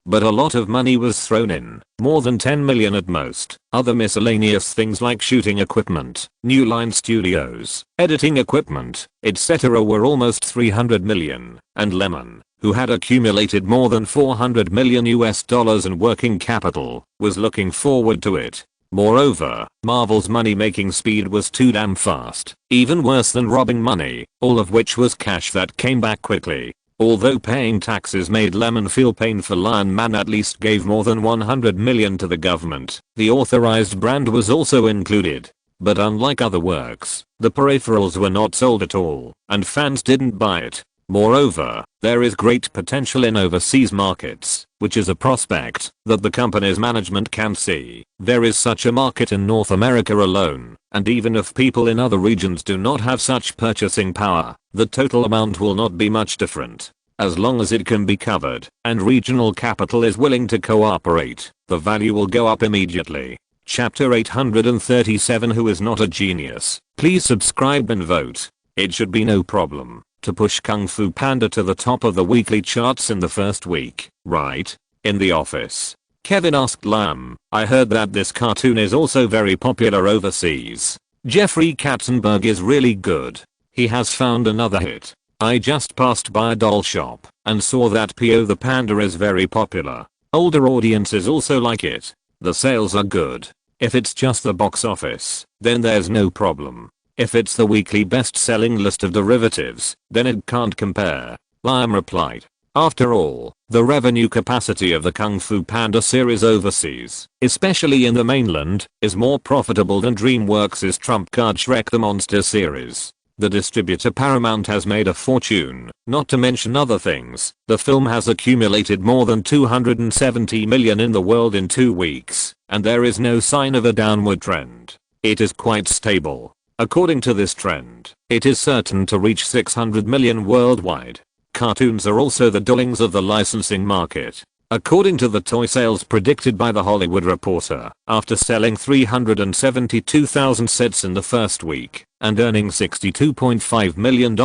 But a lot of money was thrown in, more than $10 million at most. Other miscellaneous things like shooting equipment, new line studios, editing equipment, etc. were almost $300 million, and Lyman, who had accumulated more than $400 million in working capital, was looking forward to it. Moreover, Marvel's money-making speed was too damn fast, even worse than robbing money, all of which was cash that came back quickly. Although paying taxes made Lyman feel pain for Iron Man at least gave more than $100 million to the government. The authorized brand was also included. But unlike other works, the peripherals were not sold at all, and fans didn't buy it. Moreover, there is great potential in overseas markets, which is a prospect that the company's management can see. There is such a market in North America alone, and even if people in other regions do not have such purchasing power, the total amount will not be much different. As long as it can be covered, and regional capital is willing to cooperate, the value will go up immediately. Chapter 837. Who is not a genius? Please subscribe and vote. It should be no problem to push Kung Fu Panda to the top of the weekly charts in the first week, right? In the office, Kevin asked Lyman, I heard that this cartoon is also very popular overseas. Jeffrey Katzenberg is really good. He has found another hit. I just passed by a doll shop and saw that P.O. the Panda is very popular. Older audiences also like it. The sales are good. If it's just the box office, then there's no problem. If it's the weekly best-selling list of derivatives, then it can't compare. Lyman replied. After all, the revenue capacity of the Kung Fu Panda series overseas, especially in the mainland, is more profitable than DreamWorks' trump card Shrek the Monster series. The distributor Paramount has made a fortune, not to mention other things. The film has accumulated more than $270 million in the world in 2 weeks, and there is no sign of a downward trend. It is quite stable. According to this trend, it is certain to reach $600 million worldwide. Cartoons are also the darlings of the licensing market. According to the toy sales predicted by The Hollywood Reporter, after selling 372,000 sets in the first week and earning $62.5 million,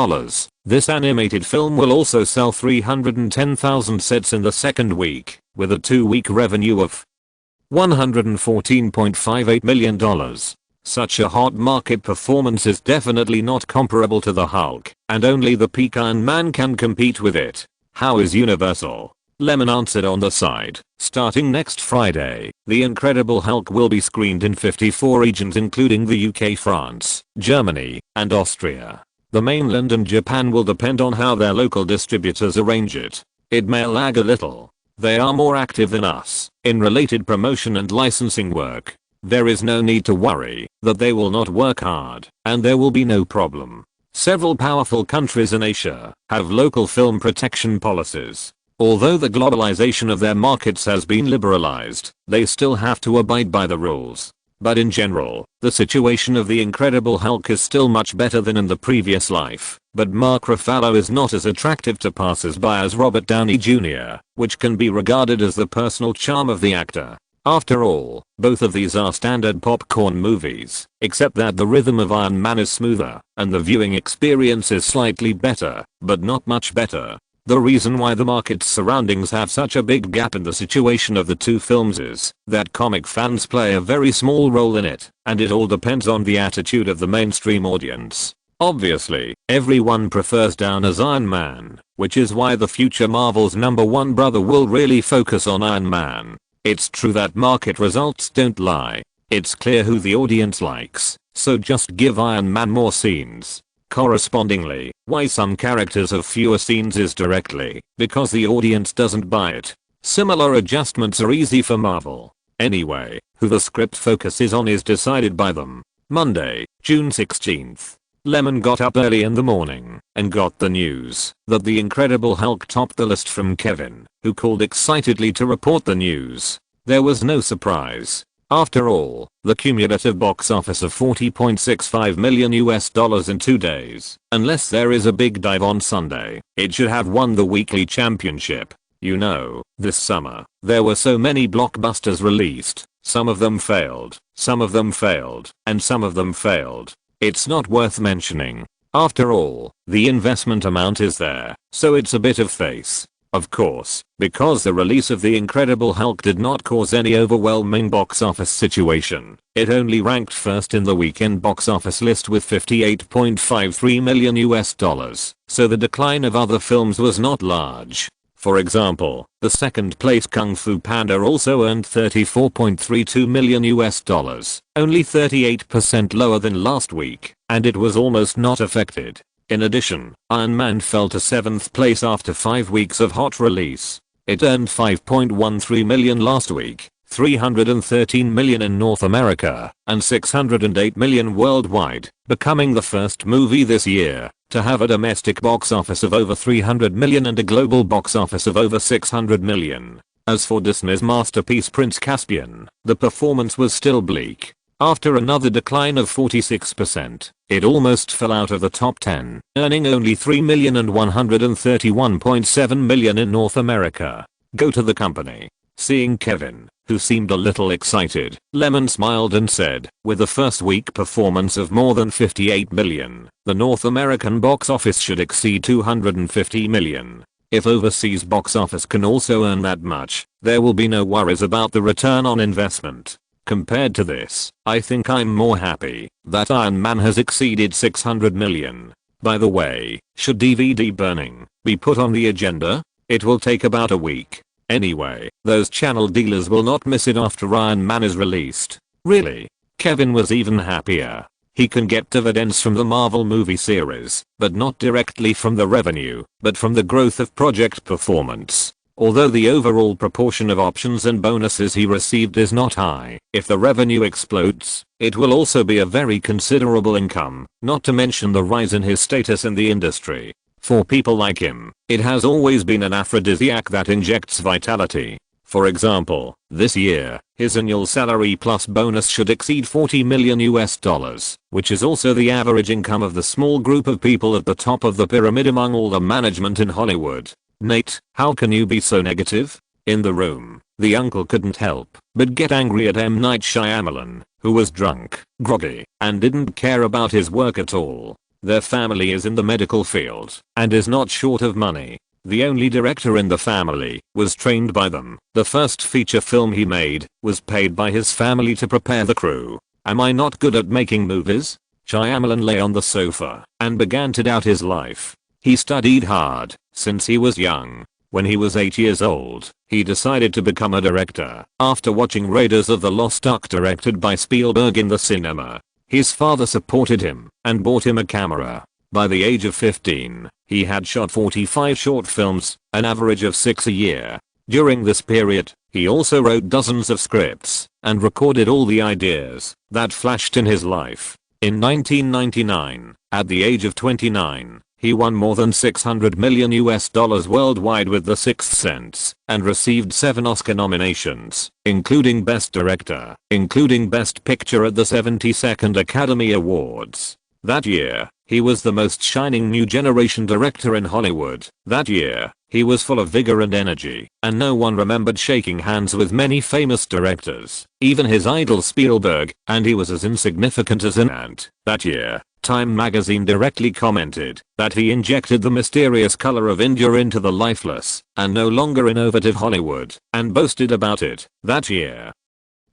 this animated film will also sell 310,000 sets in the second week, with a 2-week revenue of $114.58 million. Such a hot market performance is definitely not comparable to the Hulk, and only the peak Iron Man can compete with it. How is Universal? Lemon answered on the side. Starting next Friday, The Incredible Hulk will be screened in 54 regions including the UK, France, Germany, and Austria. The mainland and Japan will depend on how their local distributors arrange it. It may lag a little. They are more active than us in related promotion and licensing work. There is no need to worry that they will not work hard, and there will be no problem. Several powerful countries in Asia have local film protection policies. Although the globalization of their markets has been liberalized, they still have to abide by the rules. But in general, the situation of the Incredible Hulk is still much better than in the previous life, but Mark Ruffalo is not as attractive to passers-by as Robert Downey Jr., which can be regarded as the personal charm of the actor. After all, both of these are standard popcorn movies, except that the rhythm of Iron Man is smoother, and the viewing experience is slightly better, but not much better. The reason why the market's surroundings have such a big gap in the situation of the two films is that comic fans play a very small role in it, and it all depends on the attitude of the mainstream audience. Obviously, everyone prefers Down as Iron Man, which is why the future Marvel's #1 brother will really focus on Iron Man. It's true that market results don't lie. It's clear who the audience likes, so just give Iron Man more scenes. Correspondingly, why some characters have fewer scenes is directly because the audience doesn't buy it. Similar adjustments are easy for Marvel. Anyway, who the script focuses on is decided by them. Monday, June 16th. Lemon got up early in the morning and got the news that The Incredible Hulk topped the list from Kevin, who called excitedly to report the news. There was no surprise. After all, the cumulative box office of $40.65 million in 2 days, unless there is a big dive on Sunday, it should have won the weekly championship. You know, this summer, there were so many blockbusters released, some of them failed, some of them failed, and some of them failed. It's not worth mentioning. After all, the investment amount is there, so it's a bit of face. Of course, because the release of The Incredible Hulk did not cause any overwhelming box office situation, it only ranked first in the weekend box office list with $58.53 million, so the decline of other films was not large. For example, the second place Kung Fu Panda also earned $34.32 million, only 38% lower than last week, and it was almost not affected. In addition, Iron Man fell to 7th place after 5 weeks of hot release. It earned $5.13 million last week, $313 million in North America, and $608 million worldwide, becoming the first movie this year to have a domestic box office of over $300 million and a global box office of over $600 million. As for Disney's masterpiece Prince Caspian, the performance was still bleak. After another decline of 46%, it almost fell out of the top 10, earning only $3 million and $131.7 million in North America. Go to the company. Seeing Kevin, who seemed a little excited, Lemon smiled and said, with a first week performance of more than $58 million, the North American box office should exceed $250 million. If overseas box office can also earn that much, there will be no worries about the return on investment. Compared to this, I think I'm more happy that Iron Man has exceeded $600 million. By the way, should DVD burning be put on the agenda? It will take about a week. Anyway, those channel dealers will not miss it after Iron Man is released. Really? Kevin was even happier. He can get dividends from the Marvel movie series, but not directly from the revenue, but from the growth of project performance. Although the overall proportion of options and bonuses he received is not high, if the revenue explodes, it will also be a very considerable income, not to mention the rise in his status in the industry. For people like him, it has always been an aphrodisiac that injects vitality. For example, this year, his annual salary plus bonus should exceed $40 million, which is also the average income of the small group of people at the top of the pyramid among all the management in Hollywood. Nate, how can you be so negative? In the room, the uncle couldn't help but get angry at M. Night Shyamalan, who was drunk, groggy, and didn't care about his work at all. Their family is in the medical field and is not short of money. the only director in the family, was trained by them. The first feature film he made was paid by his family to prepare the crew. Am I not good at making movies? Shyamalan lay on the sofa and began to doubt his life. He studied hard since he was young. When he was 8 years old, he decided to become a director after watching Raiders of the Lost Ark directed by Spielberg in the cinema. His father supported him and bought him a camera. By the age of 15, he had shot 45 short films, an average of 6 a year. During this period, he also wrote dozens of scripts and recorded all the ideas that flashed in his life. In 1999, at the age of 29, he won more than $600 million worldwide with The Sixth Sense and received 7 Oscar nominations, including Best Director, including Best Picture at the 72nd Academy Awards. That year, he was the most shining new generation director in Hollywood. That year, he was full of vigor and energy, and no one remembered shaking hands with many famous directors, even his idol Spielberg, and he was as insignificant as an ant. That year, Time magazine directly commented that he injected the mysterious color of India into the lifeless and no longer innovative Hollywood, and boasted about it. That year,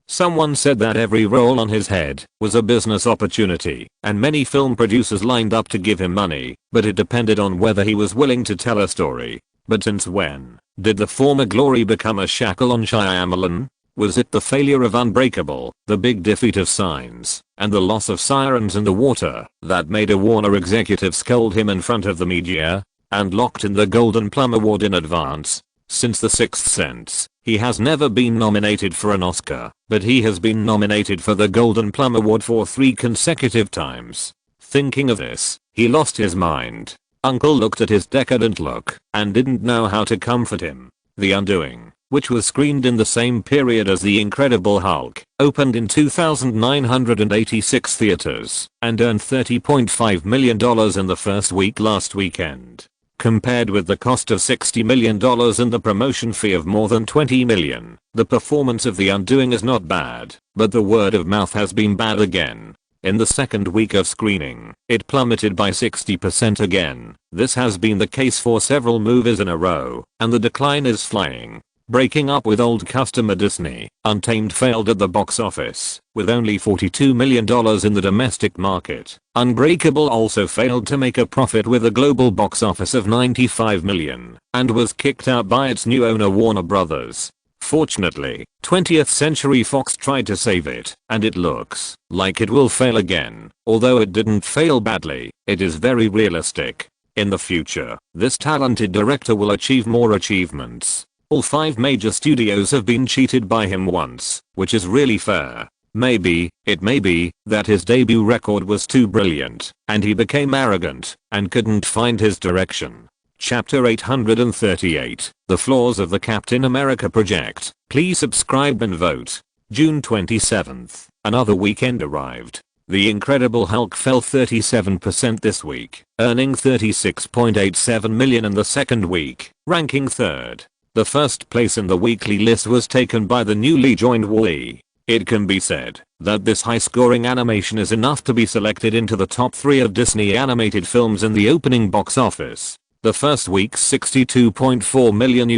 someone said that every role on his head was a business opportunity, and many film producers lined up to give him money, but it depended on whether he was willing to tell a story. But since when did the former glory become a shackle on Shyamalan? Was it the failure of Unbreakable, the big defeat of Signs, and the loss of Sirens in the Water that made a Warner executive scold him in front of the media and locked in the Golden Plum Award in advance? Since The Sixth Sense, he has never been nominated for an Oscar, but he has been nominated for the Golden Plum Award for 3 consecutive times. Thinking of this, he lost his mind. Uncle looked at his decadent look and didn't know how to comfort him. The Undoing, which was screened in the same period as The Incredible Hulk, opened in 2,986 theaters and earned $30.5 million in the first week last weekend. Compared with the cost of $60 million and the promotion fee of more than $20 million, the performance of The Undoing is not bad, but the word of mouth has been bad again. In the second week of screening, it plummeted by 60% again. This has been the case for several movies in a row, and the decline is flying. Breaking up with old customer Disney, Untamed failed at the box office, with only $42 million in the domestic market. Unbreakable also failed to make a profit with a global box office of $95 million, and was kicked out by its new owner Warner Brothers. Fortunately, 20th Century Fox tried to save it, and it looks like it will fail again. Although it didn't fail badly, it is very realistic. In the future, this talented director will achieve more achievements. All 5 major studios have been cheated by him once, which is really fair. It may be that his debut record was too brilliant, and he became arrogant and couldn't find his direction. Chapter 838, The Flaws of the Captain America Project. Please subscribe and vote. June 27th, another weekend arrived. The Incredible Hulk fell 37% this week, earning $36.87 million in the second week, ranking 3rd. The first place in the weekly list was taken by the newly joined Wall-E. It can be said that this high-scoring animation is enough to be selected into the top 3 of Disney animated films in the opening box office. The first week's $62.4 million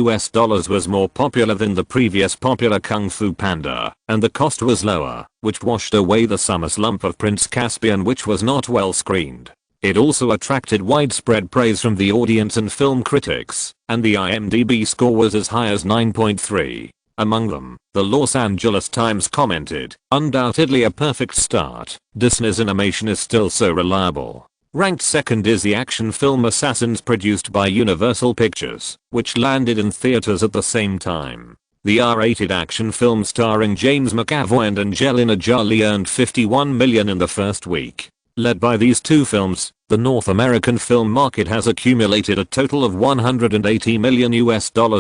was more popular than the previous popular Kung Fu Panda, and the cost was lower, which washed away the summer slump of Prince Caspian, which was not well screened. It also attracted widespread praise from the audience and film critics, and the IMDb score was as high as 9.3. Among them, the Los Angeles Times commented, "Undoubtedly a perfect start. Disney's animation is still so reliable." Ranked second is the action film Assassins, produced by Universal Pictures, which landed in theaters at the same time. The R-rated action film starring James McAvoy and Angelina Jolie earned $51 million in the first week. Led by these 2 films, the North American film market has accumulated a total of $180 million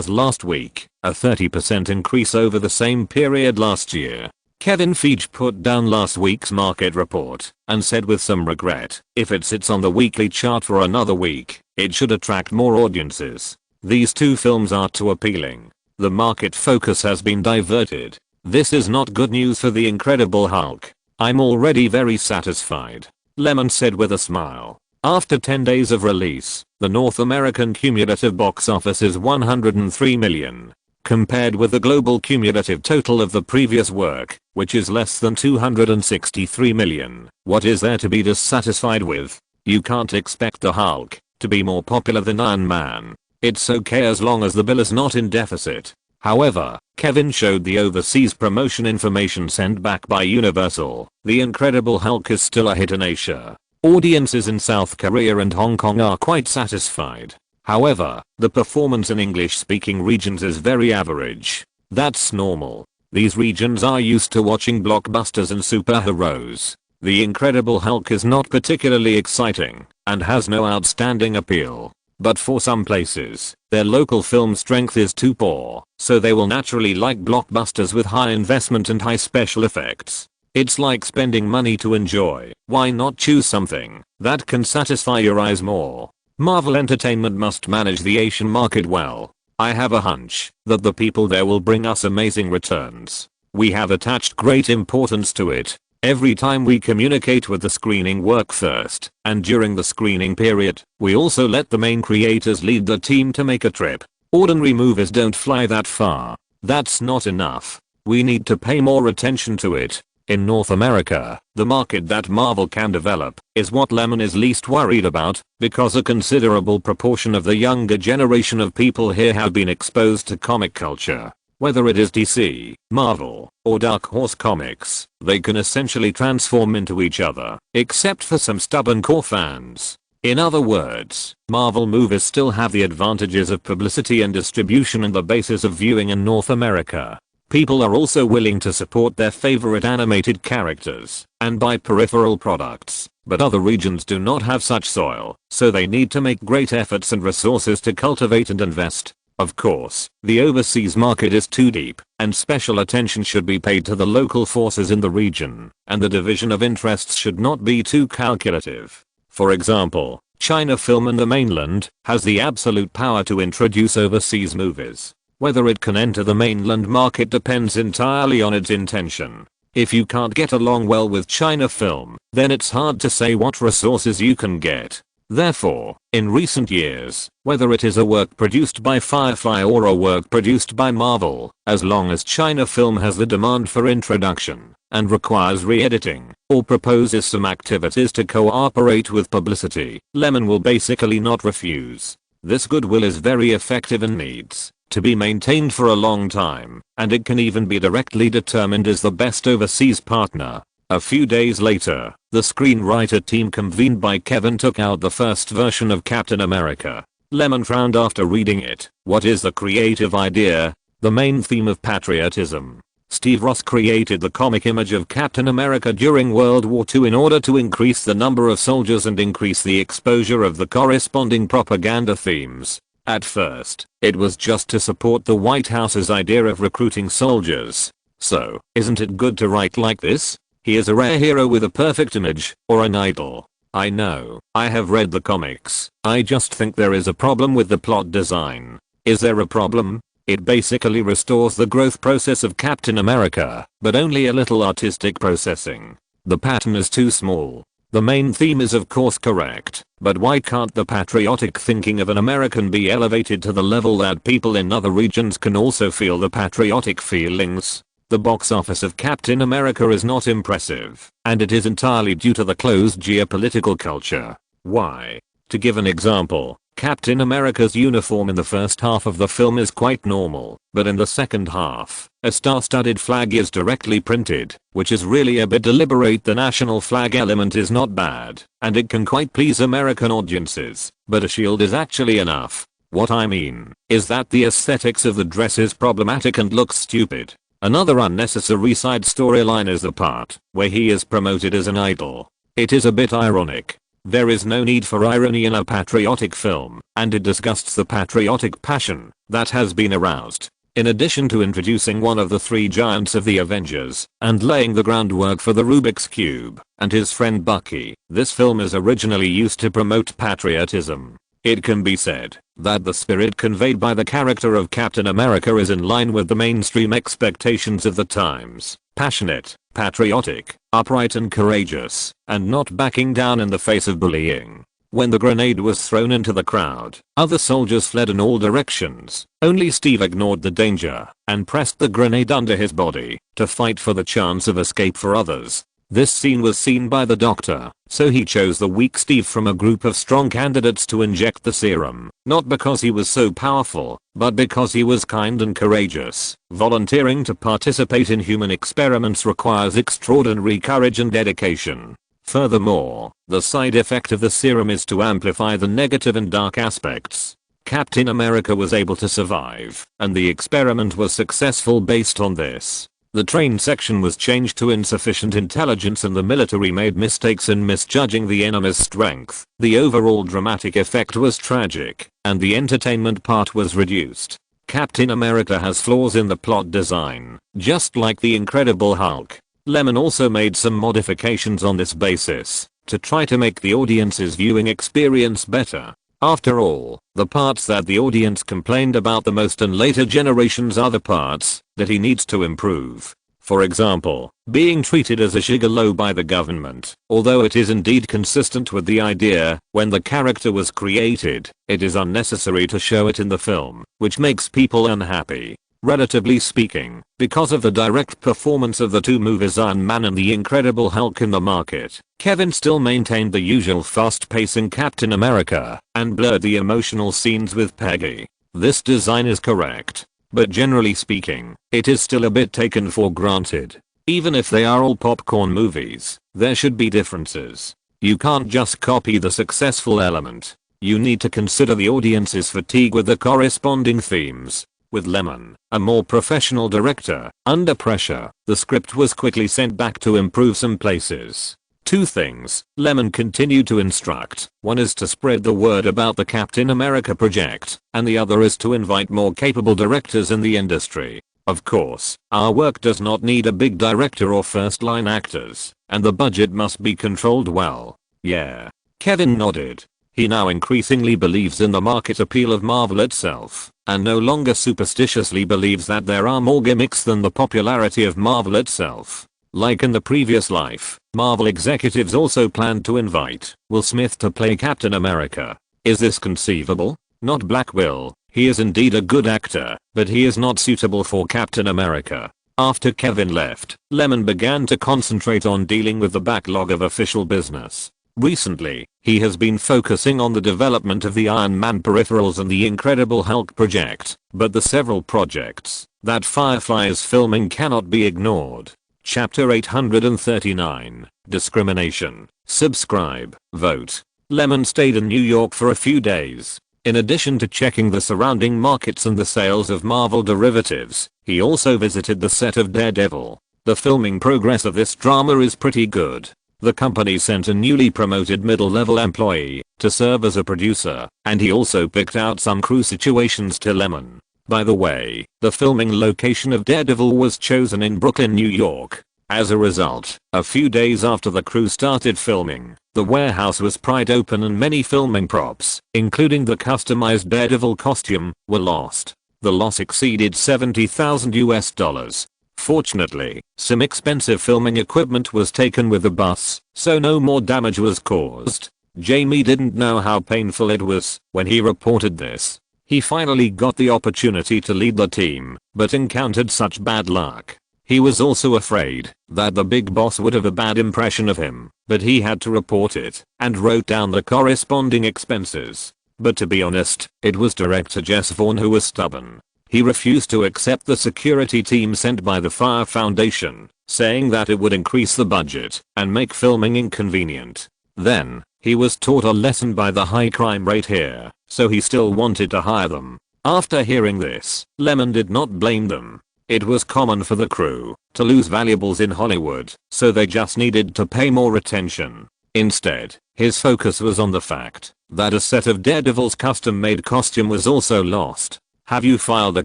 last week, a 30% increase over the same period last year. Kevin Feige put down last week's market report and said with some regret, if it sits on the weekly chart for another week, it should attract more audiences. These 2 films are too appealing. The market focus has been diverted. This is not good news for The Incredible Hulk. I'm already very satisfied, Lyman said with a smile. After 10 days of release, The North American cumulative box office is 103 million. Compared with the global cumulative total of the previous work, which is less than 263 million. What is there to be dissatisfied with? You can't expect the Hulk to be more popular than Iron Man. It's okay as long as the bill is not in deficit. However, Kevin showed the overseas promotion information sent back by Universal. The Incredible Hulk is still a hit in Asia. Audiences in South Korea and Hong Kong are quite satisfied. However, the performance in English-speaking regions is very average. That's normal. These regions are used to watching blockbusters and superheroes. The Incredible Hulk is not particularly exciting and has no outstanding appeal. But for some places, their local film strength is too poor, so they will naturally like blockbusters with high investment and high special effects. It's like spending money to enjoy. Why not choose something that can satisfy your eyes more? Marvel Entertainment must manage the Asian market well. I have a hunch that the people there will bring us amazing returns. We have attached great importance to it. Every time we communicate with the screening work first, and during the screening period, we also let the main creators lead the team to make a trip. Ordinary movies don't fly that far. That's not enough. We need to pay more attention to it. In North America, the market that Marvel can develop is what Lyman is least worried about, because a considerable proportion of the younger generation of people here have been exposed to comic culture. Whether it is DC, Marvel, or Dark Horse Comics, they can essentially transform into each other, except for some stubborn core fans. In other words, Marvel movies still have the advantages of publicity and distribution and the basis of viewing in North America. People are also willing to support their favorite animated characters and buy peripheral products, but other regions do not have such soil, so they need to make great efforts and resources to cultivate and invest. Of course, the overseas market is too deep, and special attention should be paid to the local forces in the region, and the division of interests should not be too calculative. For example, China Film in the mainland has the absolute power to introduce overseas movies. Whether it can enter the mainland market depends entirely on its intention. If you can't get along well with China Film, then it's hard to say what resources you can get. Therefore, in recent years, whether it is a work produced by Firefly or a work produced by Marvel, as long as China Film has the demand for introduction and requires re-editing or proposes some activities to cooperate with publicity, Lyman will basically not refuse. This goodwill is very effective and needs to be maintained for a long time, and it can even be directly determined as the best overseas partner. A few days later, the screenwriter team convened by Kevin took out the first version of Captain America. Lyman frowned after reading it. What is the creative idea? The main theme of patriotism. Steve Ross created the comic image of Captain America during World War II in order to increase the number of soldiers and increase the exposure of the corresponding propaganda themes. At first, it was just to support the White House's idea of recruiting soldiers. So, isn't it good to write like this? He is a rare hero with a perfect image, or an idol. I know, I have read the comics. I just think there is a problem with the plot design. Is there a problem? It basically restores the growth process of Captain America, but only a little artistic processing. The pattern is too small. The main theme is of course correct, but why can't the patriotic thinking of an American be elevated to the level that people in other regions can also feel the patriotic feelings? The box office of Captain America is not impressive, and it is entirely due to the closed geopolitical culture. Why? To give an example, Captain America's uniform in the first half of the film is quite normal, but in the second half, a star-studded flag is directly printed, which is really a bit deliberate. The national flag element is not bad, and it can quite please American audiences, but a shield is actually enough. What I mean is that the aesthetics of the dress is problematic and looks stupid. Another unnecessary side storyline is the part where he is promoted as an idol. It is a bit ironic. There is no need for irony in a patriotic film, and it disgusts the patriotic passion that has been aroused. In addition to introducing one of the three giants of the Avengers and laying the groundwork for the Rubik's Cube and his friend Bucky, this film is originally used to promote patriotism. It can be said that the spirit conveyed by the character of Captain America is in line with the mainstream expectations of the times. Passionate, patriotic, upright and courageous, and not backing down in the face of bullying. When the grenade was thrown into the crowd, other soldiers fled in all directions. Only Steve ignored the danger and pressed the grenade under his body to fight for the chance of escape for others. This scene was seen by the doctor, so he chose the weak Steve from a group of strong candidates to inject the serum, not because he was so powerful, but because he was kind and courageous. Volunteering to participate in human experiments requires extraordinary courage and dedication. Furthermore, the side effect of the serum is to amplify the negative and dark aspects. Captain America was able to survive, and the experiment was successful based on this. The train section was changed to insufficient intelligence and the military made mistakes in misjudging the enemy's strength. The overall dramatic effect was tragic, and the entertainment part was reduced. Captain America has flaws in the plot design, just like the Incredible Hulk. Lyman also made some modifications on this basis, to try to make the audience's viewing experience better. After all, the parts that the audience complained about the most and later generations are the parts that he needs to improve. For example, being treated as a gigolo by the government. Although it is indeed consistent with the idea when the character was created, it is unnecessary to show it in the film, which makes people unhappy. Relatively speaking, because of the direct performance of the two movies Iron Man and The Incredible Hulk in the market, Kevin still maintained the usual fast pace in Captain America and blurred the emotional scenes with Peggy. This design is correct, but generally speaking, it is still a bit taken for granted. Even if they are all popcorn movies, there should be differences. You can't just copy the successful element. You need to consider the audience's fatigue with the corresponding themes. With Lyman, a more professional director, under pressure, the script was quickly sent back to improve some places. Two things Lyman continued to instruct. One is to spread the word about the Captain America project, and the other is to invite more capable directors in the industry. Of course, our work does not need a big director or first-line actors, and the budget must be controlled well. Yeah. Kevin nodded. He now increasingly believes in the market appeal of Marvel itself, and no longer superstitiously believes that there are more gimmicks than the popularity of Marvel itself. Like in the previous life, Marvel executives also planned to invite Will Smith to play Captain America. Is this conceivable? Not Black Will. He is indeed a good actor, but he is not suitable for Captain America. After Kevin left, Lyman began to concentrate on dealing with the backlog of official business. Recently, he has been focusing on the development of the Iron Man peripherals and the Incredible Hulk project, but the several projects that Firefly is filming cannot be ignored. Chapter 839, Discrimination. Subscribe, vote. Lyman stayed in New York for a few days. In addition to checking the surrounding markets and the sales of Marvel derivatives, he also visited the set of Daredevil. The filming progress of this drama is pretty good. The company sent a newly promoted middle-level employee to serve as a producer, and he also picked out some crew situations to Lyman. By the way, the filming location of Daredevil was chosen in Brooklyn, New York. As a result, a few days after the crew started filming, the warehouse was pried open and many filming props, including the customized Daredevil costume, were lost. The loss exceeded $70,000. Fortunately, some expensive filming equipment was taken with the bus, so no more damage was caused. Jamie didn't know how painful it was when he reported this. He finally got the opportunity to lead the team, but encountered such bad luck. He was also afraid that the big boss would have a bad impression of him, but he had to report it and wrote down the corresponding expenses. But to be honest, it was director Jess Vaughn who was stubborn. He refused to accept the security team sent by the Fire Foundation, saying that it would increase the budget and make filming inconvenient. Then, he was taught a lesson by the high crime rate here, so he still wanted to hire them. After hearing this, Lyman did not blame them. It was common for the crew to lose valuables in Hollywood, so they just needed to pay more attention. Instead, his focus was on the fact that a set of Daredevil's custom-made costume was also lost. Have you filed a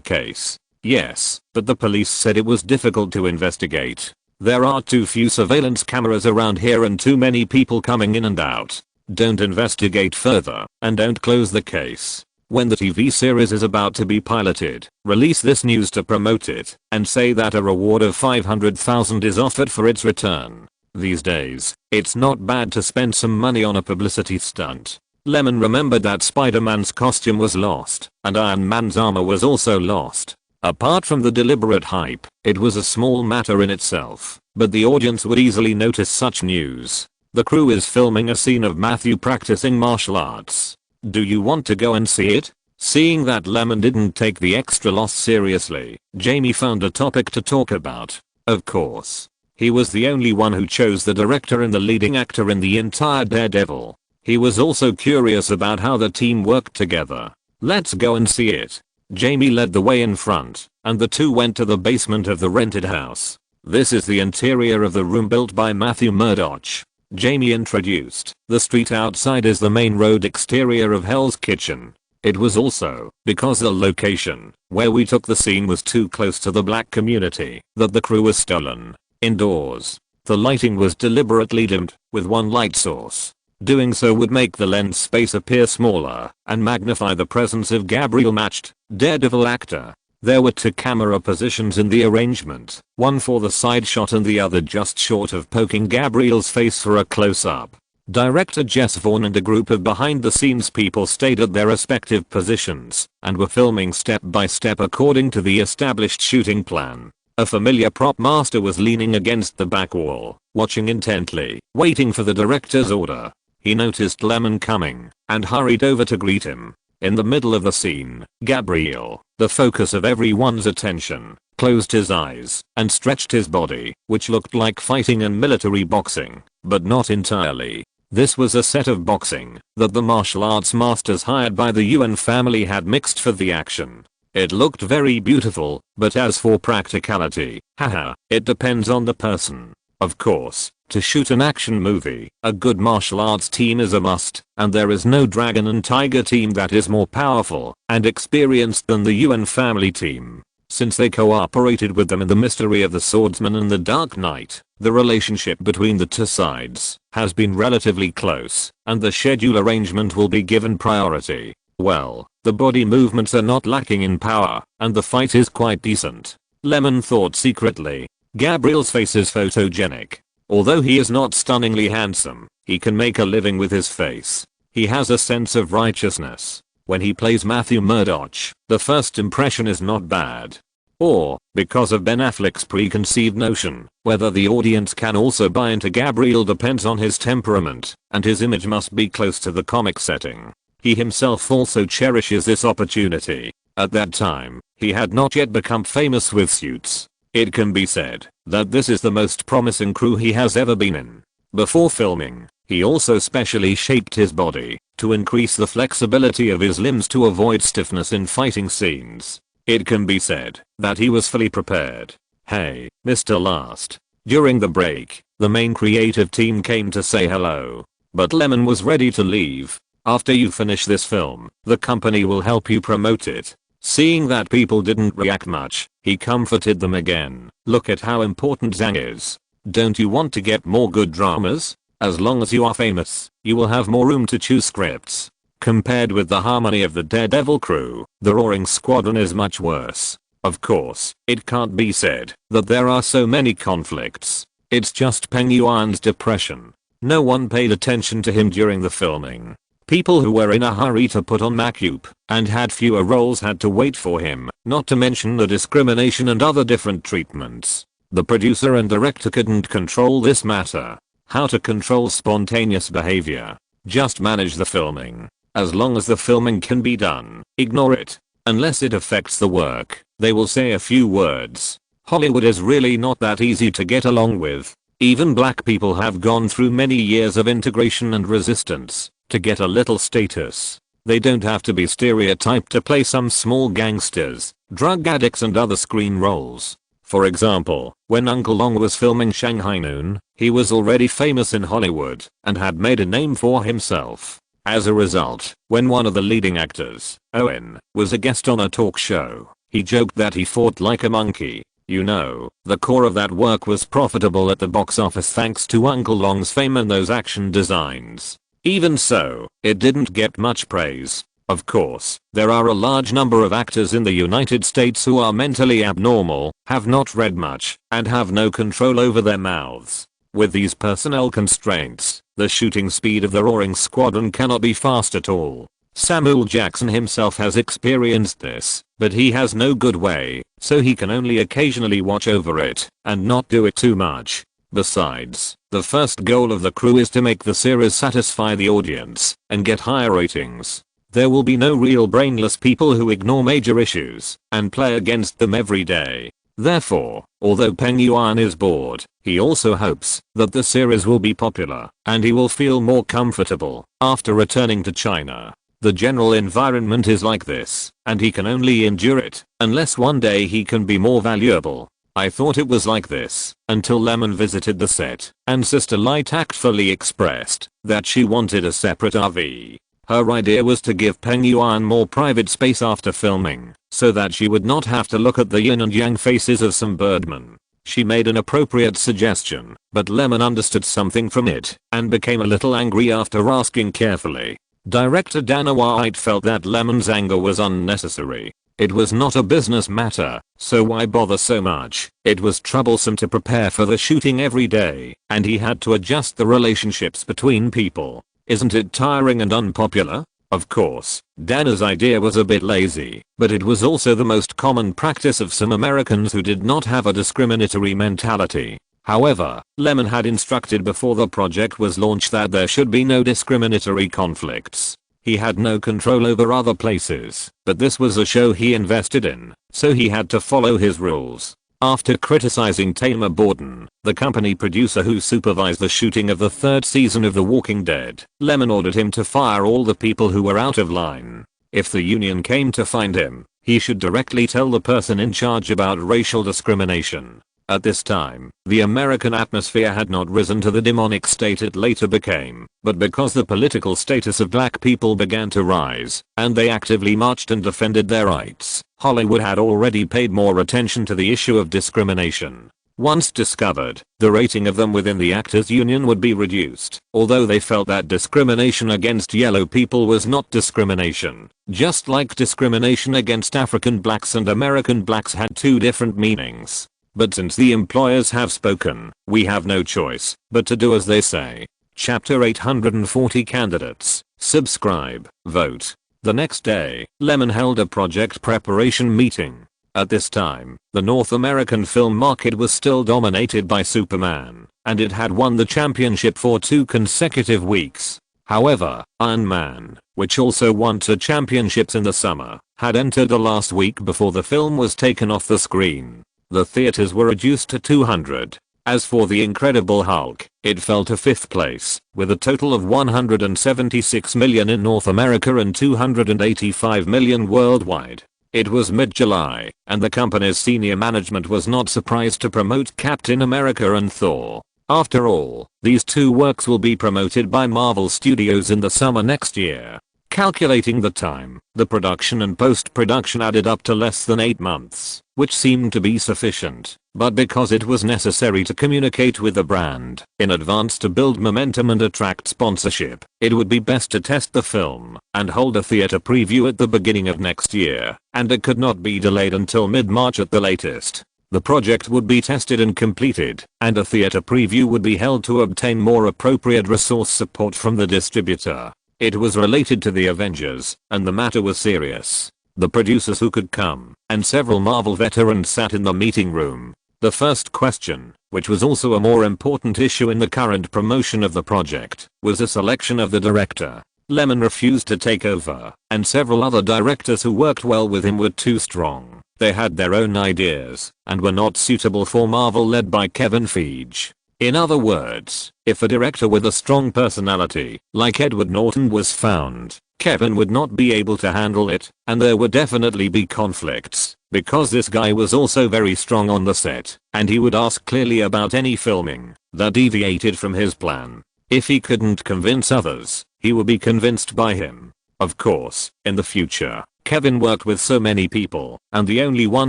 case? Yes, but the police said it was difficult to investigate. There are too few surveillance cameras around here and too many people coming in and out. Don't investigate further, and don't close the case. When the TV series is about to be piloted, release this news to promote it, and say that a reward of $500,000 is offered for its return. These days, it's not bad to spend some money on a publicity stunt. Lemon remembered that Spider-Man's costume was lost, and Iron Man's armor was also lost. Apart from the deliberate hype, it was a small matter in itself, but the audience would easily notice such news. The crew is filming a scene of Matthew practicing martial arts. Do you want to go and see it? Seeing that Lemon didn't take the extra loss seriously, Jamie found a topic to talk about. Of course. He was the only one who chose the director and the leading actor in the entire Daredevil. He was also curious about how the team worked together. Let's go and see it. Jamie led the way in front, and the two went to the basement of the rented house. This is the interior of the room built by Matthew Murdoch. Jamie introduced. The street outside is the main road exterior of Hell's Kitchen. It was also because the location where we took the scene was too close to the black community that the crew was stolen. Indoors, the lighting was deliberately dimmed with one light source. Doing so would make the lens space appear smaller and magnify the presence of Gabriel matched Daredevil actor. There were two camera positions in the arrangement, one for the side shot and the other just short of poking Gabriel's face for a close-up. Director Jess Vaughn and a group of behind-the-scenes people stayed at their respective positions and were filming step by step according to the established shooting plan. A familiar prop master was leaning against the back wall, watching intently, waiting for the director's order. He noticed Lemon coming and hurried over to greet him. In the middle of the scene, Gabriel, the focus of everyone's attention, closed his eyes and stretched his body, which looked like fighting and military boxing, but not entirely. This was a set of boxing that the martial arts masters hired by the Yuan family had mixed for the action. It looked very beautiful, but as for practicality, haha, it depends on the person. Of course, to shoot an action movie, a good martial arts team is a must, and there is no Dragon and Tiger team that is more powerful and experienced than the Yuan family team. Since they cooperated with them in The Mystery of the Swordsman and The Dark Knight, the relationship between the two sides has been relatively close, and the schedule arrangement will be given priority. Well, the body movements are not lacking in power, and the fight is quite decent. Lemon thought secretly. Gabriel's face is photogenic. Although he is not stunningly handsome, he can make a living with his face. He has a sense of righteousness. When he plays Matthew Murdoch, the first impression is not bad. Or, because of Ben Affleck's preconceived notion, whether the audience can also buy into Gabriel depends on his temperament, and his image must be close to the comic setting. He himself also cherishes this opportunity. At that time, he had not yet become famous with Suits. It can be said that this is the most promising crew he has ever been in. Before filming, he also specially shaped his body to increase the flexibility of his limbs to avoid stiffness in fighting scenes. It can be said that he was fully prepared. Hey, Mr. Last. During the break, the main creative team came to say hello. But Lemon was ready to leave. After you finish this film, the company will help you promote it. Seeing that people didn't react much, he comforted them again. Look at how important Zhang is. Don't you want to get more good dramas? As long as you are famous, you will have more room to choose scripts. Compared with the harmony of the Daredevil crew, the Roaring Squadron is much worse. Of course, it can't be said that there are so many conflicts. It's just Peng Yuan's depression. No one paid attention to him during the filming. People who were in a hurry to put on makeup and had fewer roles had to wait for him, not to mention the discrimination and other different treatments. The producer and director couldn't control this matter. How to control spontaneous behavior? Just manage the filming. As long as the filming can be done, ignore it. Unless it affects the work, they will say a few words. Hollywood is really not that easy to get along with. Even black people have gone through many years of integration and resistance to get a little status. They don't have to be stereotyped to play some small gangsters, drug addicts and other screen roles. For example, when Uncle Long was filming Shanghai Noon, he was already famous in Hollywood and had made a name for himself. As a result, when one of the leading actors, Owen, was a guest on a talk show, he joked that he fought like a monkey. You know, the core of that work was profitable at the box office thanks to Uncle Long's fame and those action designs. Even so, it didn't get much praise. Of course, there are a large number of actors in the United States who are mentally abnormal, have not read much, and have no control over their mouths. With these personnel constraints, The shooting speed of the roaring squadron cannot be fast at all. Samuel Jackson himself has experienced this, but he has no good way, so he can only occasionally watch over it and not do it too much. Besides, the first goal of the crew is to make the series satisfy the audience and get higher ratings. There will be no real brainless people who ignore major issues and play against them every day. Therefore, although Peng Yuan is bored, he also hopes that the series will be popular and he will feel more comfortable after returning to China. The general environment is like this, and he can only endure it unless one day he can be more valuable. I thought it was like this until Lemon visited the set and Sister Lai tactfully expressed that she wanted a separate RV. Her idea was to give Peng Yuan more private space after filming so that she would not have to look at the yin and yang faces of some birdmen. She made an appropriate suggestion, but Lemon understood something from it and became a little angry after asking carefully. Director Dana White felt that Lemon's anger was unnecessary. It was not a business matter, so why bother so much? It was troublesome to prepare for the shooting every day, and he had to adjust the relationships between people. Isn't it tiring and unpopular? Of course, Dana's idea was a bit lazy, but it was also the most common practice of some Americans who did not have a discriminatory mentality. However, Lemon had instructed before the project was launched that there should be no discriminatory conflicts. He had no control over other places, but this was a show he invested in, so he had to follow his rules. After criticizing Tamer Borden, the company producer who supervised the shooting of the third season of The Walking Dead, Lemon ordered him to fire all the people who were out of line. If the union came to find him, he should directly tell the person in charge about racial discrimination. At this time, the American atmosphere had not risen to the demonic state it later became, but because the political status of black people began to rise, and they actively marched and defended their rights, Hollywood had already paid more attention to the issue of discrimination. Once discovered, the rating of them within the actors union would be reduced, although they felt that discrimination against yellow people was not discrimination, just like discrimination against African blacks and American blacks had two different meanings. But since the employers have spoken, we have no choice but to do as they say. Chapter 840 Candidates. Subscribe, vote. The next day, Lemon held a project preparation meeting. At this time, the North American film market was still dominated by Superman, and it had won the championship for 2 consecutive weeks. However, Iron Man, which also won 2 championships in the summer, had entered the last week before the film was taken off the screen. The theaters were reduced to 200. As for The Incredible Hulk, it fell to 5th place, with a total of 176 million in North America and 285 million worldwide. It was mid-July, and the company's senior management was not surprised to promote Captain America and Thor. After all, these 2 works will be promoted by Marvel Studios in the summer next year. Calculating the time, the production and post-production added up to less than 8 months, which seemed to be sufficient, but because it was necessary to communicate with the brand in advance to build momentum and attract sponsorship, it would be best to test the film and hold a theater preview at the beginning of next year, and it could not be delayed until mid-March at the latest. The project would be tested and completed, and a theater preview would be held to obtain more appropriate resource support from the distributor. It was related to the Avengers, and the matter was serious. The producers who could come, and several Marvel veterans sat in the meeting room. The first question, which was also a more important issue in the current promotion of the project, was a selection of the director. Lemon refused to take over, and several other directors who worked well with him were too strong. They had their own ideas, and were not suitable for Marvel led by Kevin Feige. In other words, if a director with a strong personality, like Edward Norton was found, Kevin would not be able to handle it, and there would definitely be conflicts, because this guy was also very strong on the set, and he would ask clearly about any filming that deviated from his plan. If he couldn't convince others, he would be convinced by him. Of course, in the future, Kevin worked with so many people, and the only one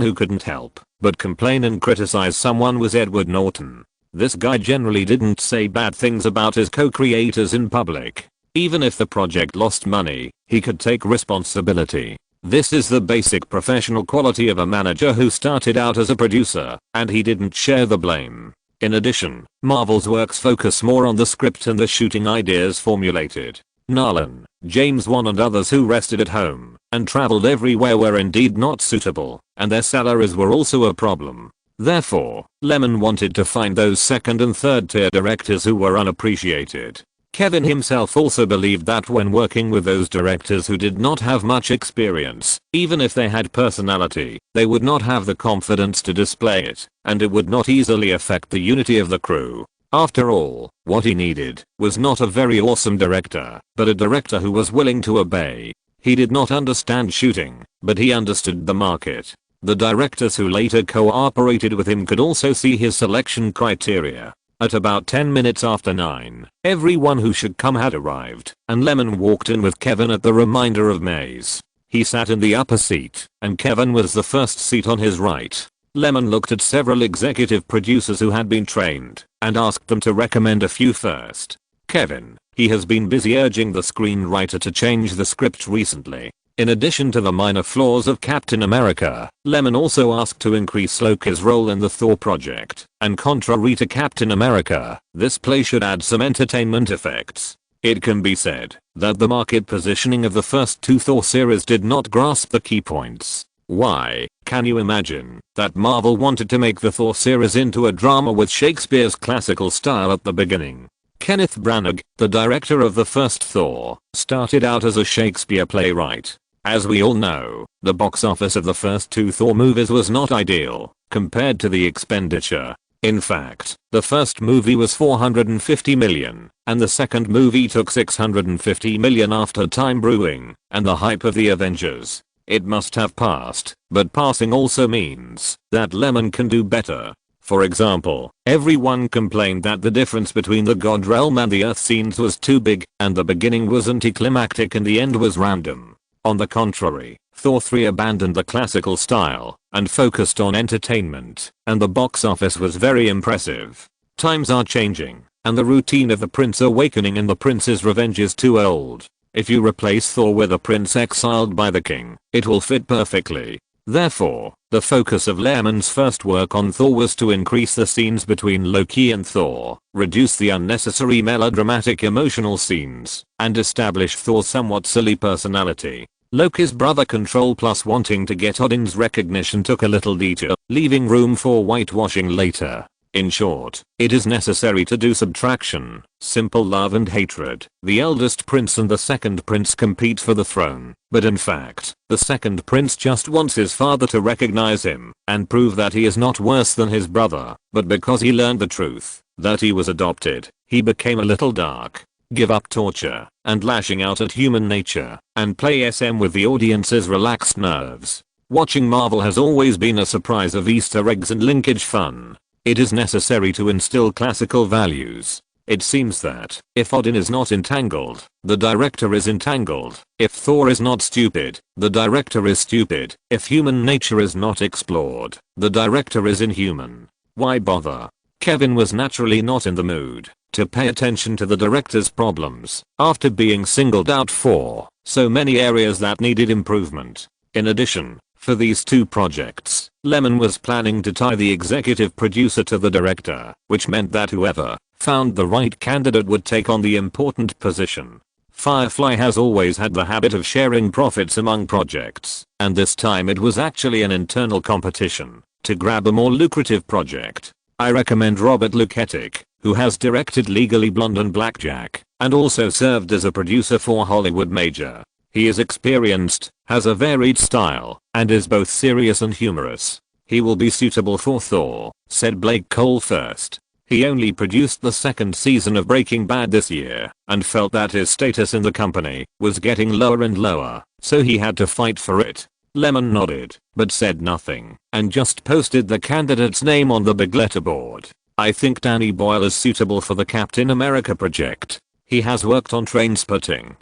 who couldn't help but complain and criticize someone was Edward Norton. This guy generally didn't say bad things about his co-creators in public. Even if the project lost money, he could take responsibility. This is the basic professional quality of a manager who started out as a producer, and he didn't share the blame. In addition, Marvel's works focus more on the script and the shooting ideas formulated. Nolan, James Wan and others who rested at home and traveled everywhere were indeed not suitable, and their salaries were also a problem. Therefore, Lyman wanted to find those second and third tier directors who were unappreciated. Kevin himself also believed that when working with those directors who did not have much experience, even if they had personality, they would not have the confidence to display it, and it would not easily affect the unity of the crew. After all, what he needed was not a very awesome director, but a director who was willing to obey. He did not understand shooting, but he understood the market. The directors who later cooperated with him could also see his selection criteria. At about 10 minutes after 9, everyone who should come had arrived, and Lyman walked in with Kevin at the reminder of Maze. He sat in the upper seat, and Kevin was the first seat on his right. Lyman looked at several executive producers who had been trained, and asked them to recommend a few first. Kevin, he has been busy urging the screenwriter to change the script recently. In addition to the minor flaws of Captain America, Lyman also asked to increase Loki's role in the Thor project, and contrary to Captain America, this play should add some entertainment effects. It can be said that the market positioning of the first two Thor series did not grasp the key points. Why, can you imagine that Marvel wanted to make the Thor series into a drama with Shakespeare's classical style at the beginning? Kenneth Branagh, the director of the first Thor, started out as a Shakespeare playwright. As we all know, the box office of the first two Thor movies was not ideal compared to the expenditure. In fact, the first movie was $450 million, and the second movie took $650 million after time brewing and the hype of the Avengers. It must have passed, but passing also means that Lyman can do better. For example, everyone complained that the difference between the God realm and the Earth scenes was too big, and the beginning was anticlimactic and the end was random. On the contrary, Thor 3 abandoned the classical style and focused on entertainment, and the box office was very impressive. Times are changing, and the routine of the prince awakening in the prince's revenge is too old. If you replace Thor with a prince exiled by the king, it will fit perfectly. Therefore, the focus of Lyman's first work on Thor was to increase the scenes between Loki and Thor, reduce the unnecessary melodramatic emotional scenes, and establish Thor's somewhat silly personality. Loki's brother control plus wanting to get Odin's recognition took a little detour, leaving room for whitewashing later. In short, it is necessary to do subtraction. Simple love and hatred. The eldest prince and the second prince compete for the throne, but in fact, the second prince just wants his father to recognize him and prove that he is not worse than his brother, but because he learned the truth, that he was adopted, he became a little dark. Give up torture and lashing out at human nature and play SM with the audience's relaxed nerves. Watching Marvel has always been a surprise of Easter eggs and linkage fun. It is necessary to instill classical values. It seems that if Odin is not entangled, the director is entangled. If Thor is not stupid, the director is stupid. If human nature is not explored, the director is inhuman. Why bother? Kevin was naturally not in the mood to pay attention to the director's problems after being singled out for so many areas that needed improvement. In addition, for these two projects, Lyman was planning to tie the executive producer to the director, which meant that whoever found the right candidate would take on the important position. Firefly has always had the habit of sharing profits among projects, and this time it was actually an internal competition to grab a more lucrative project. I recommend Robert Luketic, who has directed Legally Blonde and Blackjack, and also served as a producer for Hollywood Major. He is experienced, has a varied style, and is both serious and humorous. He will be suitable for Thor, said Blake Cole first. He only produced the second season of Breaking Bad this year, and felt that his status in the company was getting lower and lower, so he had to fight for it. Lyman nodded, but said nothing, and just posted the candidate's name on the big letterboard. I think Danny Boyle is suitable for the Captain America project. He has worked on Trainspotting,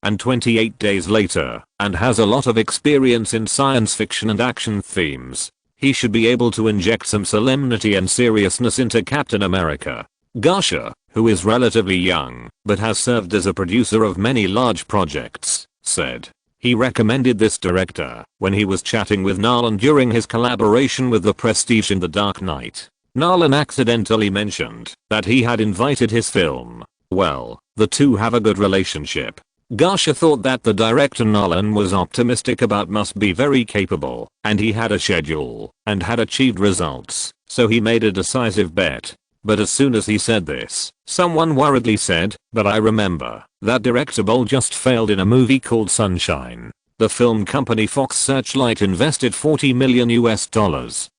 and 28 Days Later, and has a lot of experience in science fiction and action themes. He should be able to inject some solemnity and seriousness into Captain America. Garsha, who is relatively young, but has served as a producer of many large projects, said he recommended this director when he was chatting with Nolan during his collaboration with The Prestige in The Dark Knight. Nolan accidentally mentioned that he had invited his film. Well, the two have a good relationship. Garsha thought that the director Nolan was optimistic about must be very capable, and he had a schedule, and had achieved results, so he made a decisive bet. But as soon as he said this, someone worriedly said, "But I remember that director Boll just failed in a movie called Sunshine." The film company Fox Searchlight invested $40 million,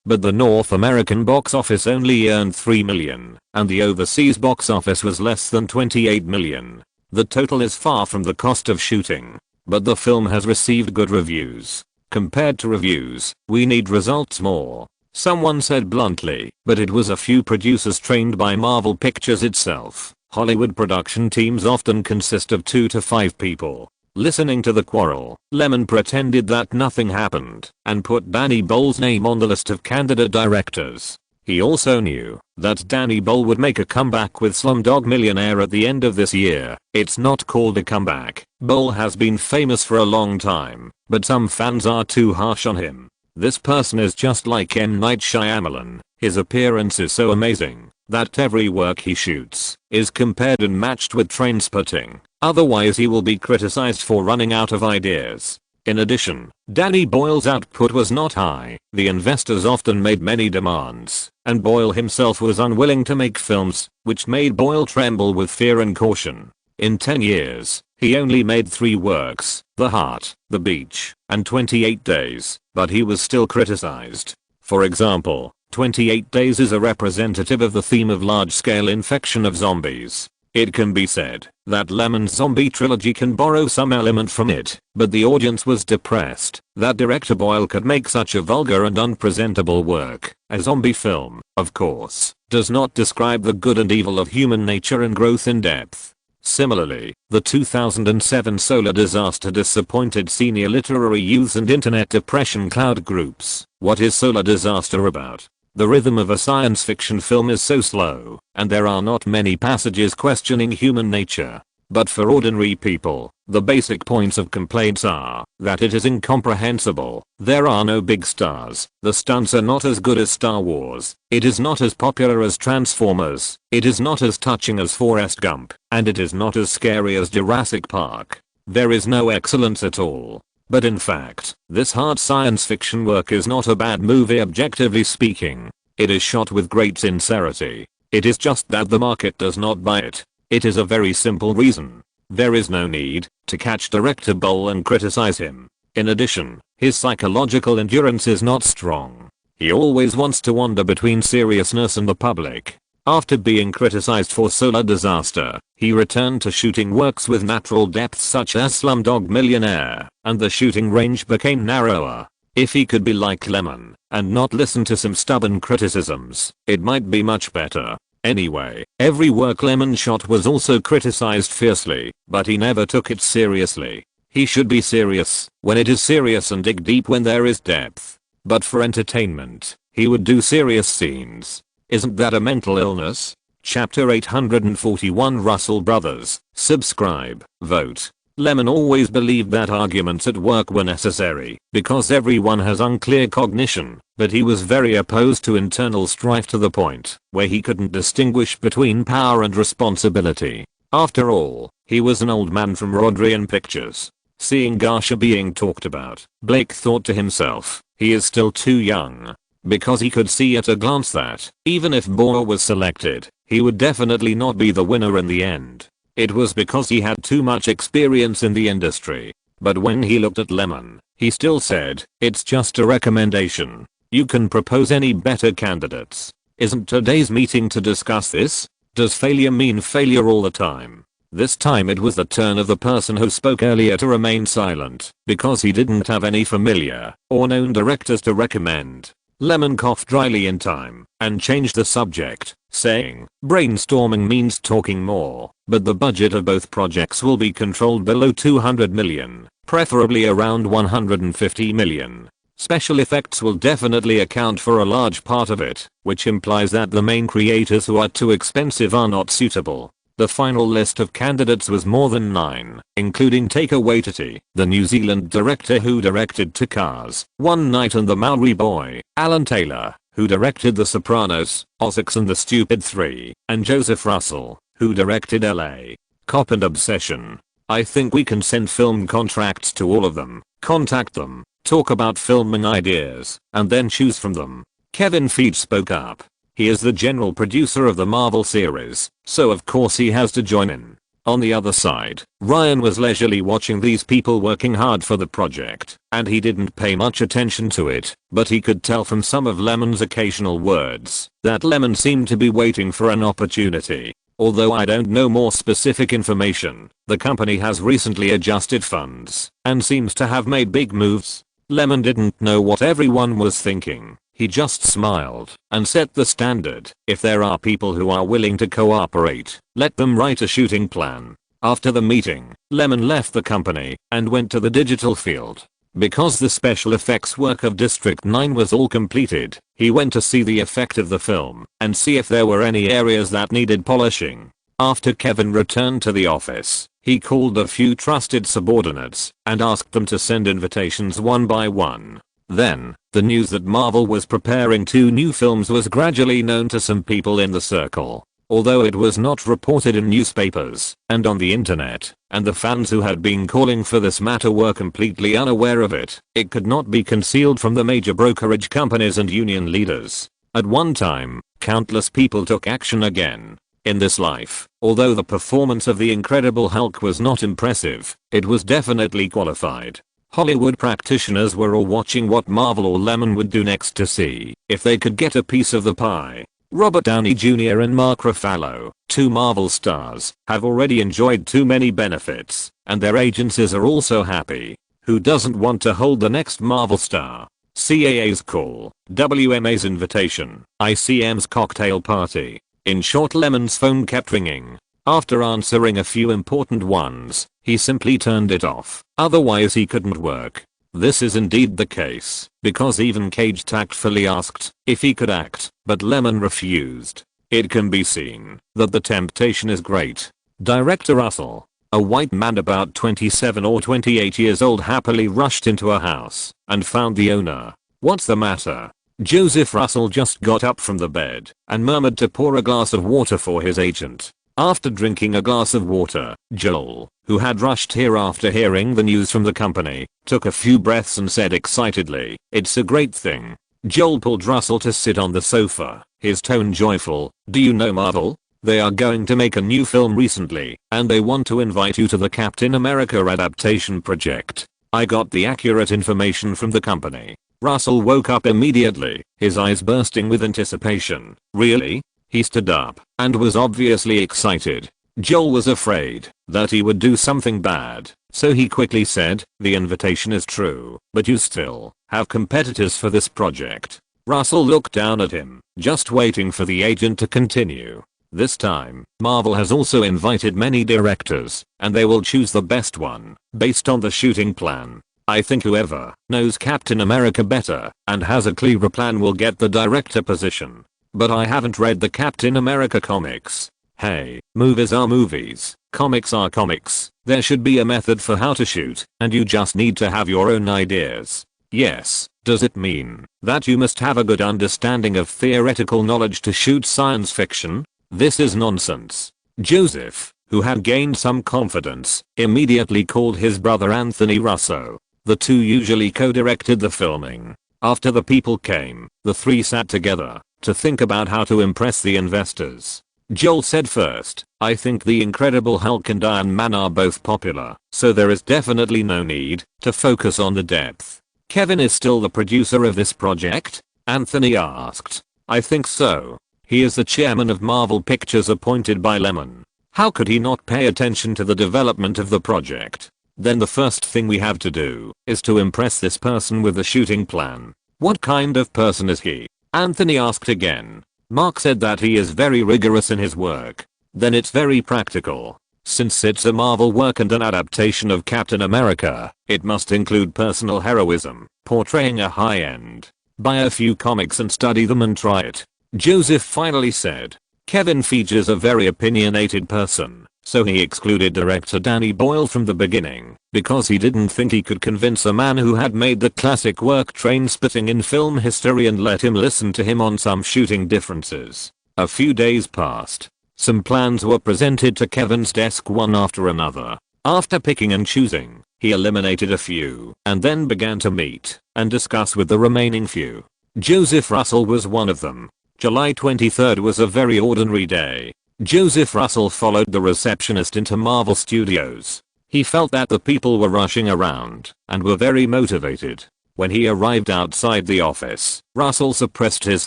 but the North American box office only earned $3 million, and the overseas box office was less than $28 million. The total is far from the cost of shooting, but the film has received good reviews. Compared to reviews, we need results more. Someone said bluntly, but it was a few producers trained by Marvel Pictures itself. Hollywood production teams often consist of 2 to 5 people. Listening to the quarrel, Lyman pretended that nothing happened and put Danny Boyle's name on the list of candidate directors. He also knew that Danny Boyle would make a comeback with Slumdog Millionaire at the end of this year. It's not called a comeback. Boyle has been famous for a long time, but some fans are too harsh on him. This person is just like M. Night Shyamalan. His appearance is so amazing that every work he shoots is compared and matched with Trainspotting. Otherwise he will be criticized for running out of ideas. In addition, Danny Boyle's output was not high. The investors often made many demands, and Boyle himself was unwilling to make films, which made Boyle tremble with fear and caution. In 10 years, he only made 3 works: The Heart, The Beach, and 28 Days, but he was still criticized. For example, 28 Days is a representative of the theme of large-scale infection of zombies. It can be said that Lyman's zombie trilogy can borrow some element from it, but the audience was depressed that director Boyle could make such a vulgar and unpresentable work. A zombie film, of course, does not describe the good and evil of human nature and growth in depth. Similarly, the 2007 solar disaster disappointed senior literary youths and internet depression cloud groups. What is solar disaster about? The rhythm of a science fiction film is so slow, and there are not many passages questioning human nature. But for ordinary people, the basic points of complaints are that it is incomprehensible. There are no big stars. The stunts are not as good as Star Wars. It is not as popular as Transformers. It is not as touching as Forrest Gump. And it is not as scary as Jurassic Park. There is no excellence at all. But in fact, this hard science fiction work is not a bad movie objectively speaking. It is shot with great sincerity. It is just that the market does not buy it. It is a very simple reason. There is no need to catch director Boyle and criticize him. In addition, his psychological endurance is not strong. He always wants to wander between seriousness and the public. After being criticized for solar disaster, he returned to shooting works with natural depths such as Slumdog Millionaire, and the shooting range became narrower. If he could be like Lyman and not listen to some stubborn criticisms, it might be much better. Anyway, every work Lyman shot was also criticized fiercely, but he never took it seriously. He should be serious when it is serious and dig deep when there is depth. But for entertainment, he would do serious scenes. Isn't that a mental illness? Chapter 841 Russell Brothers. Subscribe, vote. Lyman always believed that arguments at work were necessary because everyone has unclear cognition, but he was very opposed to internal strife to the point where he couldn't distinguish between power and responsibility. After all, he was an old man from Rodrian Pictures. Seeing Garsha being talked about, Blake thought to himself, he is still too young. Because he could see at a glance that, even if Boyle was selected, he would definitely not be the winner in the end. It was because he had too much experience in the industry. But when he looked at Lyman, he still said, it's just a recommendation. You can propose any better candidates. Isn't today's meeting to discuss this? Does failure mean failure all the time? This time it was the turn of the person who spoke earlier to remain silent, because he didn't have any familiar or known directors to recommend. Lyman coughed dryly in time and changed the subject, saying, brainstorming means talking more, but the budget of both projects will be controlled below $200 million, preferably around $150 million. Special effects will definitely account for a large part of it, which implies that the main creators who are too expensive are not suitable. The final list of candidates was more than 9, including Taika Waititi, the New Zealand director who directed Two Cars, One Night and The Maori Boy, Alan Taylor, who directed The Sopranos, Ozarks and The Stupid 3, and Joseph Russell, who directed LA Cop and Obsession. I think we can send film contracts to all of them, contact them, talk about filming ideas, and then choose from them. Kevin Feige spoke up. He is the general producer of the Marvel series, so of course he has to join in. On the other side, Ryan was leisurely watching these people working hard for the project, and he didn't pay much attention to it, but he could tell from some of Lemon's occasional words that Lemon seemed to be waiting for an opportunity. Although I don't know more specific information, the company has recently adjusted funds and seems to have made big moves. Lemon didn't know what everyone was thinking. He just smiled and set the standard. If there are people who are willing to cooperate, let them write a shooting plan. After the meeting, Lemon left the company and went to the digital field. Because the special effects work of District 9 was all completed, he went to see the effect of the film and see if there were any areas that needed polishing. After Kevin returned to the office, he called a few trusted subordinates and asked them to send invitations one by one. Then, the news that Marvel was preparing 2 new films was gradually known to some people in the circle. Although it was not reported in newspapers and on the internet, and the fans who had been calling for this matter were completely unaware of it, it could not be concealed from the major brokerage companies and union leaders. At one time, countless people took action again. In this life, although the performance of the Incredible Hulk was not impressive, it was definitely qualified. Hollywood practitioners were all watching what Marvel or Lemon would do next to see if they could get a piece of the pie. Robert Downey Jr. and Mark Ruffalo, 2 Marvel stars, have already enjoyed too many benefits, and their agencies are also happy. Who doesn't want to hold the next Marvel star? CAA's call, WMA's invitation, ICM's cocktail party. In short, Lemon's phone kept ringing. After answering a few important ones, he simply turned it off, otherwise he couldn't work. This is indeed the case, because even Cage tactfully asked if he could act, but Lemon refused. It can be seen that the temptation is great. Director Russell, a white man about 27 or 28 years old, happily rushed into a house and found the owner. "What's the matter?" Joseph Russell just got up from the bed and murmured to pour a glass of water for his agent. After drinking a glass of water, Joel, who had rushed here after hearing the news from the company, took a few breaths and said excitedly, "It's a great thing." Joel pulled Russell to sit on the sofa, his tone joyful. "Do you know Marvel? They are going to make a new film recently, and they want to invite you to the Captain America adaptation project. I got the accurate information from the company." Russell woke up immediately, his eyes bursting with anticipation. "Really?" He stood up and was obviously excited. Joel was afraid that he would do something bad, so he quickly said, "The invitation is true, but you still have competitors for this project." Russell looked down at him, just waiting for the agent to continue. "This time, Marvel has also invited many directors, and they will choose the best one, based on the shooting plan. I think whoever knows Captain America better and has a clearer plan will get the director position. But I haven't read the Captain America comics." Hey, movies are movies, comics are comics. There should be a method for how to shoot, and you just need to have your own ideas. Yes, does it mean that you must have a good understanding of theoretical knowledge to shoot science fiction? This is nonsense. Joseph, who had gained some confidence, immediately called his brother Anthony Russo. The two usually co-directed the filming. After the people came, the 3 sat together to think about how to impress the investors. Joel said first, "I think the Incredible Hulk and Iron Man are both popular, so there is definitely no need to focus on the depth." "Kevin is still the producer of this project?" Anthony asked. "I think so. He is the chairman of Marvel Pictures appointed by Lemon. How could he not pay attention to the development of the project? Then the first thing we have to do is to impress this person with the shooting plan." "What kind of person is he?" Anthony asked again. Mark said that he is very rigorous in his work. "Then it's very practical. Since it's a Marvel work and an adaptation of Captain America, it must include personal heroism, portraying a high-end. Buy a few comics and study them and try it." Joseph finally said. "Kevin Feige is a very opinionated person, So he excluded director Danny Boyle from the beginning because he didn't think he could convince a man who had made the classic work Trainspotting in film history and let him listen to him on some shooting differences. A few days passed. Some plans were presented to Kevin's desk one after another. After picking and choosing, he eliminated a few and then began to meet and discuss with the remaining few. Joseph Russell was one of them. July 23rd was a very ordinary day. Joseph Russell followed the receptionist into Marvel Studios. He felt that the people were rushing around and were very motivated. When he arrived outside the office, Russell suppressed his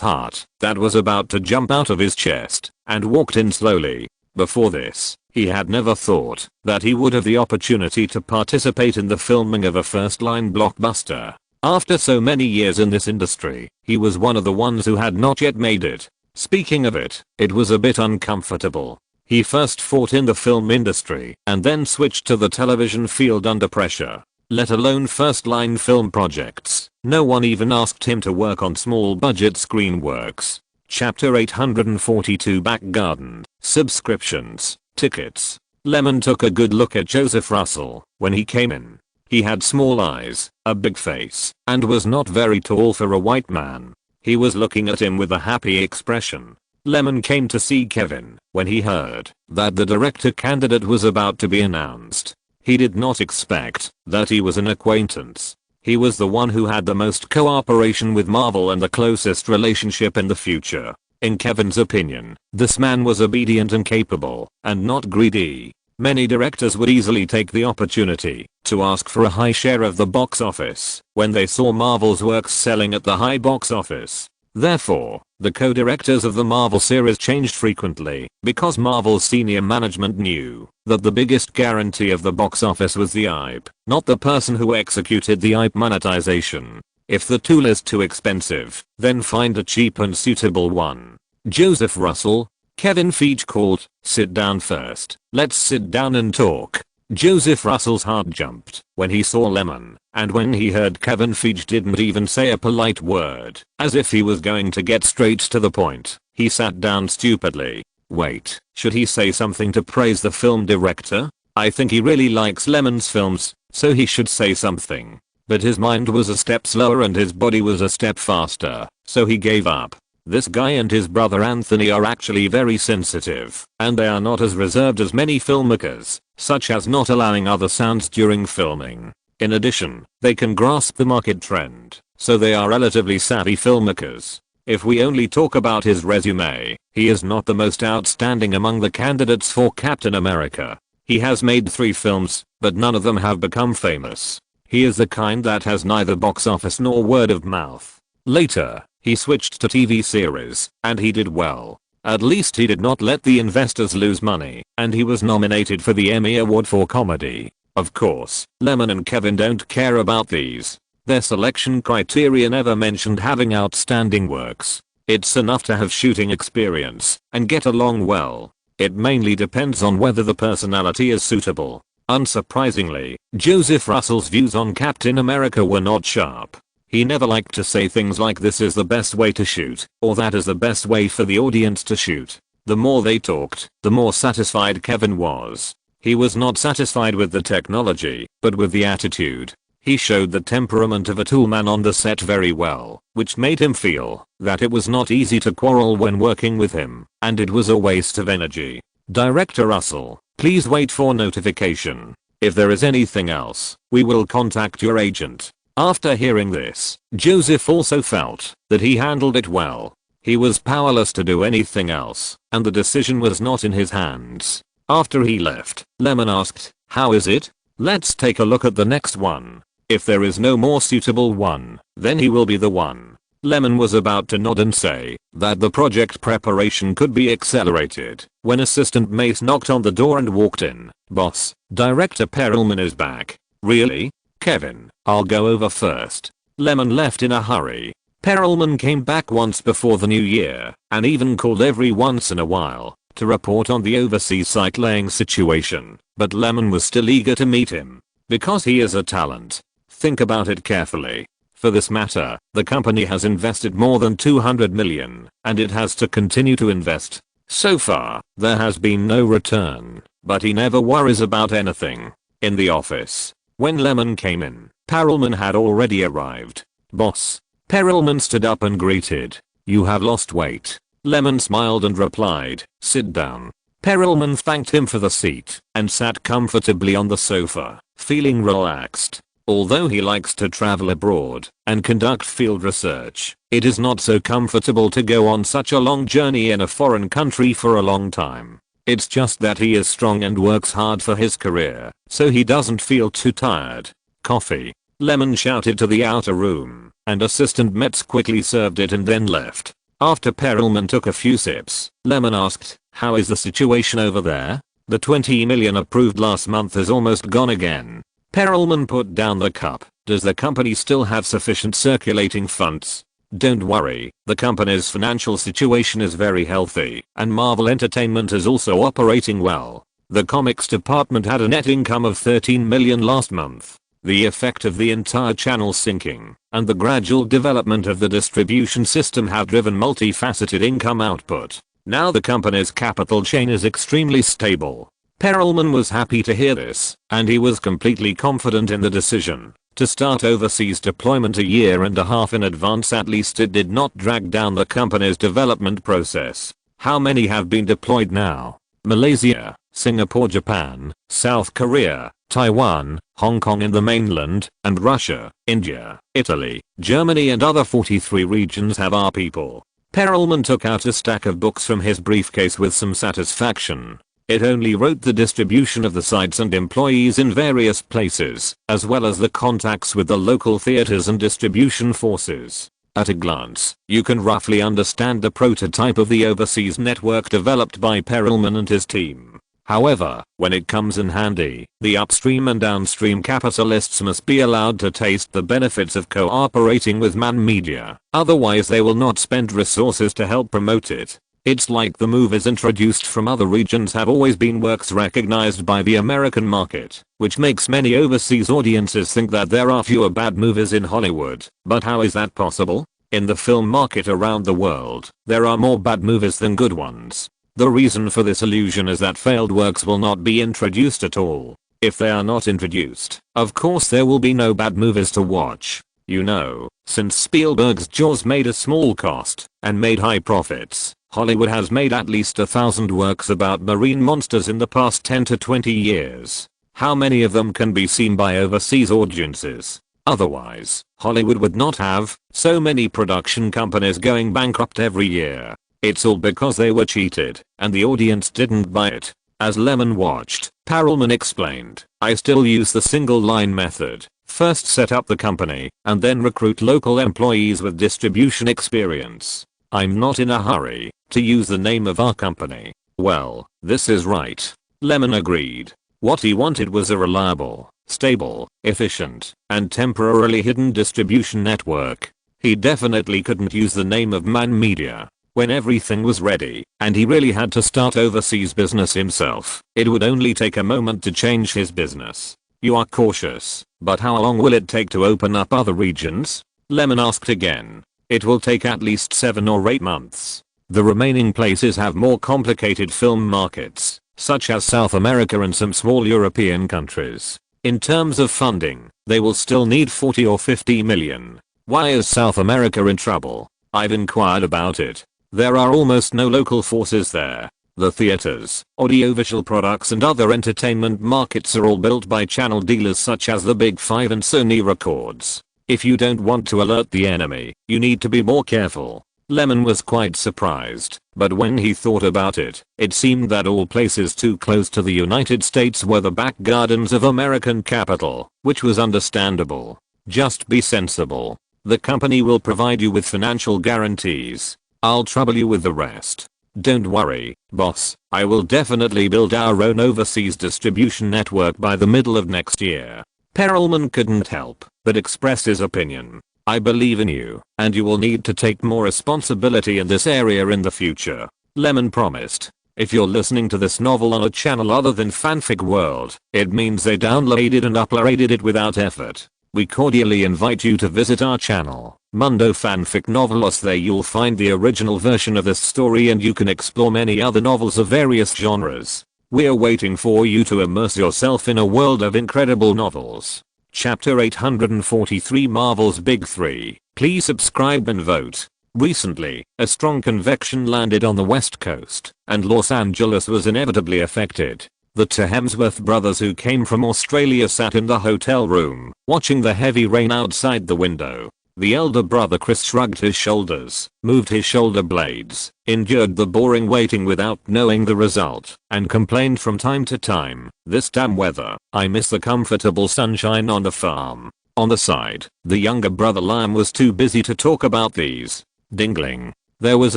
heart that was about to jump out of his chest and walked in slowly. Before this, he had never thought that he would have the opportunity to participate in the filming of a first-line blockbuster. After so many years in this industry, he was one of the ones who had not yet made it. Speaking of it, it was a bit uncomfortable. He first fought in the film industry and then switched to the television field under pressure. Let alone first-line film projects. No one even asked him to work on small-budget screen works. Chapter 842 Back Garden, Subscriptions, Tickets. Lemon took a good look at Joseph Russell when he came in. He had small eyes, a big face, and was not very tall for a white man. He was looking at him with a happy expression. Lemon came to see Kevin when he heard that the director candidate was about to be announced. He did not expect that he was an acquaintance. He was the one who had the most cooperation with Marvel and the closest relationship in the future. In Kevin's opinion, this man was obedient and capable, and not greedy. Many directors would easily take the opportunity to ask for a high share of the box office when they saw Marvel's works selling at the high box office. Therefore, the co-directors of the Marvel series changed frequently because Marvel's senior management knew that the biggest guarantee of the box office was the hype, not the person who executed the hype monetization. If the tool is too expensive, then find a cheap and suitable one. Joseph Russell, Kevin Feige called, "Sit down first. Let's sit down and talk." Joseph Russell's heart jumped when he saw Lemon, and when he heard Kevin Feige didn't even say a polite word, as if he was going to get straight to the point, he sat down stupidly. Wait, should he say something to praise the film director? I think he really likes Lemon's films, so he should say something. But his mind was a step slower and his body was a step faster, so he gave up. This guy and his brother Anthony are actually very sensitive, and they are not as reserved as many filmmakers, such as not allowing other sounds during filming. In addition, they can grasp the market trend, so they are relatively savvy filmmakers. If we only talk about his resume, he is not the most outstanding among the candidates for Captain America. He has made 3 films, but none of them have become famous. He is the kind that has neither box office nor word of mouth. Later, he switched to TV series, and he did well. At least he did not let the investors lose money, and he was nominated for the Emmy Award for comedy. Of course, Lemon and Kevin don't care about these. Their selection criteria never mentioned having outstanding works. It's enough to have shooting experience and get along well. It mainly depends on whether the personality is suitable. Unsurprisingly, Joseph Russell's views on Captain America were not sharp. He never liked to say things like this is the best way to shoot, or that is the best way for the audience to shoot. The more they talked, the more satisfied Kevin was. He was not satisfied with the technology, but with the attitude. He showed the temperament of a toolman on the set very well, which made him feel that it was not easy to quarrel when working with him, and it was a waste of energy. Director Russell, please wait for notification. If there is anything else, we will contact your agent. After hearing this, Joseph also felt that he handled it well. He was powerless to do anything else, and the decision was not in his hands. After he left, Lemon asked, "How is it? Let's take a look at the next one. If there is no more suitable one, then he will be the one." Lemon was about to nod and say that the project preparation could be accelerated when Assistant Mace knocked on the door and walked in. "Boss, Director Perelman is back." "Really? Kevin, I'll go over first." Lemon left in a hurry. Perelman came back once before the new year and even called every once in a while to report on the overseas site laying situation, but Lemon was still eager to meet him because he is a talent. Think about it carefully. For this matter, the company has invested more than $200 million, and it has to continue to invest. So far, there has been no return, but he never worries about anything. In the office, when Lemon came in, Perelman had already arrived. "Boss." Perelman stood up and greeted. "You have lost weight." Lemon smiled and replied, "Sit down." Perelman thanked him for the seat and sat comfortably on the sofa, feeling relaxed. Although he likes to travel abroad and conduct field research, it is not so comfortable to go on such a long journey in a foreign country for a long time. It's just that he is strong and works hard for his career, so he doesn't feel too tired. "Coffee." Lemon shouted to the outer room, and assistant Metz quickly served it and then left. After Perelman took a few sips, Lemon asked, "How is the situation over there? The 20 million approved last month is almost gone again." Perelman put down the cup. "Does the company still have sufficient circulating funds?" "Don't worry, the company's financial situation is very healthy, and Marvel Entertainment is also operating well. The comics department had a net income of 13 million last month. The effect of the entire channel sinking and the gradual development of the distribution system have driven multifaceted income output. Now the company's capital chain is extremely stable." Perelman was happy to hear this, and he was completely confident in the decision to start overseas deployment a year and a half in advance. At least it did not drag down the company's development process. How many have been deployed now? Malaysia, Singapore, Japan, South Korea, Taiwan, Hong Kong in the mainland, and Russia, India, Italy, Germany and other 43 regions have our people. Perelman took out a stack of books from his briefcase with some satisfaction. It only wrote the distribution of the sites and employees in various places, as well as the contacts with the local theaters and distribution forces. At a glance, you can roughly understand the prototype of the overseas network developed by Perelman and his team. However, when it comes in handy, the upstream and downstream capitalists must be allowed to taste the benefits of cooperating with Man Media, otherwise they will not spend resources to help promote it. It's like the movies introduced from other regions have always been works recognized by the American market, which makes many overseas audiences think that there are fewer bad movies in Hollywood. But how is that possible? In the film market around the world, there are more bad movies than good ones. The reason for this illusion is that failed works will not be introduced at all. If they are not introduced, of course there will be no bad movies to watch. You know, since Spielberg's Jaws made a small cost and made high profits, Hollywood has made at least 1,000 works about marine monsters in the past 10 to 20 years. How many of them can be seen by overseas audiences? Otherwise, Hollywood would not have so many production companies going bankrupt every year. It's all because they were cheated, and the audience didn't buy it. As Lemon watched, Perelman explained, "I still use the single line method. First set up the company, and then recruit local employees with distribution experience. I'm not in a hurry to use the name of our company." Well, this is right. Lemon agreed. What he wanted was a reliable, stable, efficient, and temporarily hidden distribution network. He definitely couldn't use the name of Man Media. When everything was ready, and he really had to start overseas business himself, it would only take a moment to change his business. "You are cautious, but how long will it take to open up other regions?" Lemon asked again. "It will take at least 7 or 8 months. The remaining places have more complicated film markets, such as South America and some small European countries. In terms of funding, they will still need 40 or 50 million. Why is South America in trouble?" "I've inquired about it. There are almost no local forces there. The theaters, audiovisual products and other entertainment markets are all built by channel dealers such as the Big Five and Sony Records. If you don't want to alert the enemy, you need to be more careful." Lemon was quite surprised, but when he thought about it, it seemed that all places too close to the United States were the back gardens of American capital, which was understandable. "Just be sensible. The company will provide you with financial guarantees. I'll trouble you with the rest. Don't worry, boss, I will definitely build our own overseas distribution network by the middle of next year." Perelman couldn't help but express his opinion. "I believe in you, and you will need to take more responsibility in this area in the future," Lemon promised. If you're listening to this novel on a channel other than Fanfic World, it means they downloaded and uploaded it without effort. we cordially invite you to visit our channel, Mundo Fanfic Novelos. There you'll find the original version of this story and you can explore many other novels of various genres. We're waiting for you to immerse yourself in a world of incredible novels. Chapter 843, Marvel's Big Three. Please subscribe and vote. Recently, a strong convection landed on the West Coast, and Los Angeles was inevitably affected. The two Hemsworth brothers who came from Australia sat in the hotel room, watching the heavy rain outside the window. The elder brother Chris shrugged his shoulders, moved his shoulder blades, endured the boring waiting without knowing the result, and complained from time to time, "This damn weather, I miss the comfortable sunshine on the farm." On the side, the younger brother Lyman was too busy to talk about these. Dingling. There was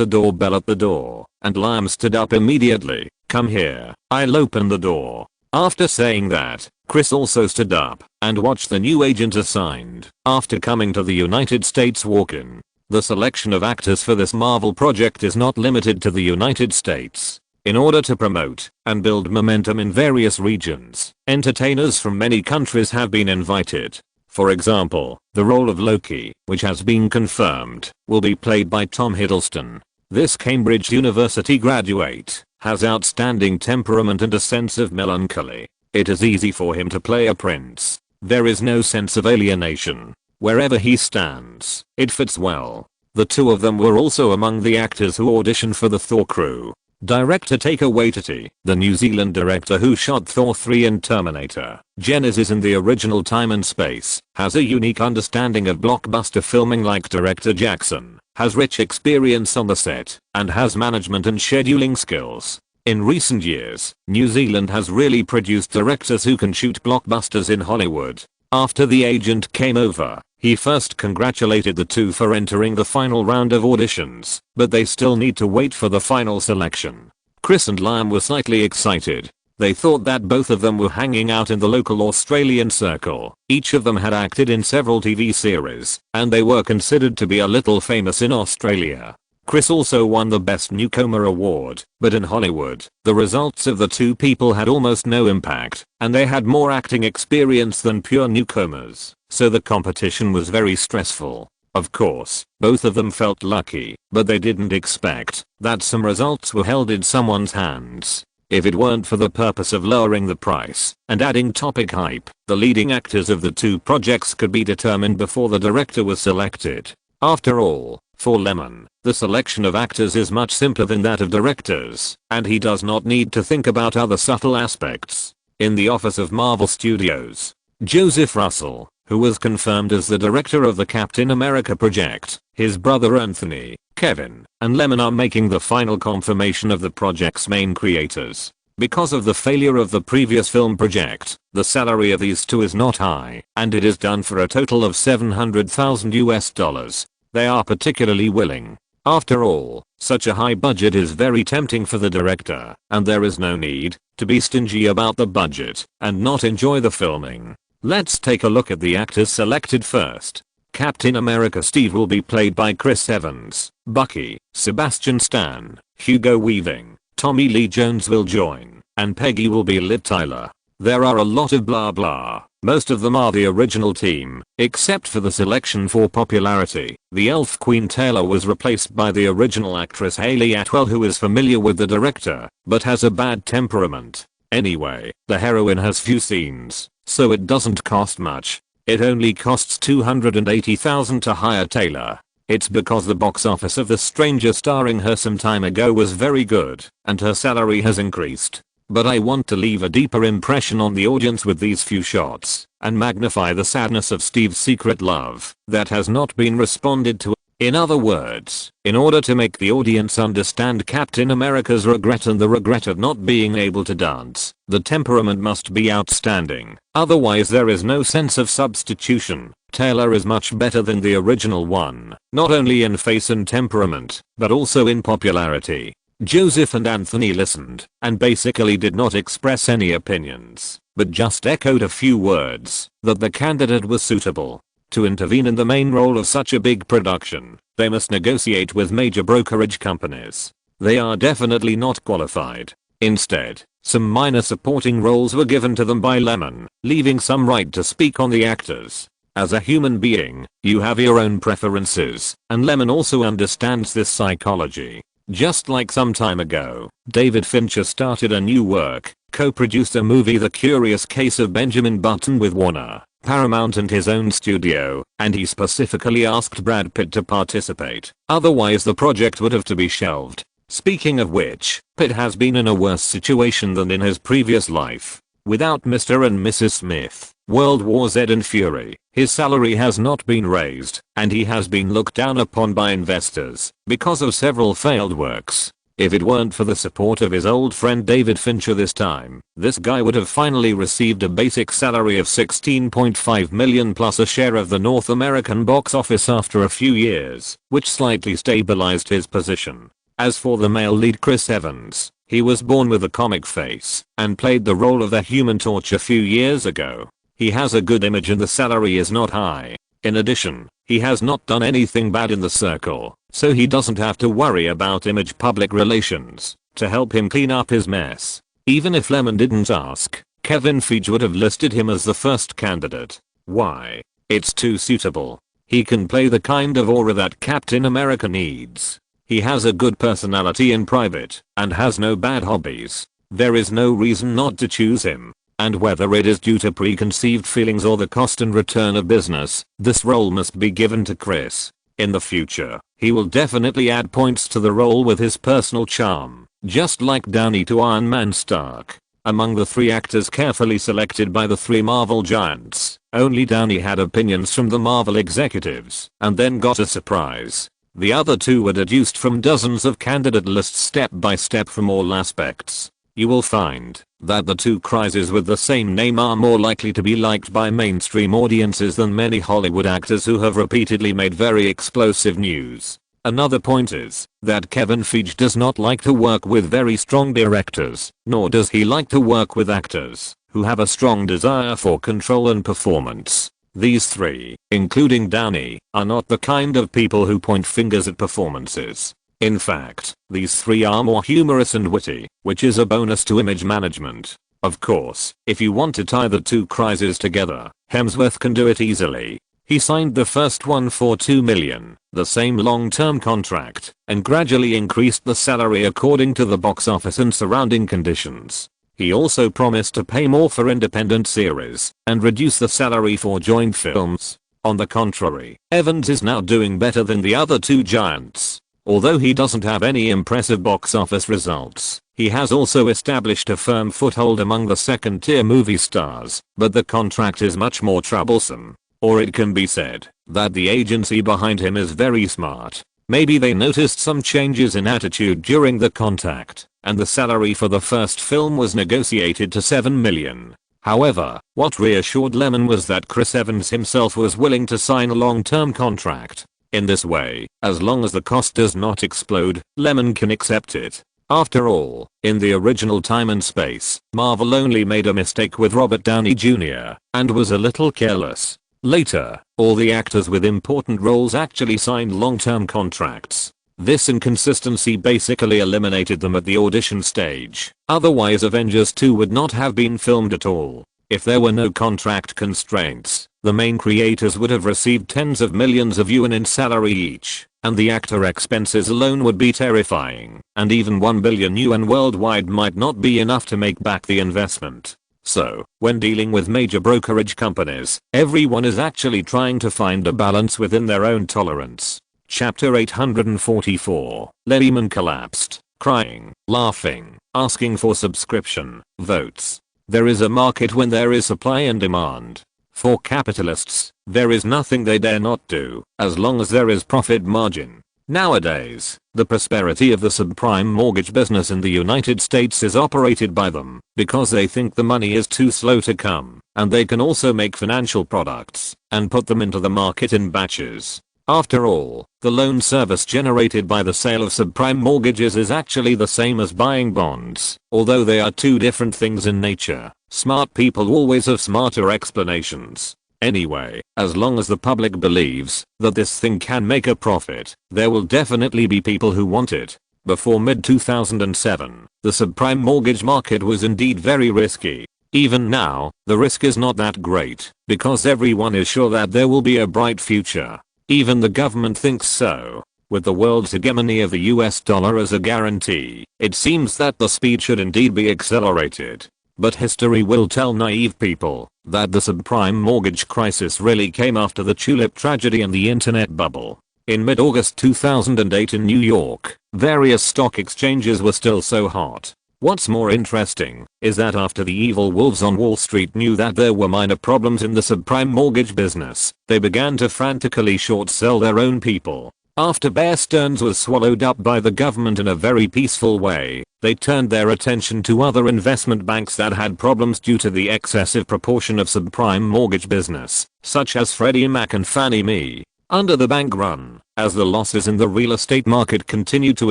a doorbell at the door, and Lyman stood up immediately. "Come here, I'll open the door." After saying that, Chris also stood up and watched the new agent assigned. After coming to the United States walk in. The selection of actors for this Marvel project is not limited to the United States. In order to promote and build momentum in various regions, entertainers from many countries have been invited. For example, the role of Loki, which has been confirmed, will be played by Tom Hiddleston. This Cambridge University graduate has outstanding temperament and a sense of melancholy. It is easy for him to play a prince. There is no sense of alienation. Wherever he stands, it fits well. The two of them were also among the actors who auditioned for the Thor crew. Director Taika Waititi, the New Zealand director who shot Thor 3 and Terminator Genesis in the original time and space, has a unique understanding of blockbuster filming like director Jackson, has rich experience on the set, and has management and scheduling skills. In recent years, New Zealand has really produced directors who can shoot blockbusters in Hollywood. After the agent came over, he first congratulated the two for entering the final round of auditions, but they still need to wait for the final selection. Chris and Lyman were slightly excited. They thought that both of them were hanging out in the local Australian circle. Each of them had acted in several TV series, and they were considered to be a little famous in Australia. Chris also won the Best Newcomer award, but in Hollywood, the results of the two people had almost no impact, and they had more acting experience than pure newcomers, so the competition was very stressful. Of course, both of them felt lucky, but they didn't expect that some results were held in someone's hands. If it weren't for the purpose of lowering the price and adding topic hype, the leading actors of the two projects could be determined before the director was selected. After all, for Lyman, the selection of actors is much simpler than that of directors, and he does not need to think about other subtle aspects. In the office of Marvel Studios, Joseph Russell, who was confirmed as the director of the Captain America project, his brother Anthony, Kevin, and Lyman are making the final confirmation of the project's main creators. Because of the failure of the previous film project, the salary of these two is not high, and it is done for a total of $700,000. They are particularly willing. After all, such a high budget is very tempting for the director, and there is no need to be stingy about the budget and not enjoy the filming. Let's take a look at the actors selected first. Captain America Steve will be played by Chris Evans. Bucky, Sebastian Stan, Hugo Weaving, Tommy Lee Jones will join, and Peggy will be Liv Tyler. There are a lot of blah blah. Most of them are the original team, except for the selection for popularity. The Elf Queen Taylor was replaced by the original actress Hayley Atwell, who is familiar with the director, but has a bad temperament. Anyway, the heroine has few scenes, so it doesn't cost much. It only costs $280,000 to hire Taylor. It's because the box office of The Stranger starring her some time ago was very good, and her salary has increased. But I want to leave a deeper impression on the audience with these few shots, and magnify the sadness of Steve's secret love that has not been responded to. In other words, in order to make the audience understand Captain America's regret and the regret of not being able to dance, the temperament must be outstanding. Otherwise there is no sense of substitution. Taylor is much better than the original one, not only in face and temperament, but also in popularity. Joseph and Anthony listened, and basically did not express any opinions, but just echoed a few words, that the candidate was suitable to intervene in the main role of such a big production. They must negotiate with major brokerage companies. They are definitely not qualified. Instead, some minor supporting roles were given to them by Lyman, leaving some right to speak on the actors. As a human being, you have your own preferences, and Lemon also understands this psychology. Just like some time ago, David Fincher started a new work, co-produced a movie The Curious Case of Benjamin Button with Warner, Paramount and his own studio, and he specifically asked Brad Pitt to participate, otherwise the project would have to be shelved. Speaking of which, Pitt has been in a worse situation than in his previous life. Without Mr. and Mrs. Smith, World War Z and Fury, his salary has not been raised, and he has been looked down upon by investors because of several failed works. If it weren't for the support of his old friend David Fincher this time, this guy would have finally received a basic salary of $16.5 million plus a share of the North American box office after a few years, which slightly stabilized his position. As for the male lead Chris Evans, he was born with a comic face and played the role of the Human Torch a few years ago. He has a good image and the salary is not high. In addition, he has not done anything bad in The Circle, so he doesn't have to worry about image public relations to help him clean up his mess. Even if Lemon didn't ask, Kevin Feige would have listed him as the first candidate. Why? It's too suitable. He can play the kind of aura that Captain America needs. He has a good personality in private and has no bad hobbies. There is no reason not to choose him. And whether it is due to preconceived feelings or the cost and return of business, this role must be given to Chris. In the future, he will definitely add points to the role with his personal charm, just like Downey to Iron Man Stark. Among the three actors carefully selected by the three Marvel giants, only Downey had opinions from the Marvel executives and then got a surprise. The other two were deduced from dozens of candidate lists step by step from all aspects. You will find that the two Crises with the same name are more likely to be liked by mainstream audiences than many Hollywood actors who have repeatedly made very explosive news. Another point is that Kevin Feige does not like to work with very strong directors, nor does he like to work with actors who have a strong desire for control and performance. These three, including Downey, are not the kind of people who point fingers at performances. In fact, these three are more humorous and witty, which is a bonus to image management. Of course, if you want to tie the two Crises together, Hemsworth can do it easily. He signed the first one for $2 million, the same long-term contract, and gradually increased the salary according to the box office and surrounding conditions. He also promised to pay more for independent series and reduce the salary for joint films. On the contrary, Evans is now doing better than the other two giants. Although he doesn't have any impressive box office results, he has also established a firm foothold among the second-tier movie stars, but the contract is much more troublesome. Or it can be said that the agency behind him is very smart. Maybe they noticed some changes in attitude during the contact, and the salary for the first film was negotiated to $7 million. However, what reassured Lemon was that Chris Evans himself was willing to sign a long-term contract. In this way, as long as the cost does not explode, Lemon can accept it. After all, in the original time and space, Marvel only made a mistake with Robert Downey Jr. and was a little careless. Later, all the actors with important roles actually signed long-term contracts. This inconsistency basically eliminated them at the audition stage. Otherwise Avengers 2 would not have been filmed at all. If there were no contract constraints, the main creators would have received tens of millions of yuan in salary each, and the actor expenses alone would be terrifying, and even 1 billion yuan worldwide might not be enough to make back the investment. So, when dealing with major brokerage companies, everyone is actually trying to find a balance within their own tolerance. Chapter 844, Lyman collapsed, crying, laughing, asking for subscription votes. There is a market when there is supply and demand. For capitalists, there is nothing they dare not do, as long as there is profit margin. Nowadays, the prosperity of the subprime mortgage business in the United States is operated by them, because they think the money is too slow to come, and they can also make financial products, and put them into the market in batches. After all, the loan service generated by the sale of subprime mortgages is actually the same as buying bonds, although they are two different things in nature. Smart people always have smarter explanations. Anyway, as long as the public believes that this thing can make a profit, there will definitely be people who want it. Before mid-2007, the subprime mortgage market was indeed very risky. Even now, the risk is not that great, because everyone is sure that there will be a bright future. Even the government thinks so. With the world's hegemony of the US dollar as a guarantee, it seems that the speed should indeed be accelerated. But history will tell naive people that the subprime mortgage crisis really came after the tulip tragedy and the internet bubble. In mid-August 2008 in New York, various stock exchanges were still so hot. What's more interesting is that after the evil wolves on Wall Street knew that there were minor problems in the subprime mortgage business, they began to frantically short sell their own people. After Bear Stearns was swallowed up by the government in a very peaceful way, they turned their attention to other investment banks that had problems due to the excessive proportion of subprime mortgage business, such as Freddie Mac and Fannie Mae. Under the bank run, as the losses in the real estate market continued to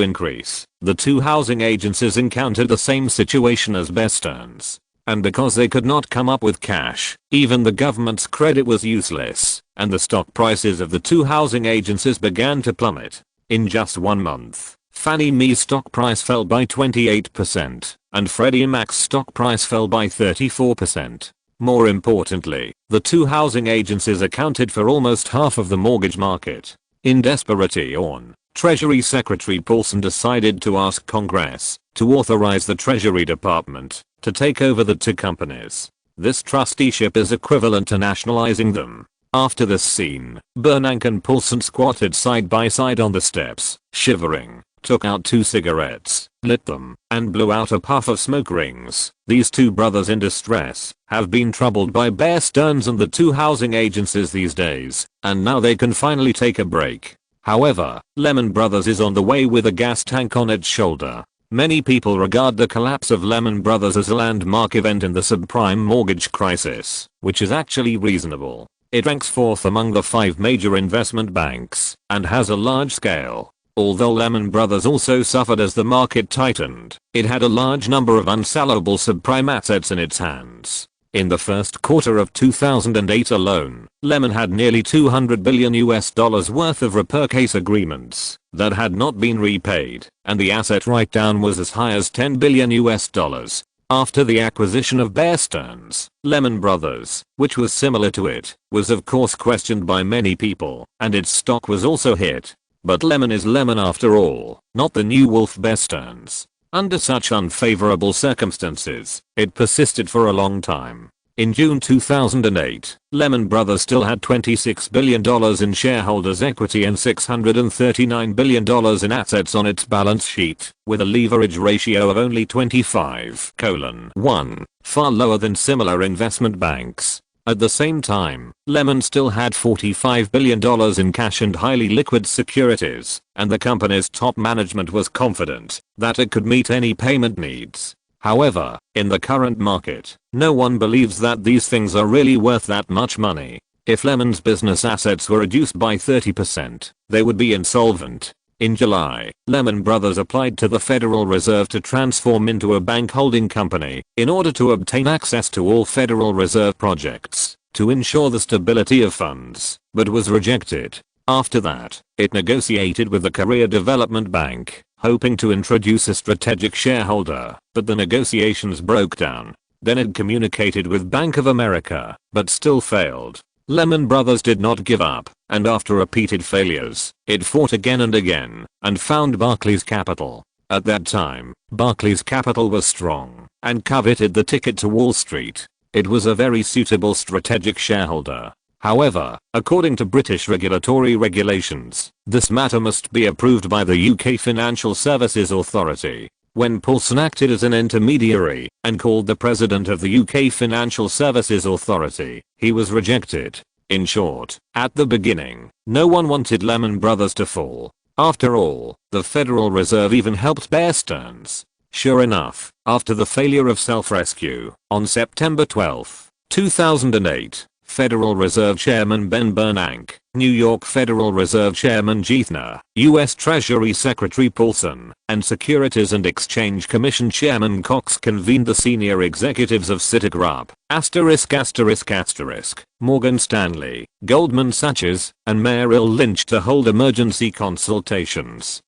increase, the two housing agencies encountered the same situation as Bear Stearns. And because they could not come up with cash, even the government's credit was useless, and the stock prices of the two housing agencies began to plummet. In just 1 month, Fannie Mae's stock price fell by 28%, and Freddie Mac's stock price fell by 34%. More importantly, the two housing agencies accounted for almost half of the mortgage market. In desperation, Treasury Secretary Paulson decided to ask Congress to authorize the Treasury Department to take over the two companies. This trusteeship is equivalent to nationalizing them. After this scene, Bernanke and Paulson squatted side by side on the steps, shivering, took out 2 cigarettes, lit them, and blew out a puff of smoke rings. These two brothers in distress have been troubled by Bear Stearns and the two housing agencies these days, and now they can finally take a break. However, Lehman Brothers is on the way with a gas tank on its shoulder. Many people regard the collapse of Lehman Brothers as a landmark event in the subprime mortgage crisis, which is actually reasonable. It ranks 4th among the 5 major investment banks and has a large scale. Although Lehman Brothers also suffered as the market tightened, it had a large number of unsellable subprime assets in its hands. In the first quarter of 2008 alone, Lehman had nearly $200 billion worth of repurchase agreements that had not been repaid, and the asset write-down was as high as $10 billion. After the acquisition of Bear Stearns, Lehman Brothers, which was similar to it, was of course questioned by many people, and its stock was also hit. But Lehman is Lehman after all, not the new wolf Bear Stearns. Under such unfavorable circumstances, it persisted for a long time. In June 2008, Lehman Brothers still had $26 billion in shareholders' equity and $639 billion in assets on its balance sheet, with a leverage ratio of only 25:1, far lower than similar investment banks. At the same time, Lehman still had $45 billion in cash and highly liquid securities, and the company's top management was confident that it could meet any payment needs. However, in the current market, no one believes that these things are really worth that much money. If Lehman's business assets were reduced by 30%, they would be insolvent. In July, Lehman Brothers applied to the Federal Reserve to transform into a bank holding company in order to obtain access to all Federal Reserve projects to ensure the stability of funds, but was rejected. After that, it negotiated with the Korea Development Bank, hoping to introduce a strategic shareholder, but the negotiations broke down. Then it communicated with Bank of America, but still failed. Lehman Brothers did not give up, and after repeated failures, it fought again and again, and found Barclays Capital. At that time, Barclays Capital was strong, and coveted the ticket to Wall Street. It was a very suitable strategic shareholder. However, according to British regulatory regulations, this matter must be approved by the UK Financial Services Authority. When Paulson acted as an intermediary and called the president of the UK Financial Services Authority, he was rejected. In short, at the beginning, no one wanted Lehman Brothers to fall. After all, the Federal Reserve even helped Bear Stearns. Sure enough, after the failure of self-rescue, on September 12, 2008, Federal Reserve Chairman Ben Bernanke, New York Federal Reserve Chairman Geithner, U.S. Treasury Secretary Paulson, and Securities and Exchange Commission Chairman Cox convened the senior executives of Citigroup, Morgan Stanley, Goldman Sachs, and Merrill Lynch to hold emergency consultations.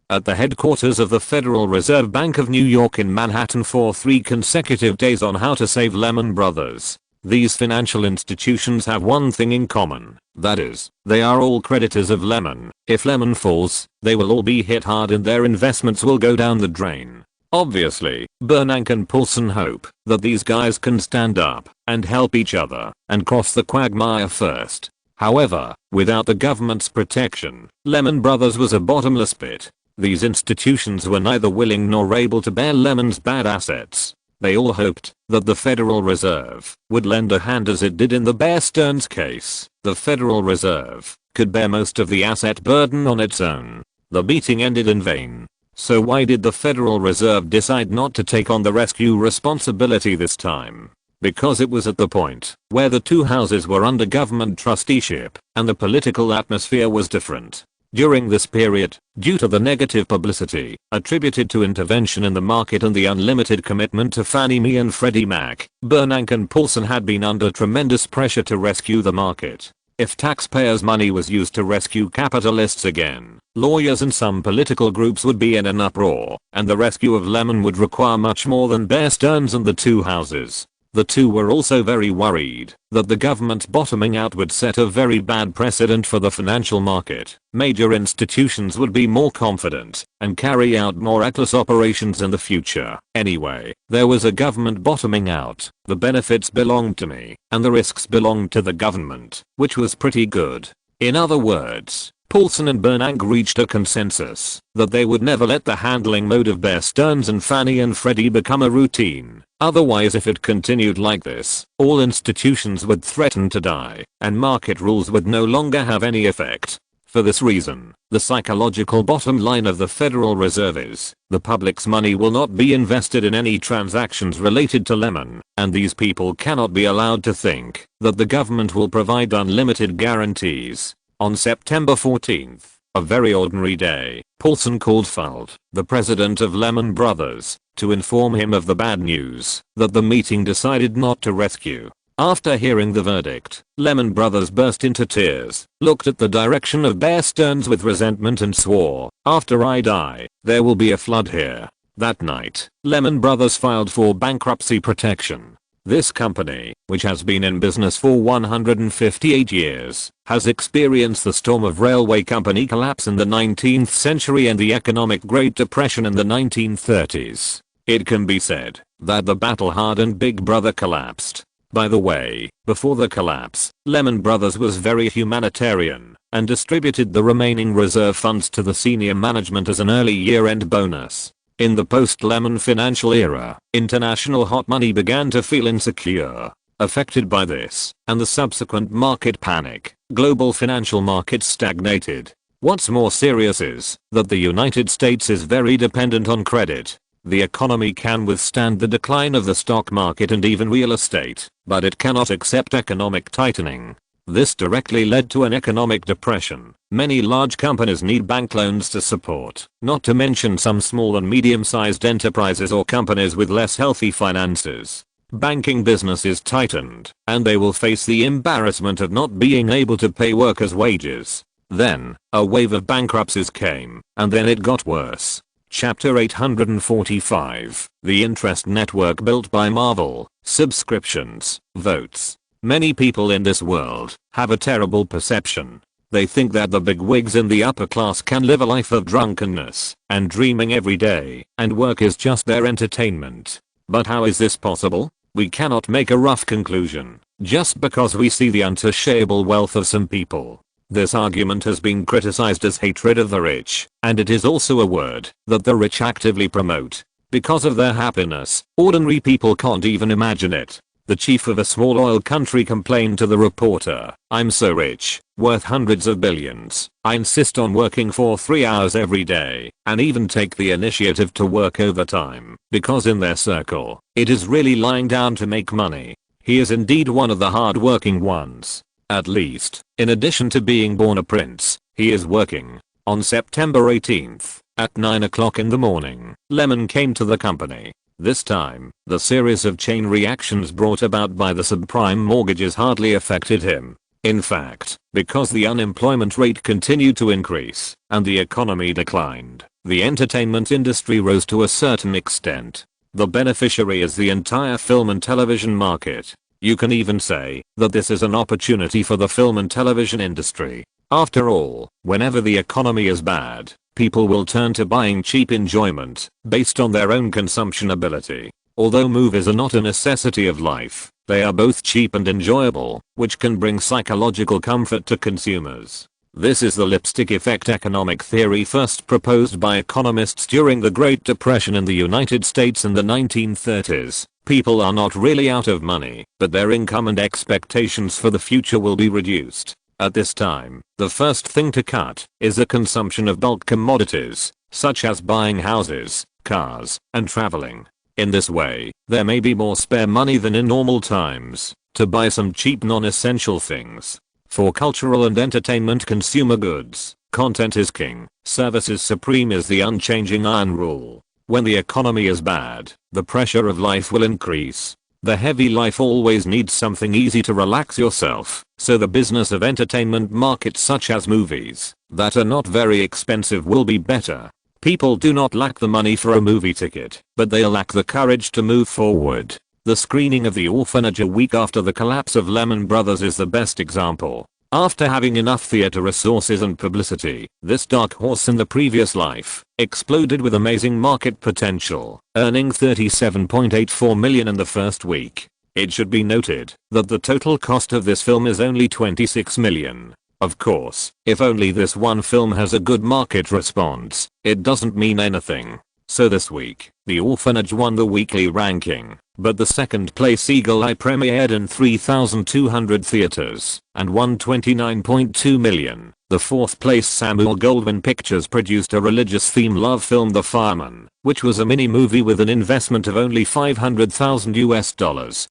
at the headquarters of the Federal Reserve Bank of New York in Manhattan for 3 consecutive days on how to save Lehman Brothers. These financial institutions have one thing in common, that is, they are all creditors of Lehman. If Lehman falls, they will all be hit hard and their investments will go down the drain. Obviously, Bernanke and Paulson hope that these guys can stand up and help each other and cross the quagmire first. However, without the government's protection, Lehman Brothers was a bottomless pit. These institutions were neither willing nor able to bear Lehman's bad assets. They all hoped that the Federal Reserve would lend a hand as it did in the Bear Stearns case. The Federal Reserve could bear most of the asset burden on its own. The beating ended in vain. So why did the Federal Reserve decide not to take on the rescue responsibility this time? Because it was at the point where the two houses were under government trusteeship and the political atmosphere was different. During this period, due to the negative publicity attributed to intervention in the market and the unlimited commitment to Fannie Mae and Freddie Mac, Bernanke and Paulson had been under tremendous pressure to rescue the market. If taxpayers' money was used to rescue capitalists again, lawyers and some political groups would be in an uproar, and the rescue of Lehman would require much more than Bear Stearns and the two houses. The two were also very worried that the government's bottoming out would set a very bad precedent for the financial market. Major institutions would be more confident and carry out more reckless operations in the future. Anyway, there was a government bottoming out. The benefits belonged to me and the risks belonged to the government, which was pretty good. In other words, Paulson and Bernanke reached a consensus that they would never let the handling mode of Bear Stearns and Fannie and Freddie become a routine. Otherwise, if it continued like this, all institutions would threaten to die, and market rules would no longer have any effect. For this reason, the psychological bottom line of the Federal Reserve is, the public's money will not be invested in any transactions related to Lehman, and these people cannot be allowed to think that the government will provide unlimited guarantees. On September 14th, a very ordinary day, Paulson called Fuld, the president of Lehman Brothers, to inform him of the bad news that the meeting decided not to rescue. After hearing the verdict, Lehman Brothers burst into tears, looked at the direction of Bear Stearns with resentment and swore, "After I die, there will be a flood here." That night, Lehman Brothers filed for bankruptcy protection. This company, which has been in business for 158 years, has experienced the storm of railway company collapse in the 19th century and the economic Great Depression in the 1930s. It can be said that the battle-hardened Big Brother collapsed. By the way, before the collapse, Lehman Brothers was very humanitarian and distributed the remaining reserve funds to the senior management as an early year-end bonus. In the post-Lehman financial era, international hot money began to feel insecure. Affected by this and the subsequent market panic, global financial markets stagnated. What's more serious is that the United States is very dependent on credit. The economy can withstand the decline of the stock market and even real estate, but it cannot accept economic tightening. This directly led to an economic depression. Many large companies need bank loans to support, not to mention some small and medium-sized enterprises or companies with less healthy finances. Banking business is tightened, and they will face the embarrassment of not being able to pay workers' wages. Then, a wave of bankruptcies came, and then it got worse. Chapter 845, the interest network built by Marvel, subscriptions, votes. Many people in this world have a terrible perception. They think that the bigwigs in the upper class can live a life of drunkenness and dreaming every day, and work is just their entertainment. But how is this possible? We cannot make a rough conclusion just because we see the unsatiable wealth of some people. This argument has been criticized as hatred of the rich, and it is also a word that the rich actively promote. Because of their happiness, ordinary people can't even imagine it. The chief of a small oil country complained to the reporter, "I'm so rich, worth hundreds of billions. I insist on working for 3 hours every day, and even take the initiative to work overtime, because in their circle, it is really lying down to make money." He is indeed one of the hard-working ones. At least, in addition to being born a prince, he is working. On September 18th, at 9 o'clock in the morning, Lehman came to the company. This time, the series of chain reactions brought about by the subprime mortgages hardly affected him. In fact, because the unemployment rate continued to increase and the economy declined, the entertainment industry rose to a certain extent. The beneficiary is the entire film and television market. You can even say that this is an opportunity for the film and television industry. After all, whenever the economy is bad, people will turn to buying cheap enjoyment based on their own consumption ability. Although movies are not a necessity of life, they are both cheap and enjoyable, which can bring psychological comfort to consumers. This is the lipstick effect economic theory first proposed by economists during the Great Depression in the United States in the 1930s. People are not really out of money, but their income and expectations for the future will be reduced. At this time, the first thing to cut is the consumption of bulk commodities, such as buying houses, cars, and traveling. In this way, there may be more spare money than in normal times to buy some cheap non-essential things. For cultural and entertainment consumer goods, content is king, service is supreme is the unchanging iron rule. When the economy is bad, the pressure of life will increase. The heavy life always needs something easy to relax yourself, so the business of entertainment markets such as movies that are not very expensive will be better. People do not lack the money for a movie ticket, but they lack the courage to move forward. The screening of The Orphanage a week after the collapse of Lehman Brothers is the best example. After having enough theater resources and publicity, this dark horse in the previous life exploded with amazing market potential, earning $37.84 million in the first week. It should be noted that the total cost of this film is only $26 million. Of course, if only this one film has a good market response, it doesn't mean anything. So this week, The Orphanage won the weekly ranking, but the second place Eagle Eye premiered in 3,200 theaters and won $29.2 million. The fourth place Samuel Goldwyn Pictures produced a religious theme love film The Fireman, which was a mini movie with an investment of only $500,000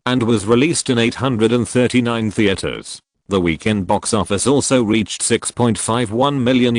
and was released in 839 theaters. The weekend box office also reached $6.51 million,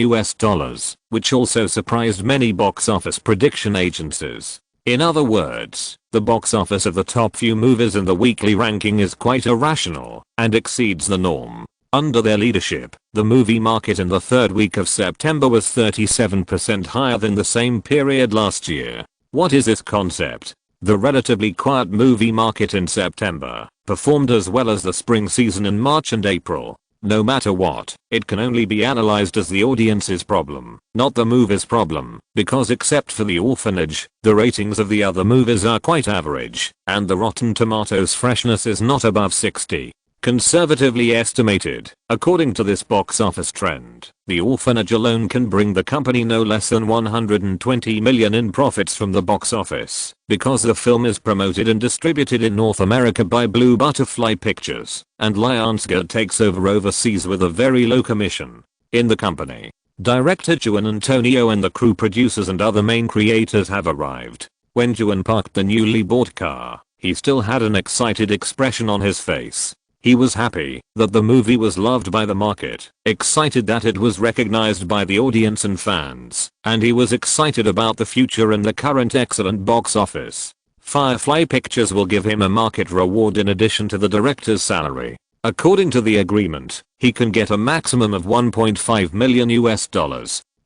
which also surprised many box office prediction agencies. In other words, the box office of the top few movies in the weekly ranking is quite irrational and exceeds the norm. Under their leadership, the movie market in the third week of September was 37% higher than the same period last year. What is this concept? The relatively quiet movie market in September performed as well as the spring season in March and April. No matter what, it can only be analyzed as the audience's problem, not the movie's problem, because except for The Orphanage, the ratings of the other movies are quite average, and the Rotten Tomatoes freshness is not above 60. Conservatively estimated, according to this box office trend, The Orphanage alone can bring the company no less than $120 million in profits from the box office, because the film is promoted and distributed in North America by Blue Butterfly Pictures, and Lionsgate takes over overseas with a very low commission. In the company, director Juan Antonio and the crew producers and other main creators have arrived. When Juan parked the newly bought car, he still had an excited expression on his face. He was happy that the movie was loved by the market, excited that it was recognized by the audience and fans, and he was excited about the future and the current excellent box office. Firefly Pictures will give him a market reward in addition to the director's salary. According to the agreement, he can get a maximum of $1.5 million.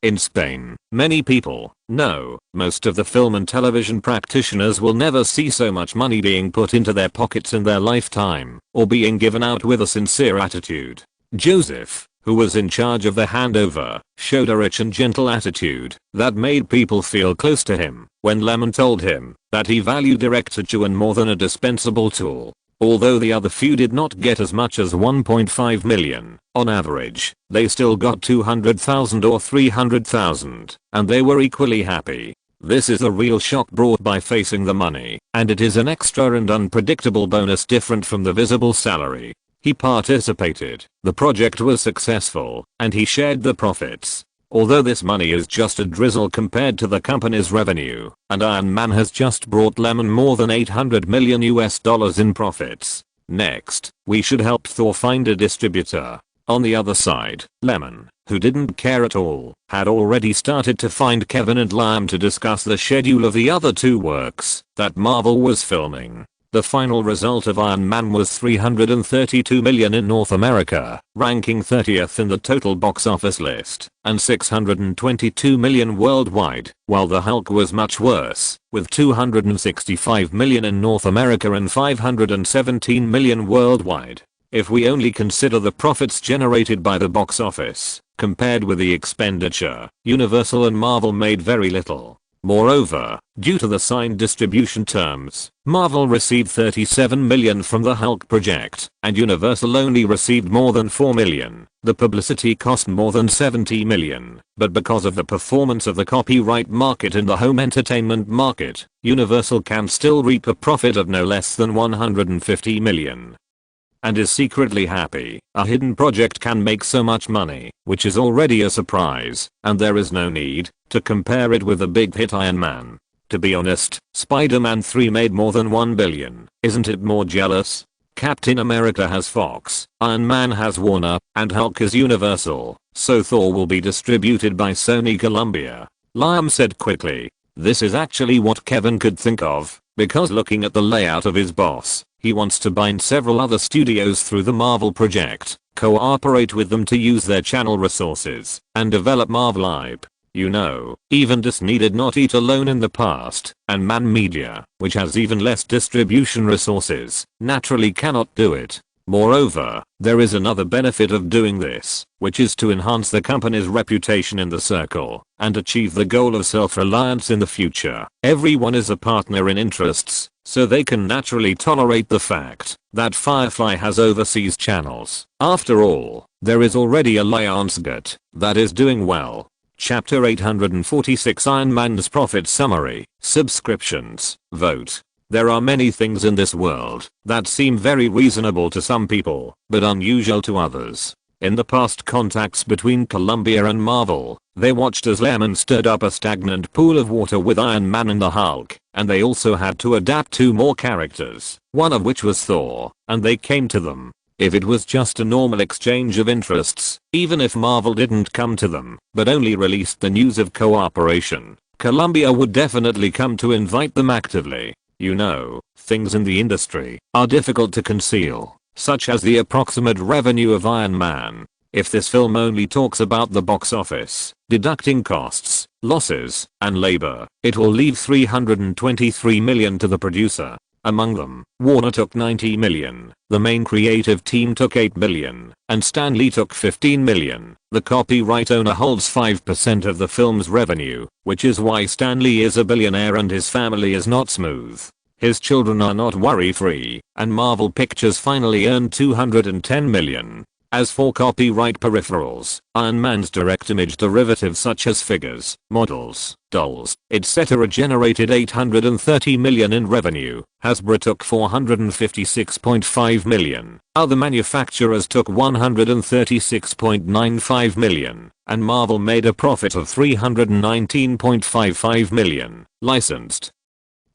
In Spain, many people, no, most of the film and television practitioners will never see so much money being put into their pockets in their lifetime, or being given out with a sincere attitude. Joseph, who was in charge of the handover, showed a rich and gentle attitude that made people feel close to him when Lyman told him that he valued director Juan more than a dispensable tool. Although the other few did not get as much as $1.5 million, on average, they still got $200,000 or $300,000, and they were equally happy. This is a real shock brought by facing the money, and it is an extra and unpredictable bonus different from the visible salary. He participated, the project was successful, and he shared the profits. Although this money is just a drizzle compared to the company's revenue, and Iron Man has just brought Lyman more than $800 million in profits. Next, we should help Thor find a distributor. On the other side, Lyman, who didn't care at all, had already started to find Kevin and Liam to discuss the schedule of the other two works that Marvel was filming. The final result of Iron Man was $332 million in North America, ranking 30th in the total box office list, and $622 million worldwide, while the Hulk was much worse, with $265 million in North America and $517 million worldwide. If we only consider the profits generated by the box office, compared with the expenditure, Universal and Marvel made very little. Moreover, due to the signed distribution terms, Marvel received $37 million from the Hulk project, and Universal only received more than $4 million. The publicity cost more than $70 million, but because of the performance of the copyright market in the home entertainment market, Universal can still reap a profit of no less than $150 million. And is secretly happy. A hidden project can make so much money, which is already a surprise, and there is no need to compare it with a big hit Iron Man. To be honest, Spider-Man 3 made more than $1 billion. Isn't it more jealous? Captain America has Fox, Iron Man has Warner, and Hulk is Universal, so Thor will be distributed by Sony Columbia. Lyman said quickly. This is actually what Kevin could think of, because looking at the layout of his boss, he wants to bind several other studios through the Marvel project, cooperate with them to use their channel resources, and develop Marvel IP. You know, even Disney did not eat alone in the past, and Man Media, which has even less distribution resources, naturally cannot do it. Moreover, there is another benefit of doing this, which is to enhance the company's reputation in the circle, and achieve the goal of self-reliance in the future. Everyone is a partner in interests, so they can naturally tolerate the fact that Firefly has overseas channels. After all, there is already a Lionsgate that is doing well. Chapter 846 Iron Man's Profit Summary. Subscriptions. Vote. There are many things in this world that seem very reasonable to some people, but unusual to others. In the past contacts between Columbia and Marvel, they watched as Lyman stirred up a stagnant pool of water with Iron Man and the Hulk, and they also had to adapt 2 more characters, one of which was Thor, and they came to them. If it was just a normal exchange of interests, even if Marvel didn't come to them, but only released the news of cooperation, Columbia would definitely come to invite them actively. You know, things in the industry are difficult to conceal, such as the approximate revenue of Iron Man. If this film only talks about the box office, deducting costs, losses, and labor, it will leave $323 million to the producer. Among them, Warner took $90 million, the main creative team took $8 million, and Stan Lee took $15 million. The copyright owner holds 5% of the film's revenue, which is why Stan Lee is a billionaire and his family is not smooth. His children are not worry-free, and Marvel Pictures finally earned $210 million. As for copyright peripherals, Iron Man's direct image derivatives such as figures, models, dolls, etc. generated $830 million in revenue. Hasbro took $456.5 million. Other manufacturers took $136.95 million. And Marvel made a profit of $319.55 million. Licensed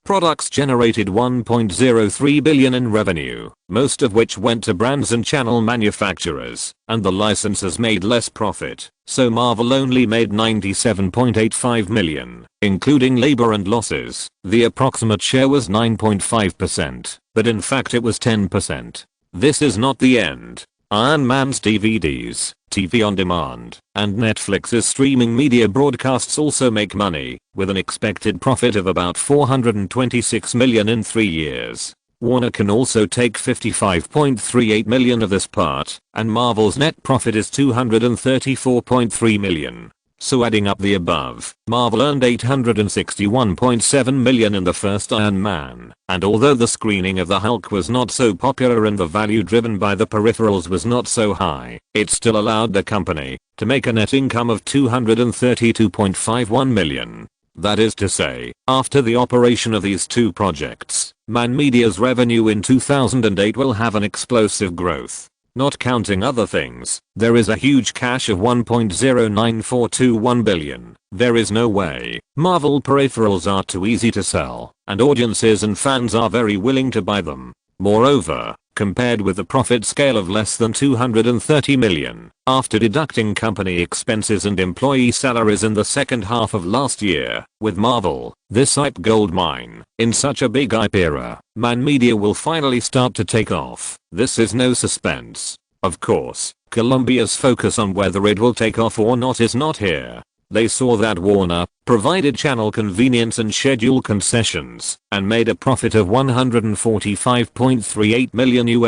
products generated $1.03 billion in revenue, most of which went to brands and channel manufacturers, and the licensors made less profit, so Marvel only made $97.85 million, including labor and losses. The approximate share was 9.5%, but in fact it was 10%. This is not the end. Iron Man's DVDs, TV on demand, and Netflix's streaming media broadcasts also make money, with an expected profit of about $426 million in 3 years. Warner can also take $55.38 million of this part, and Marvel's net profit is $234.3 million. So adding up the above, Marvel earned $861.7 million in the first Iron Man, and although the screening of the Hulk was not so popular and the value driven by the peripherals was not so high, it still allowed the company to make a net income of $232.51 million. That is to say, after the operation of these 2 projects, Man Media's revenue in 2008 will have an explosive growth. Not counting other things, there is a huge cache of $1.09421 billion. There is no way. Marvel peripherals are too easy to sell, and audiences and fans are very willing to buy them. Moreover, compared with the profit scale of less than 230 million after deducting company expenses and employee salaries in the second half of last year. With Marvel, this IP gold mine, in such a big IP era, Man Media will finally start to take off. This is no suspense. Of course, Columbia's focus on whether it will take off or not is not here. They saw that Warner provided channel convenience and schedule concessions and made a profit of $145.38 million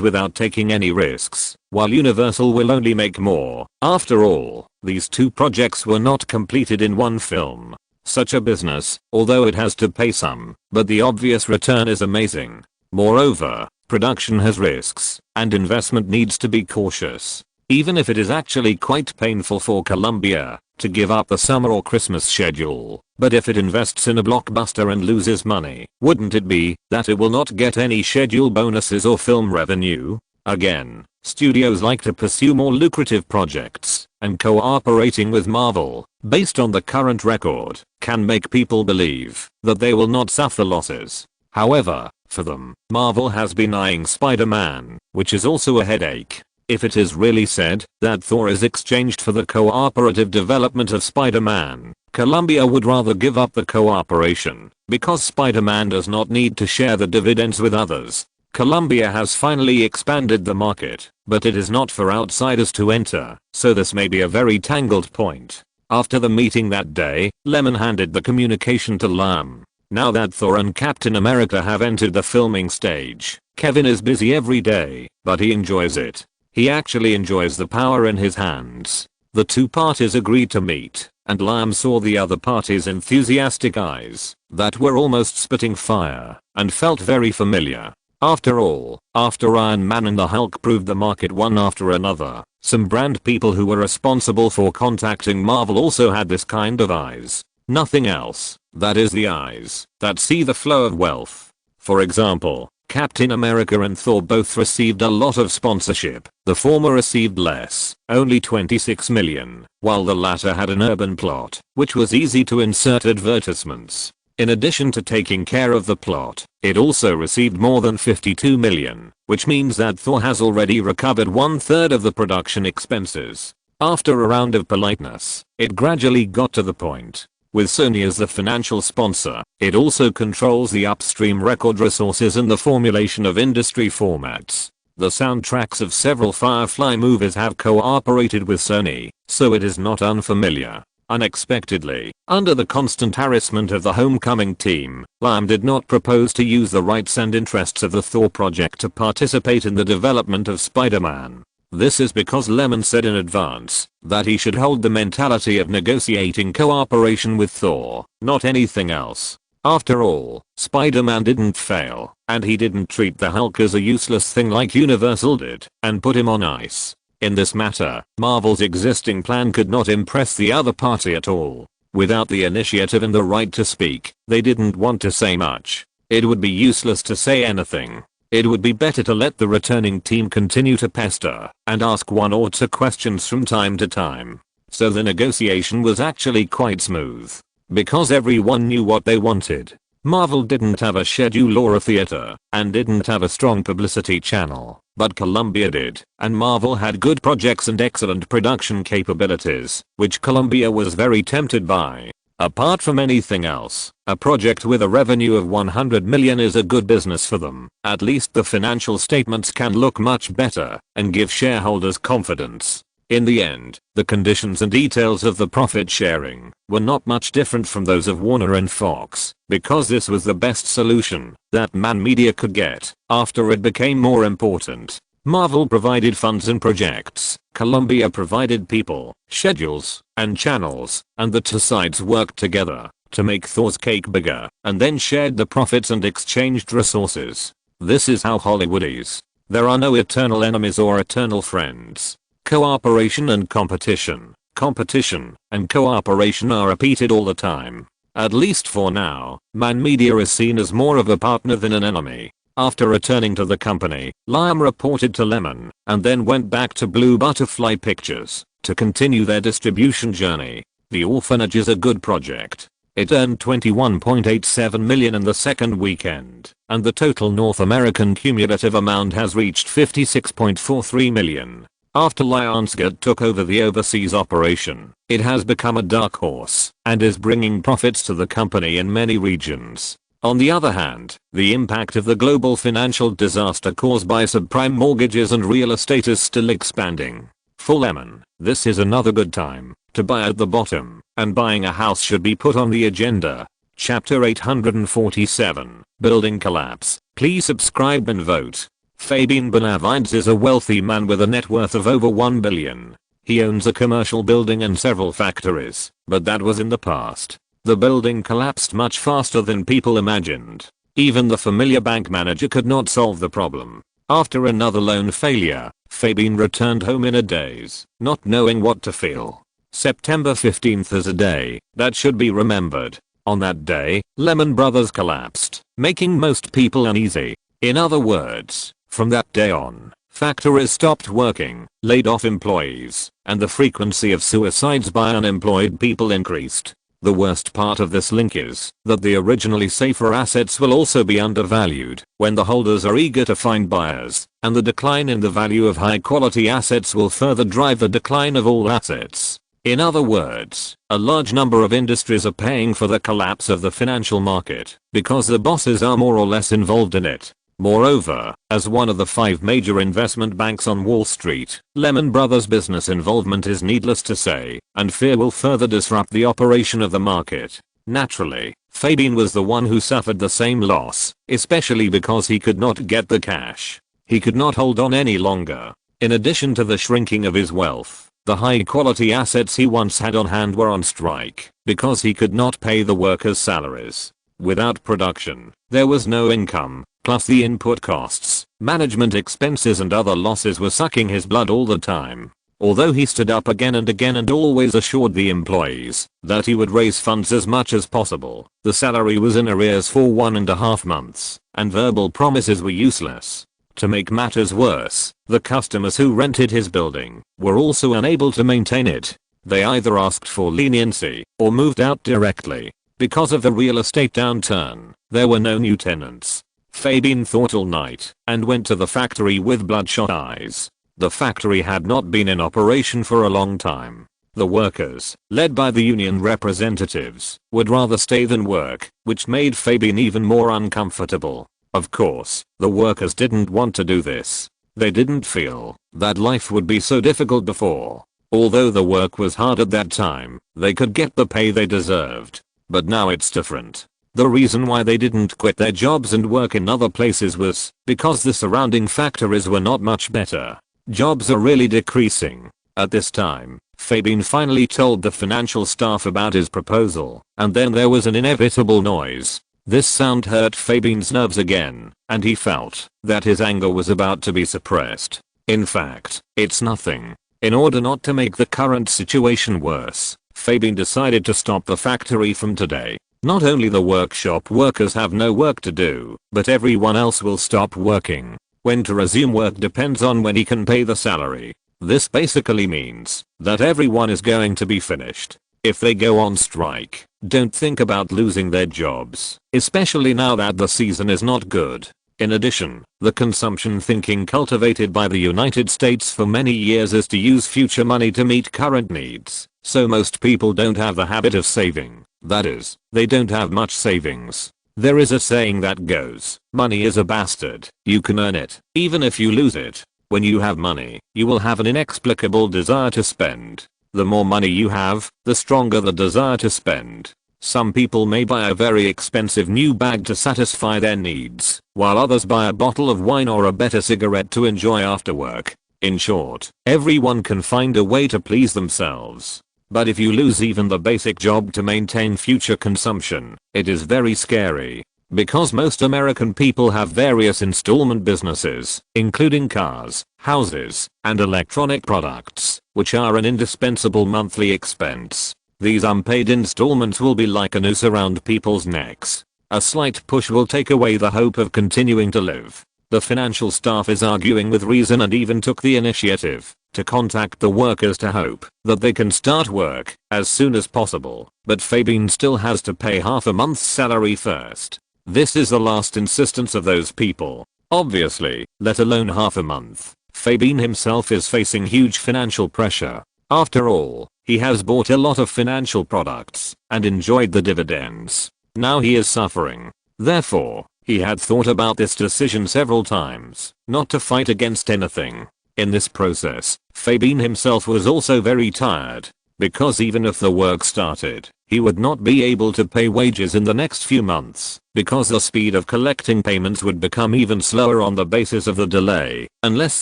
without taking any risks, while Universal will only make more. After all, these two projects were not completed in one film. Such a business, although it has to pay some, but the obvious return is amazing. Moreover, production has risks, and investment needs to be cautious. Even if it is actually quite painful for Columbia to give up the summer or Christmas schedule. But if it invests in a blockbuster and loses money, wouldn't it be that it will not get any schedule bonuses or film revenue? Again, studios like to pursue more lucrative projects, and cooperating with Marvel, based on the current record, can make people believe that they will not suffer losses. However, for them, Marvel has been eyeing Spider-Man, which is also a headache. If it is really said that Thor is exchanged for the cooperative development of Spider-Man, Columbia would rather give up the cooperation, because Spider-Man does not need to share the dividends with others. Columbia has finally expanded the market, but it is not for outsiders to enter, so this may be a very tangled point. After the meeting that day, Lyman handed the communication to Lyman. Now that Thor and Captain America have entered the filming stage, Kevin is busy every day, but he enjoys it. He actually enjoys the power in his hands. The two parties agreed to meet, and Lyman saw the other party's enthusiastic eyes that were almost spitting fire and felt very familiar. After all, after Iron Man and the Hulk proved the market one after another, some brand people who were responsible for contacting Marvel also had this kind of eyes. Nothing else. That is the eyes that see the flow of wealth. For example, Captain America and Thor both received a lot of sponsorship. The former received less, only 26 million, while the latter had an urban plot, which was easy to insert advertisements. In addition to taking care of the plot, it also received more than 52 million, which means that Thor has already recovered 1/3 of the production expenses. After a round of politeness, it gradually got to the point. With Sony as the financial sponsor, it also controls the upstream record resources and the formulation of industry formats. The soundtracks of several Firefly movies have cooperated with Sony, so it is not unfamiliar. Unexpectedly, under the constant harassment of the Homecoming team, Lyman did not propose to use the rights and interests of the Thor project to participate in the development of Spider-Man. This is because Lyman said in advance that he should hold the mentality of negotiating cooperation with Thor, not anything else. After all, Spider-Man didn't fail, and he didn't treat the Hulk as a useless thing like Universal did, and put him on ice. In this matter, Marvel's existing plan could not impress the other party at all. Without the initiative and the right to speak, they didn't want to say much. It would be useless to say anything. It would be better to let the returning team continue to pester and ask one or two questions from time to time. So the negotiation was actually quite smooth, because everyone knew what they wanted. Marvel didn't have a schedule or a theater, and didn't have a strong publicity channel, but Columbia did, and Marvel had good projects and excellent production capabilities, which Columbia was very tempted by. Apart from anything else, a project with a revenue of 100 million is a good business for them. At least the financial statements can look much better and give shareholders confidence. In the end, the conditions and details of the profit sharing were not much different from those of Warner and Fox, because this was the best solution that Man Media could get after it became more important. Marvel provided funds and projects, Columbia provided people, schedules, and channels, and the two sides worked together to make Thor's cake bigger, and then shared the profits and exchanged resources. This is how Hollywood is. There are no eternal enemies or eternal friends. Cooperation and competition, competition and cooperation are repeated all the time. At least for now, Man Media is seen as more of a partner than an enemy. After returning to the company, Lyman reported to Lyman, and then went back to Blue Butterfly Pictures to continue their distribution journey. The Orphanage is a good project. It earned $21.87 million in the second weekend, and the total North American cumulative amount has reached 56.43 million. After Lionsgate took over the overseas operation, it has become a dark horse and is bringing profits to the company in many regions. On the other hand, the impact of the global financial disaster caused by subprime mortgages and real estate is still expanding. For Lyman, this is another good time to buy at the bottom, and buying a house should be put on the agenda. Chapter 847, Building Collapse. Please subscribe and vote. Fabian Benavides is a wealthy man with a net worth of over 1 billion. He owns a commercial building and several factories, but that was in the past. The building collapsed much faster than people imagined. Even the familiar bank manager could not solve the problem. After another loan failure, Fabian returned home in a daze, not knowing what to feel. September 15th is a day that should be remembered. On that day, Lehman Brothers collapsed, making most people uneasy. In other words, from that day on, factories stopped working, laid off employees, and the frequency of suicides by unemployed people increased. The worst part of this link is that the originally safer assets will also be undervalued when the holders are eager to find buyers, and the decline in the value of high quality assets will further drive the decline of all assets. In other words, a large number of industries are paying for the collapse of the financial market because the bosses are more or less involved in it. Moreover, as one of the 5 major investment banks on Wall Street, Lehman Brothers' business involvement is needless to say, and fear will further disrupt the operation of the market. Naturally, Fabian was the one who suffered the same loss, especially because he could not get the cash. He could not hold on any longer. In addition to the shrinking of his wealth, the high quality assets he once had on hand were on strike because he could not pay the workers' salaries. Without production, there was no income. Plus the input costs, management expenses and other losses were sucking his blood all the time. Although he stood up again and always assured the employees that he would raise funds as much as possible, the salary was in arrears for 1.5 months, and verbal promises were useless. To make matters worse, the customers who rented his building were also unable to maintain it. They either asked for leniency or moved out directly. Because of the real estate downturn, there were no new tenants. Fabian thought all night and went to the factory with bloodshot eyes. The factory had not been in operation for a long time. The workers, led by the union representatives, would rather stay than work, which made Fabian even more uncomfortable. Of course, the workers didn't want to do this. They didn't feel that life would be so difficult before. Although the work was hard at that time, they could get the pay they deserved. But now it's different. The reason why they didn't quit their jobs and work in other places was because the surrounding factories were not much better. Jobs are really decreasing. At this time, Fabian finally told the financial staff about his proposal, and then there was an inevitable noise. This sound hurt Fabian's nerves again, and he felt that his anger was about to be suppressed. In fact, it's nothing. In order not to make the current situation worse, Fabian decided to stop the factory from today. Not only the workshop workers have no work to do, but everyone else will stop working. When to resume work depends on when he can pay the salary. This basically means that everyone is going to be finished. If they go on strike, don't think about losing their jobs, especially now that the season is not good. In addition, the consumption thinking cultivated by the United States for many years is to use future money to meet current needs. So most people don't have the habit of saving. That is, they don't have much savings. There is a saying that goes, money is a bastard. You can earn it, even if you lose it. When you have money, you will have an inexplicable desire to spend. The more money you have, the stronger the desire to spend. Some people may buy a very expensive new bag to satisfy their needs, while others buy a bottle of wine or a better cigarette to enjoy after work. In short, everyone can find a way to please themselves. But if you lose even the basic job to maintain future consumption, it is very scary. Because most American people have various installment businesses, including cars, houses, and electronic products, which are an indispensable monthly expense. These unpaid installments will be like a noose around people's necks. A slight push will take away the hope of continuing to live. The financial staff is arguing with reason and even took the initiative to contact the workers to hope that they can start work as soon as possible, but Fabian still has to pay half a month's salary first. This is the last insistence of those people. Obviously, let alone half a month. Fabian himself is facing huge financial pressure. After all, he has bought a lot of financial products and enjoyed the dividends. Now he is suffering. Therefore, he had thought about this decision several times, not to fight against anything. In this process, Fabian himself was also very tired, because even if the work started, he would not be able to pay wages in the next few months, because the speed of collecting payments would become even slower on the basis of the delay, unless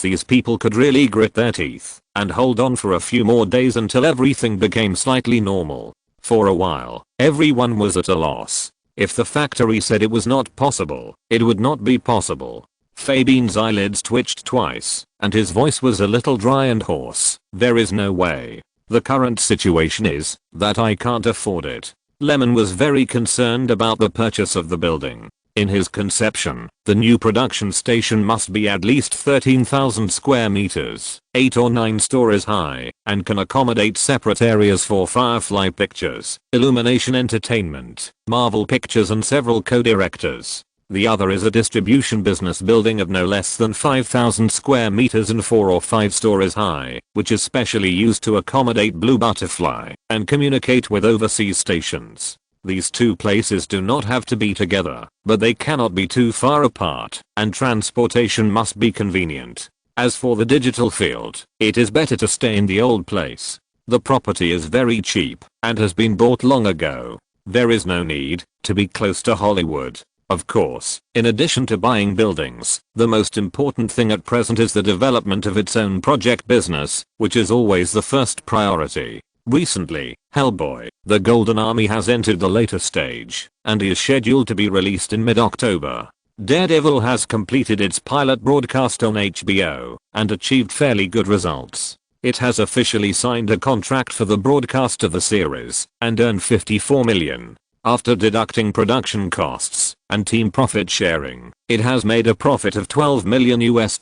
these people could really grit their teeth and hold on for a few more days until everything became slightly normal. For a while, everyone was at a loss. If the factory said it was not possible, it would not be possible. Fabian's eyelids twitched twice, and his voice was a little dry and hoarse. There is no way. The current situation is that I can't afford it. Lyman was very concerned about the purchase of the building. In his conception, the new production station must be at least 13,000 square meters, 8 or 9 stories high, and can accommodate separate areas for Firefly Pictures, Illumination Entertainment, Marvel Pictures and several co-directors. The other is a distribution business building of no less than 5,000 square meters and 4 or 5 stories high, which is specially used to accommodate Blue Butterfly and communicate with overseas stations. These two places do not have to be together, but they cannot be too far apart, and transportation must be convenient. As for the digital field, it is better to stay in the old place. The property is very cheap and has been bought long ago. There is no need to be close to Hollywood. Of course, in addition to buying buildings, the most important thing at present is the development of its own project business, which is always the first priority. Recently, Hellboy, The Golden Army has entered the later stage, and is scheduled to be released in mid-October. Daredevil has completed its pilot broadcast on HBO, and achieved fairly good results. It has officially signed a contract for the broadcast of the series, and earned $54 million. After deducting production costs and team profit sharing, it has made a profit of $12 million US.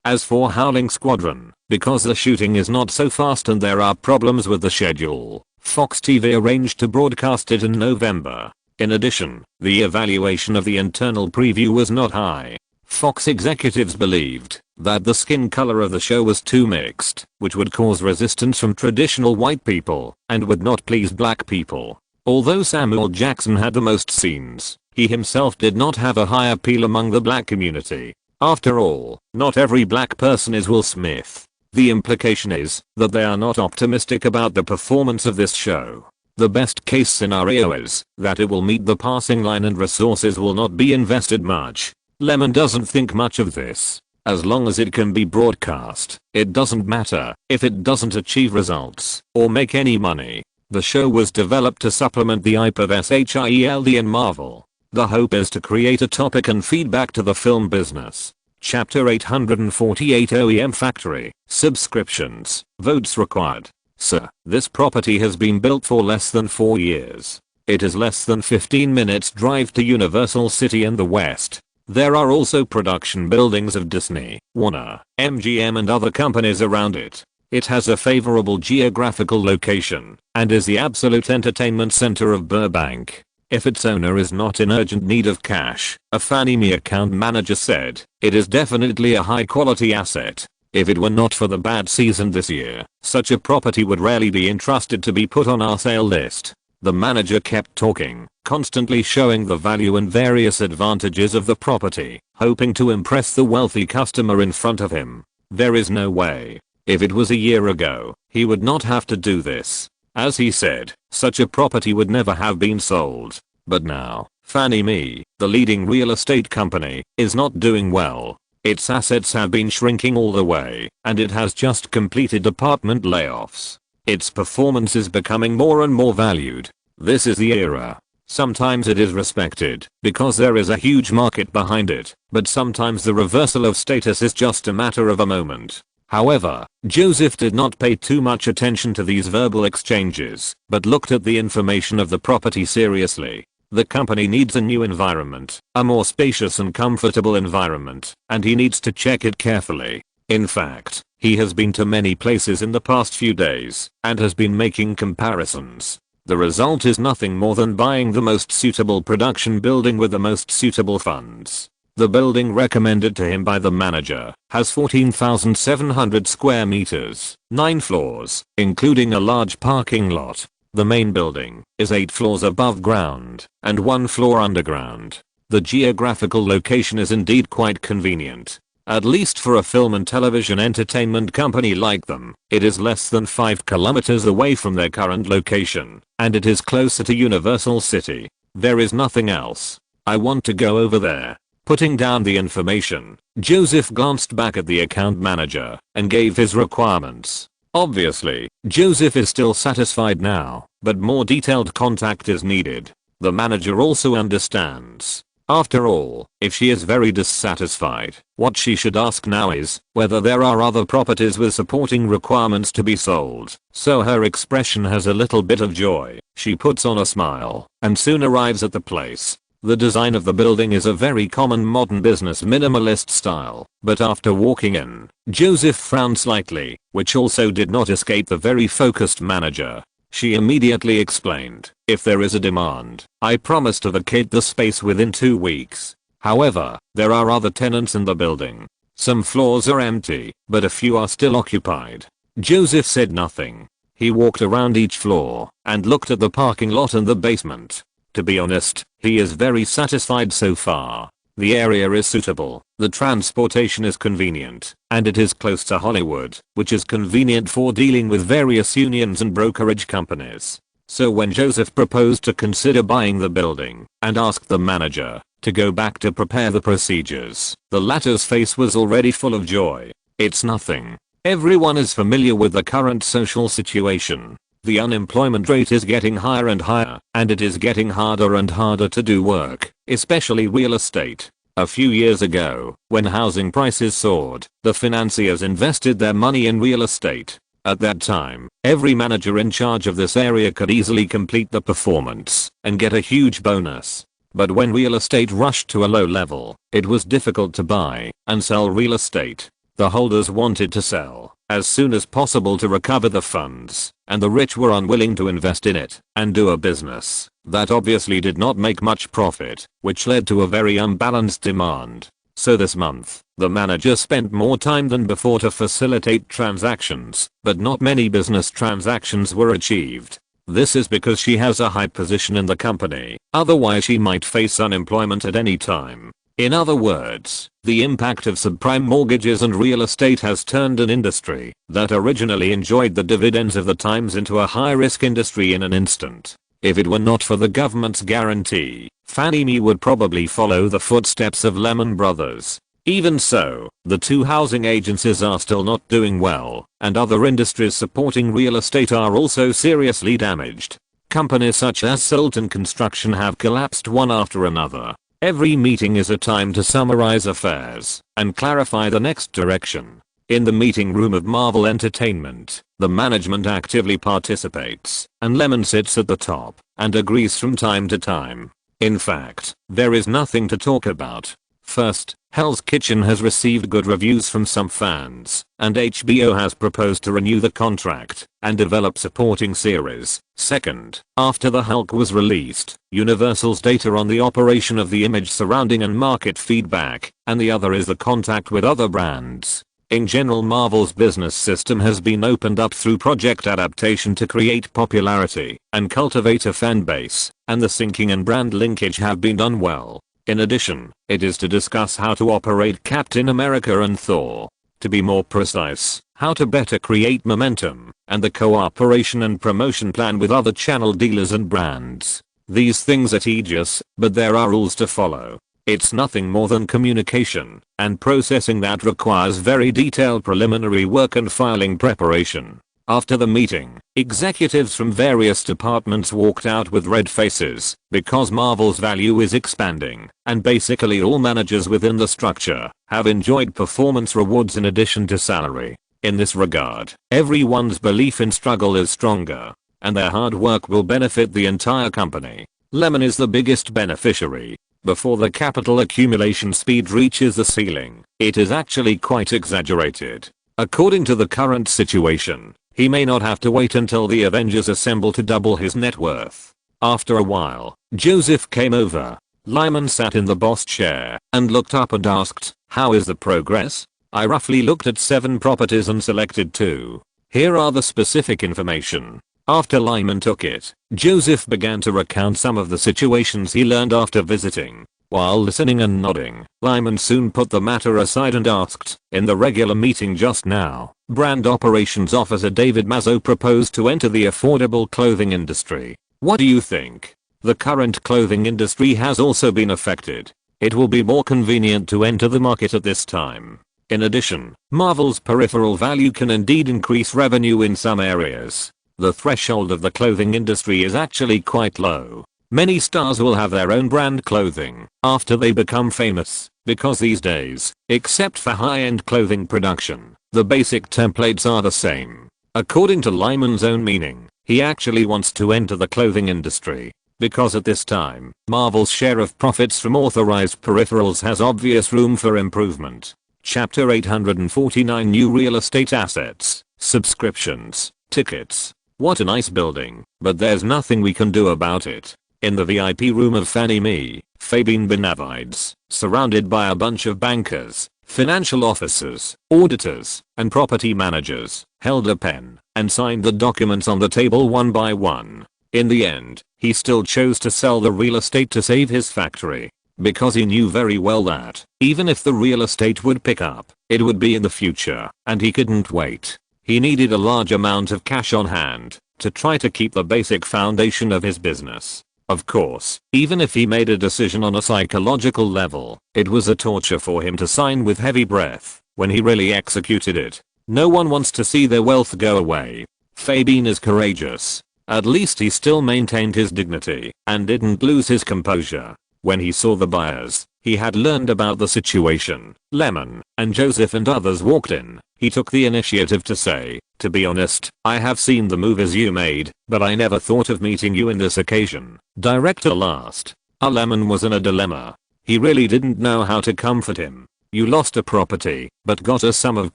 As for Howling Squadron, because the shooting is not so fast and there are problems with the schedule, Fox TV arranged to broadcast it in November. In addition, the evaluation of the internal preview was not high. Fox executives believed that the skin color of the show was too mixed, which would cause resistance from traditional white people and would not please black people. Although Samuel Jackson had the most scenes, he himself did not have a high appeal among the black community. After all, not every black person is Will Smith. The implication is that they are not optimistic about the performance of this show. The best case scenario is that it will meet the passing line and resources will not be invested much. Lyman doesn't think much of this. As long as it can be broadcast, it doesn't matter if it doesn't achieve results or make any money. The show was developed to supplement the IP of SHIELD and Marvel. The hope is to create a topic and feedback to the film business. Chapter 848 OEM Factory, Subscriptions, Votes Required. Sir, this property has been built for less than 4 years. It is less than 15 minutes drive to Universal City in the West. There are also production buildings of Disney, Warner, MGM and other companies around it. It has a favorable geographical location and is the absolute entertainment center of Burbank. If its owner is not in urgent need of cash, a Fannie Mae account manager said, it is definitely a high quality asset. If it were not for the bad season this year, such a property would rarely be entrusted to be put on our sale list. The manager kept talking, constantly showing the value and various advantages of the property, hoping to impress the wealthy customer in front of him. There is no way. If it was a year ago, he would not have to do this. As he said, such a property would never have been sold. But now, Fannie Mae, the leading real estate company, is not doing well. Its assets have been shrinking all the way, and it has just completed department layoffs. Its performance is becoming more and more valued. This is the era. Sometimes it is respected because there is a huge market behind it, but sometimes the reversal of status is just a matter of a moment. However, Joseph did not pay too much attention to these verbal exchanges, but looked at the information of the property seriously. The company needs a new environment, a more spacious and comfortable environment, and he needs to check it carefully. In fact, he has been to many places in the past few days, and has been making comparisons. The result is nothing more than buying the most suitable production building with the most suitable funds. The building recommended to him by the manager has 14,700 square meters, 9 floors, including a large parking lot. The main building is 8 floors above ground and 1 floor underground. The geographical location is indeed quite convenient. At least for a film and television entertainment company like them, it is less than 5 kilometers away from their current location, and it is closer to Universal City. There is nothing else. I want to go over there. Putting down the information, Joseph glanced back at the account manager and gave his requirements. Obviously, Joseph is still satisfied now, but more detailed contact is needed. The manager also understands. After all, if she is very dissatisfied, what she should ask now is whether there are other properties with supporting requirements to be sold. So her expression has a little bit of joy. She puts on a smile and soon arrives at the place. The design of the building is a very common modern business minimalist style, but after walking in, Joseph frowned slightly, which also did not escape the very focused manager. She immediately explained, if there is a demand, I promise to vacate the space within 2 weeks. However, there are other tenants in the building. Some floors are empty, but a few are still occupied. Joseph said nothing. He walked around each floor and looked at the parking lot and the basement. To be honest, he is very satisfied so far. The area is suitable, the transportation is convenient, and it is close to Hollywood, which is convenient for dealing with various unions and brokerage companies. So when Joseph proposed to consider buying the building and asked the manager to go back to prepare the procedures, the latter's face was already full of joy. It's nothing. Everyone is familiar with the current social situation. The unemployment rate is getting higher and higher, and it is getting harder and harder to do work, especially real estate. A few years ago, when housing prices soared, the financiers invested their money in real estate. At that time, every manager in charge of this area could easily complete the performance and get a huge bonus. But when real estate rushed to a low level, it was difficult to buy and sell real estate. The holders wanted to sell as soon as possible to recover the funds, and the rich were unwilling to invest in it and do a business that obviously did not make much profit, which led to a very unbalanced demand. So this month, the manager spent more time than before to facilitate transactions, but not many business transactions were achieved. This is because she has a high position in the company, otherwise she might face unemployment at any time. In other words, the impact of subprime mortgages and real estate has turned an industry that originally enjoyed the dividends of the times into a high-risk industry in an instant. If it were not for the government's guarantee, Fannie Mae would probably follow the footsteps of Lehman Brothers. Even so, the two housing agencies are still not doing well, and other industries supporting real estate are also seriously damaged. Companies such as Sultan Construction have collapsed one after another. Every meeting is a time to summarize affairs and clarify the next direction. In the meeting room of Marvel Entertainment, the management actively participates, and Lemon sits at the top and agrees from time to time. In fact, there is nothing to talk about. First, Hell's Kitchen has received good reviews from some fans, and HBO has proposed to renew the contract and develop supporting series. Second, after The Hulk was released, Universal's data on the operation of the image surrounding and market feedback, and the other is the contact with other brands. In general, Marvel's business system has been opened up through project adaptation to create popularity and cultivate a fan base, and the syncing and brand linkage have been done well. In addition, it is to discuss how to operate Captain America and Thor. To be more precise, how to better create momentum, and the cooperation and promotion plan with other channel dealers and brands. These things are tedious, but there are rules to follow. It's nothing more than communication and processing that requires very detailed preliminary work and filing preparation. After the meeting, executives from various departments walked out with red faces because Marvel's value is expanding, and basically all managers within the structure have enjoyed performance rewards in addition to salary. In this regard, everyone's belief in struggle is stronger, and their hard work will benefit the entire company. Lemon is the biggest beneficiary. Before the capital accumulation speed reaches the ceiling, it is actually quite exaggerated. According to the current situation, He may not have to wait until the Avengers assemble to double his net worth. After a while, Joseph came over. Lyman sat in the boss chair and looked up and asked, "How is the progress?" I roughly looked at 7 properties and selected 2. Here are the specific information. After Lyman took it, Joseph began to recount some of the situations he learned after visiting. While listening and nodding, Lyman soon put the matter aside and asked, "In the regular meeting just now, Brand Operations Officer David Mazzo proposed to enter the affordable clothing industry. What do you think? The current clothing industry has also been affected. It will be more convenient to enter the market at this time. In addition, Marvel's peripheral value can indeed increase revenue in some areas. The threshold of the clothing industry is actually quite low. Many stars will have their own brand clothing after they become famous, because these days, except for high-end clothing production, the basic templates are the same." According to Lyman's own meaning, he actually wants to enter the clothing industry because at this time, Marvel's share of profits from authorized peripherals has obvious room for improvement. Chapter 849 New Real Estate Assets, Subscriptions, Tickets. What a nice building, but there's nothing we can do about it. In the VIP room of Fannie Mae, Fabian Benavides, surrounded by a bunch of bankers, financial officers, auditors, and property managers, held a pen and signed the documents on the table one by one. In the end, he still chose to sell the real estate to save his factory, because he knew very well that, even if the real estate would pick up, it would be in the future, and he couldn't wait. He needed a large amount of cash on hand to try to keep the basic foundation of his business. Of course, even if he made a decision on a psychological level, it was a torture for him to sign with heavy breath when he really executed it. No one wants to see their wealth go away. Fabian is courageous. At least he still maintained his dignity and didn't lose his composure. When he saw the buyers, he had learned about the situation. Lyman and Joseph and others walked in. He took the initiative to say, "To be honest, I have seen the movies you made, but I never thought of meeting you in this occasion." Director laughed. Lyman was in a dilemma. He really didn't know how to comfort him. You lost a property, but got a sum of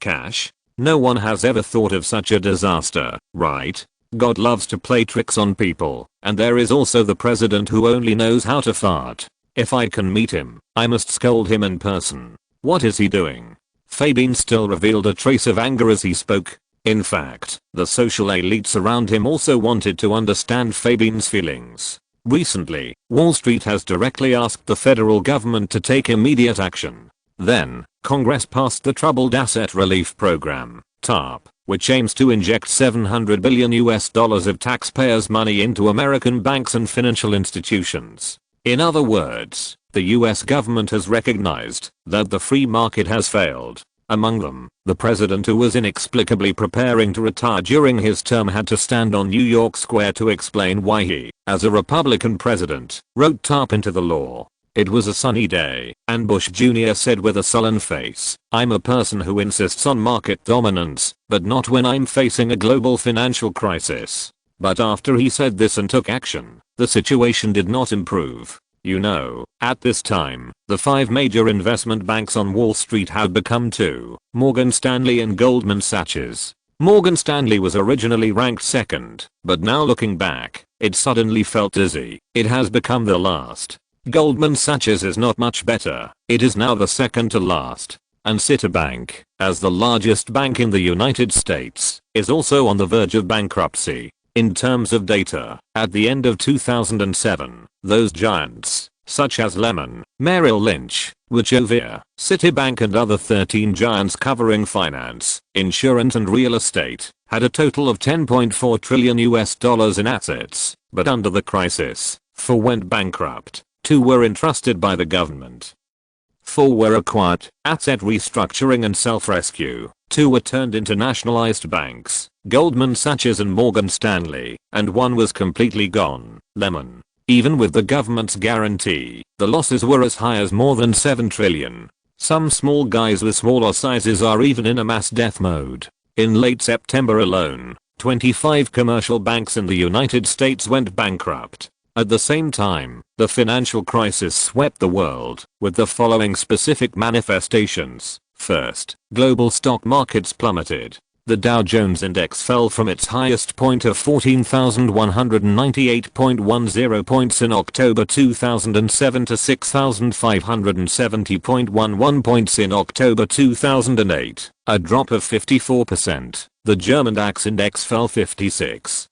cash? No one has ever thought of such a disaster, right? God loves to play tricks on people, and there is also the president who only knows how to fart. If I can meet him, I must scold him in person. What is he doing? Fabian still revealed a trace of anger as he spoke. In fact, the social elites around him also wanted to understand Fabian's feelings. Recently, Wall Street has directly asked the federal government to take immediate action. Then, Congress passed the Troubled Asset Relief Program, TARP, which aims to inject $700 billion of taxpayers' money into American banks and financial institutions. In other words, the US government has recognized that the free market has failed. Among them, the president, who was inexplicably preparing to retire during his term, had to stand on New York Square to explain why he, as a Republican president, wrote TARP into the law. It was a sunny day, and Bush Jr. said with a sullen face, "I'm a person who insists on market dominance, but not when I'm facing a global financial crisis." But after he said this and took action, the situation did not improve. You know, at this time, the 5 major investment banks on Wall Street had become 2, Morgan Stanley and Goldman Sachs. Morgan Stanley was originally ranked second, but now looking back, it suddenly felt dizzy. It has become the last. Goldman Sachs is not much better. It is now the second to last. And Citibank, as the largest bank in the United States, is also on the verge of bankruptcy. In terms of data, at the end of 2007, those giants, such as Lyman, Merrill Lynch, Wachovia, Citibank and other 13 giants covering finance, insurance and real estate, had a total of $10.4 trillion in assets, but under the crisis, 4 went bankrupt, 2 were entrusted by the government. 4 were acquired, asset restructuring and self-rescue. 2 were turned into nationalized banks, Goldman Sachs and Morgan Stanley, and 1 was completely gone, Lyman. Even with the government's guarantee, the losses were as high as more than $7 trillion. Some small guys with smaller sizes are even in a mass death mode. In late September alone, 25 commercial banks in the United States went bankrupt. At the same time, the financial crisis swept the world, with the following specific manifestations. First, global stock markets plummeted. The Dow Jones Index fell from its highest point of 14,198.10 points in October 2007 to 6,570.11 points in October 2008, a drop of 54%. The German DAX index fell 56%.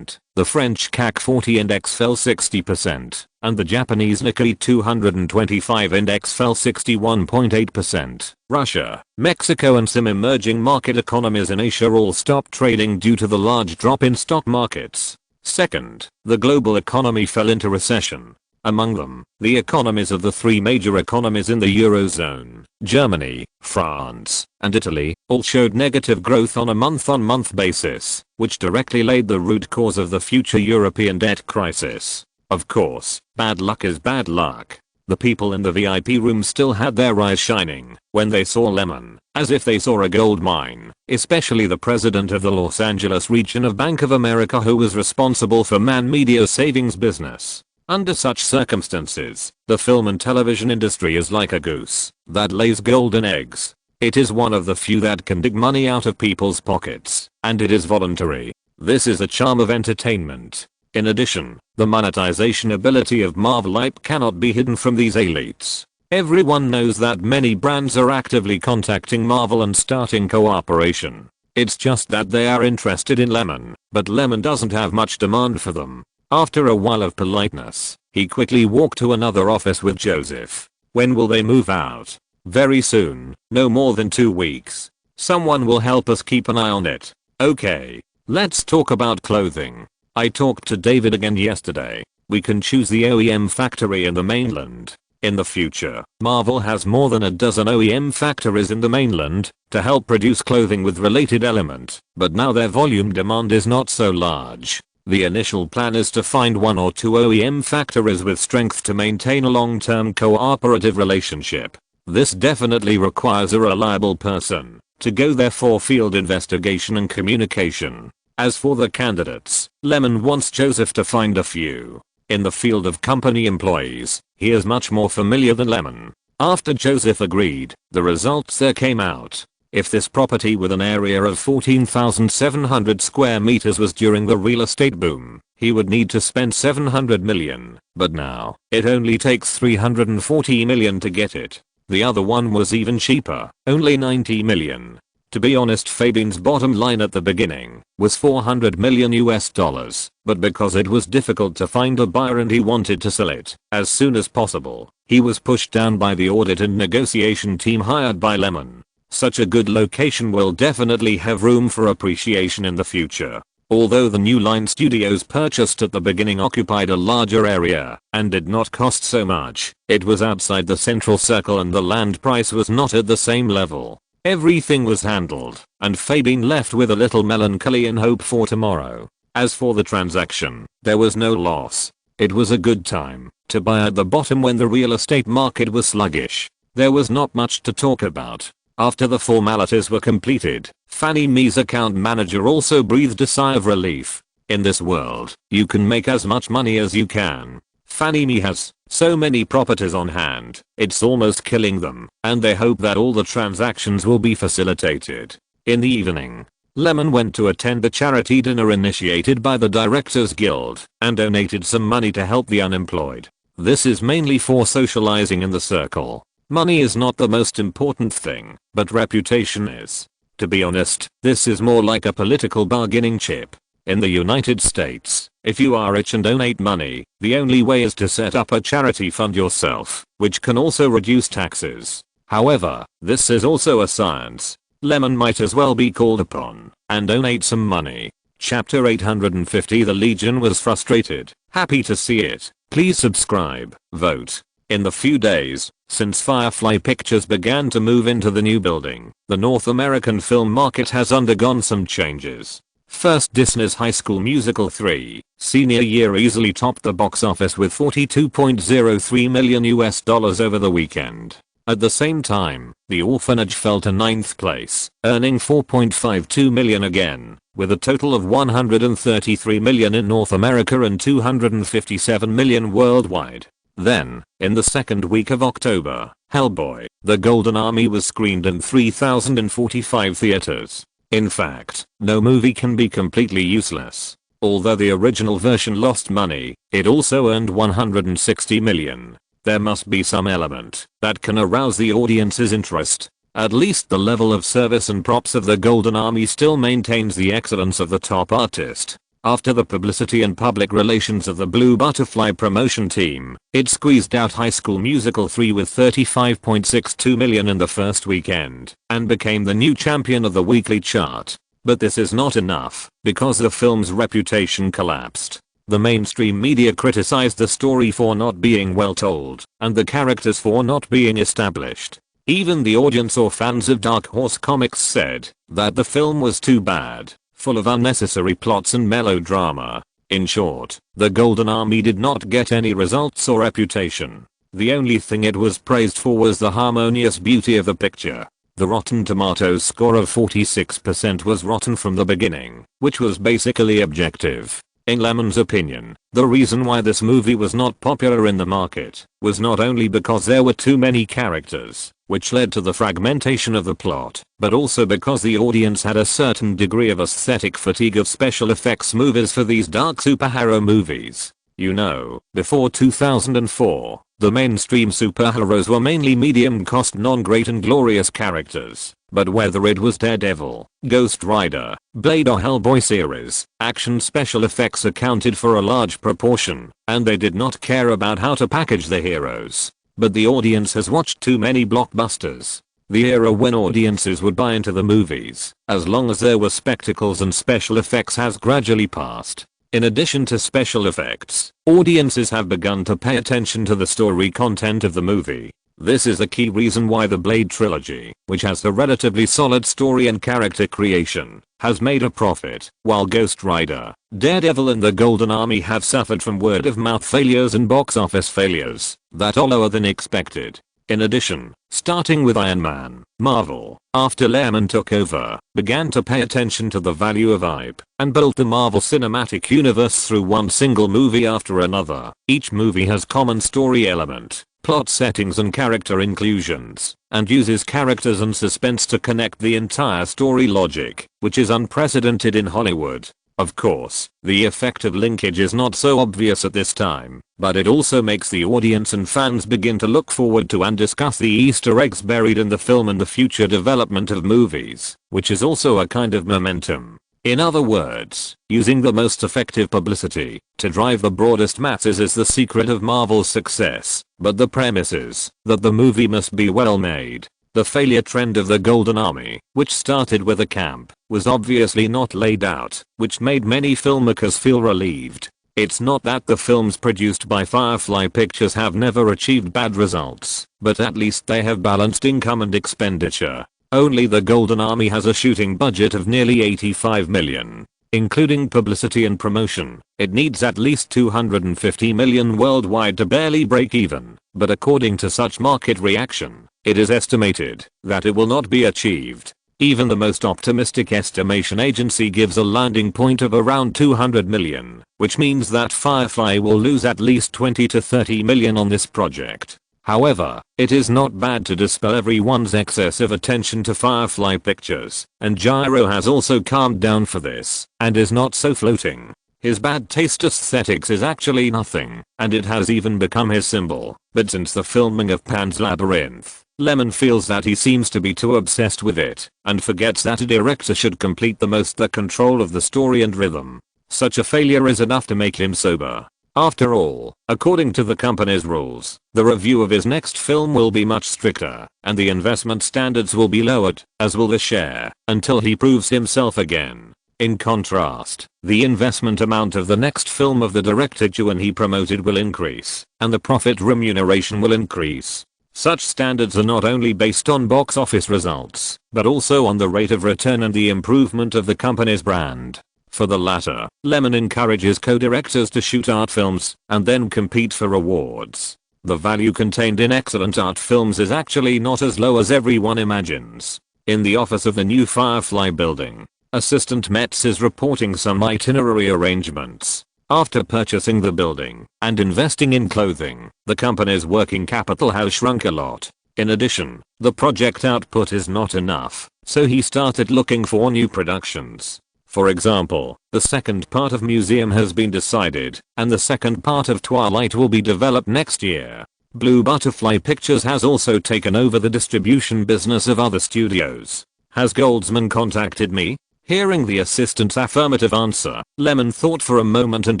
The French CAC 40 index fell 60%, and the Japanese Nikkei 225 index fell 61.8%. Russia, Mexico and some emerging market economies in Asia all stopped trading due to the large drop in stock markets. Second, the global economy fell into recession. Among them, the economies of the three major economies in the Eurozone, Germany, France, and Italy, all showed negative growth on a month-on-month basis, which directly laid the root cause of the future European debt crisis. Of course, bad luck is bad luck. The people in the VIP room still had their eyes shining when they saw Lyman, as if they saw a gold mine, especially the president of the Los Angeles region of Bank of America, who was responsible for Man Media's savings business. Under such circumstances, the film and television industry is like a goose that lays golden eggs. It is one of the few that can dig money out of people's pockets, and it is voluntary. This is the charm of entertainment. In addition, the monetization ability of Marvel IP cannot be hidden from these elites. Everyone knows that many brands are actively contacting Marvel and starting cooperation. It's just that they are interested in Lyman, but Lyman doesn't have much demand for them. After a while of politeness, he quickly walked to another office with Joseph. When will they move out? Very soon, no more than 2 weeks. Someone will help us keep an eye on it. Okay, let's talk about clothing. I talked to David again yesterday. We can choose the OEM factory in the mainland. In the future, Marvel has more than a dozen OEM factories in the mainland to help produce clothing with related element, but now their volume demand is not so large. The initial plan is to find 1 or 2 OEM factories with strength to maintain a long-term cooperative relationship. This definitely requires a reliable person to go there for field investigation and communication. As for the candidates, Lyman wants Joseph to find a few. In the field of company employees, he is much more familiar than Lyman. After Joseph agreed, the results there came out. If this property with an area of 14,700 square meters was during the real estate boom, he would need to spend 700 million, but now, it only takes 340 million to get it. The other one was even cheaper, only 90 million. To be honest, Fabian's bottom line at the beginning was 400 million US dollars, but because it was difficult to find a buyer and he wanted to sell it as soon as possible, he was pushed down by the audit and negotiation team hired by Lyman. Such a good location will definitely have room for appreciation in the future. Although the new line studios purchased at the beginning occupied a larger area and did not cost so much, it was outside the central circle and the land price was not at the same level. Everything was handled, and Fabian left with a little melancholy and hope for tomorrow. As for the transaction, there was no loss. It was a good time to buy at the bottom when the real estate market was sluggish. There was not much to talk about. After the formalities were completed, Fannie Mae's account manager also breathed a sigh of relief. In this world, you can make as much money as you can. Fannie Mae has so many properties on hand, it's almost killing them, and they hope that all the transactions will be facilitated. In the evening, Lyman went to attend the charity dinner initiated by the Directors Guild and donated some money to help the unemployed. This is mainly for socializing in the circle. Money is not the most important thing, but reputation is. To be honest, this is more like a political bargaining chip. In the United States, if you are rich and donate money, the only way is to set up a charity fund yourself, which can also reduce taxes. However, this is also a science. Lyman might as well be called upon and donate some money. Chapter 850. The Legion was frustrated. Happy to see it. Please subscribe, vote. In the few days since Firefly Pictures began to move into the new building, the North American film market has undergone some changes. First, Disney's High School Musical 3 senior year easily topped the box office with $42.03 million US dollars over the weekend. At the same time, The Orphanage fell to 9th place, earning $4.52 million again, with a total of $133 million in North America and $257 million worldwide. Then, in the second week of October, Hellboy, The Golden Army was screened in 3,045 theaters. In fact, no movie can be completely useless. Although the original version lost money, it also earned $160 million. There must be some element that can arouse the audience's interest. At least the level of service and props of the Golden Army still maintains the excellence of the top artist. After the publicity and public relations of the Blue Butterfly promotion team, it squeezed out High School Musical 3 with $35.62 million in the first weekend, and became the new champion of the weekly chart. But this is not enough, because the film's reputation collapsed. The mainstream media criticized the story for not being well told, and the characters for not being established. Even the audience or fans of Dark Horse Comics said that the film was too bad, full of unnecessary plots and melodrama. In short, the Golden Army did not get any results or reputation. The only thing it was praised for was the harmonious beauty of the picture. The Rotten Tomatoes score of 46% was rotten from the beginning, which was basically objective. In Lyman's opinion, the reason why this movie was not popular in the market was not only because there were too many characters, which led to the fragmentation of the plot, but also because the audience had a certain degree of aesthetic fatigue of special effects movies for these dark superhero movies. You know, before 2004, the mainstream superheroes were mainly medium-cost non-great and glorious characters. But whether it was Daredevil, Ghost Rider, Blade or Hellboy series, action special effects accounted for a large proportion, and they did not care about how to package the heroes. But the audience has watched too many blockbusters. The era when audiences would buy into the movies, as long as there were spectacles and special effects, has gradually passed. In addition to special effects, audiences have begun to pay attention to the story content of the movie. This is a key reason why the Blade trilogy, which has a relatively solid story and character creation, has made a profit, while Ghost Rider, Daredevil and the Golden Army have suffered from word-of-mouth failures and box office failures that are lower than expected. In addition, starting with Iron Man, Marvel, after Lyman took over, began to pay attention to the value of hype and built the Marvel Cinematic Universe through one single movie after another. Each movie has common story element, plot settings and character inclusions, and uses characters and suspense to connect the entire story logic, which is unprecedented in Hollywood. Of course, the effective linkage is not so obvious at this time, but it also makes the audience and fans begin to look forward to and discuss the Easter eggs buried in the film and the future development of movies, which is also a kind of momentum. In other words, using the most effective publicity to drive the broadest masses is the secret of Marvel's success, but the premise is that the movie must be well made. The failure trend of the Golden Army, which started with a camp, was obviously not laid out, which made many filmmakers feel relieved. It's not that the films produced by Firefly Pictures have never achieved bad results, but at least they have balanced income and expenditure. Only the Golden Army has a shooting budget of nearly $85 million. Including publicity and promotion, it needs at least $250 million worldwide to barely break even, but according to such market reaction, it is estimated that it will not be achieved. Even the most optimistic estimation agency gives a landing point of around $200 million, which means that Firefly will lose at least $20 to $30 million on this project. However, it is not bad to dispel everyone's excessive attention to Firefly Pictures, and Gyro has also calmed down for this, and is not so floating. His bad taste aesthetics is actually nothing, and it has even become his symbol. But since the filming of Pan's Labyrinth, Lyman feels that he seems to be too obsessed with it, and forgets that a director should complete the control of the story and rhythm. Such a failure is enough to make him sober. After all, according to the company's rules, the review of his next film will be much stricter, and the investment standards will be lowered, as will the share, until he proves himself again. In contrast, the investment amount of the next film of the director Juan he promoted will increase, and the profit remuneration will increase. Such standards are not only based on box office results, but also on the rate of return and the improvement of the company's brand. For the latter, Lyman encourages co-directors to shoot art films and then compete for awards. The value contained in excellent art films is actually not as low as everyone imagines. In the office of the new Firefly building, Assistant Metz is reporting some itinerary arrangements. After purchasing the building and investing in clothing, the company's working capital has shrunk a lot. In addition, the project output is not enough, So he started looking for new productions. For example, the second part of Museum has been decided, and the second part of Twilight will be developed next year. Blue Butterfly Pictures has also taken over the distribution business of other studios. Has Goldsman contacted me? Hearing the assistant's affirmative answer, Lemon thought for a moment and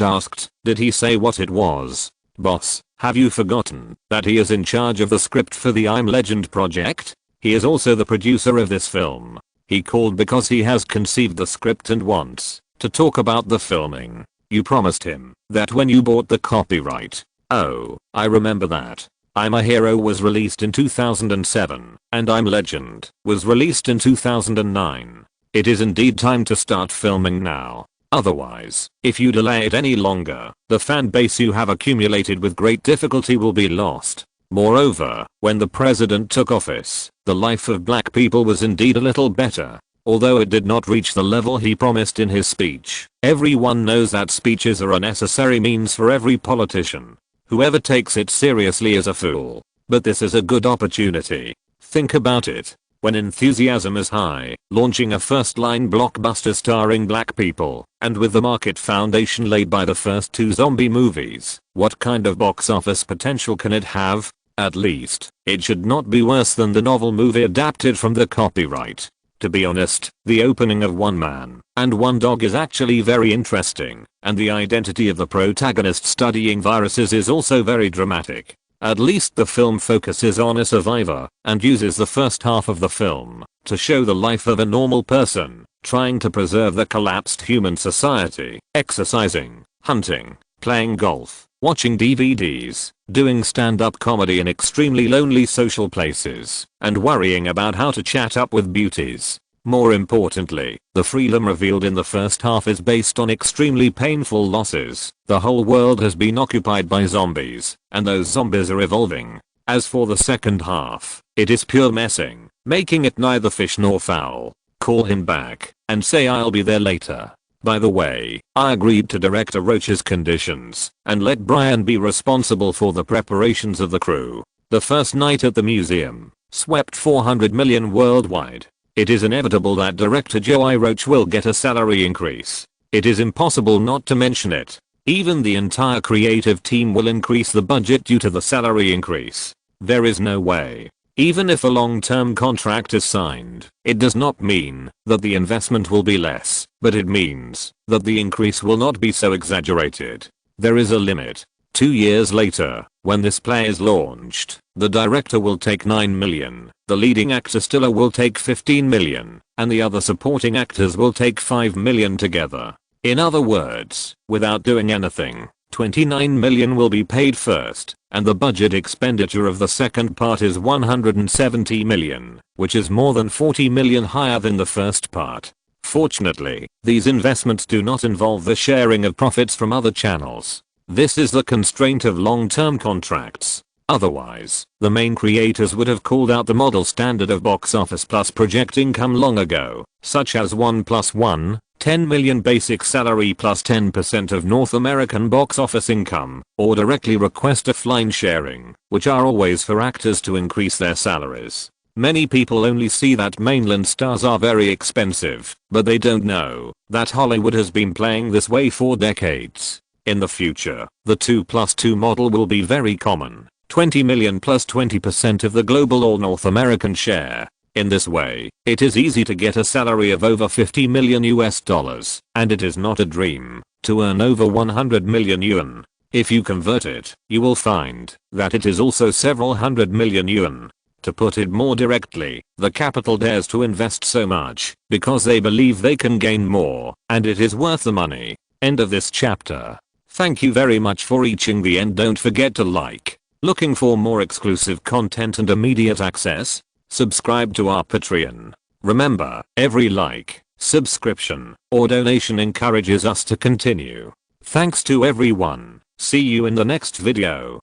asked, did he say what it was? Boss, have you forgotten that he is in charge of the script for the I'm Legend project? He is also the producer of this film. He called because he has conceived the script and wants to talk about the filming. You promised him that when you bought the copyright. Oh, I remember that. I'm a Hero was released in 2007, and I'm Legend was released in 2009. It is indeed time to start filming now. Otherwise, if you delay it any longer, the fan base you have accumulated with great difficulty will be lost. Moreover, when the president took office, the life of black people was indeed a little better. Although it did not reach the level he promised in his speech. Everyone knows that speeches are a necessary means for every politician. Whoever takes it seriously is a fool. But this is a good opportunity. Think about it. When enthusiasm is high, launching a first-line blockbuster starring black people, and with the market foundation laid by the first 2 zombie movies, what kind of box office potential can it have? At least, it should not be worse than the novel movie adapted from the copyright. To be honest, the opening of One Man and One Dog is actually very interesting, and the identity of the protagonist studying viruses is also very dramatic. At least the film focuses on a survivor and uses the first half of the film to show the life of a normal person trying to preserve the collapsed human society, exercising, hunting, playing golf, watching DVDs, doing stand-up comedy in extremely lonely social places, and worrying about how to chat up with beauties. More importantly, the freedom revealed in the first half is based on extremely painful losses. The whole world has been occupied by zombies, and those zombies are evolving. As for the second half, it is pure messing, making it neither fish nor fowl. Call him back, and say I'll be there later. By the way, I agreed to Director Roach's conditions, and let Brian be responsible for the preparations of the crew. The first night at the museum swept 400 million worldwide. It is inevitable that director Joe Roach will get a salary increase. It is impossible not to mention it. Even the entire creative team will increase the budget due to the salary increase. There is no way. Even if a long-term contract is signed, it does not mean that the investment will be less, but it means that the increase will not be so exaggerated. There is a limit. 2 years later, when this play is launched, the director will take 9 million, the leading actor Stiller will take 15 million, and the other supporting actors will take 5 million together. In other words, without doing anything, 29 million will be paid first, and the budget expenditure of the second part is 170 million, which is more than 40 million higher than the first part. Fortunately, these investments do not involve the sharing of profits from other channels. This is the constraint of long-term contracts. Otherwise, the main creators would have called out the model standard of box office plus project income long ago, such as 1+1, 10 million basic salary plus 10% of North American box office income, or directly request a fine sharing, which are always for actors to increase their salaries. Many people only see that mainland stars are very expensive, but they don't know that Hollywood has been playing this way for decades. In the future, the 2+2 model will be very common. 20 million plus 20% of the global all North American share. In this way, it is easy to get a salary of over 50 million US dollars, and it is not a dream to earn over 100 million yuan. If you convert it, you will find that it is also several hundred million yuan. To put it more directly, the capital dares to invest so much because they believe they can gain more, and it is worth the money. End of this chapter. Thank you very much for reaching the end. Don't forget to like. Looking for more exclusive content and immediate access? Subscribe to our Patreon. Remember, every like, subscription, or donation encourages us to continue. Thanks to everyone. See you in the next video.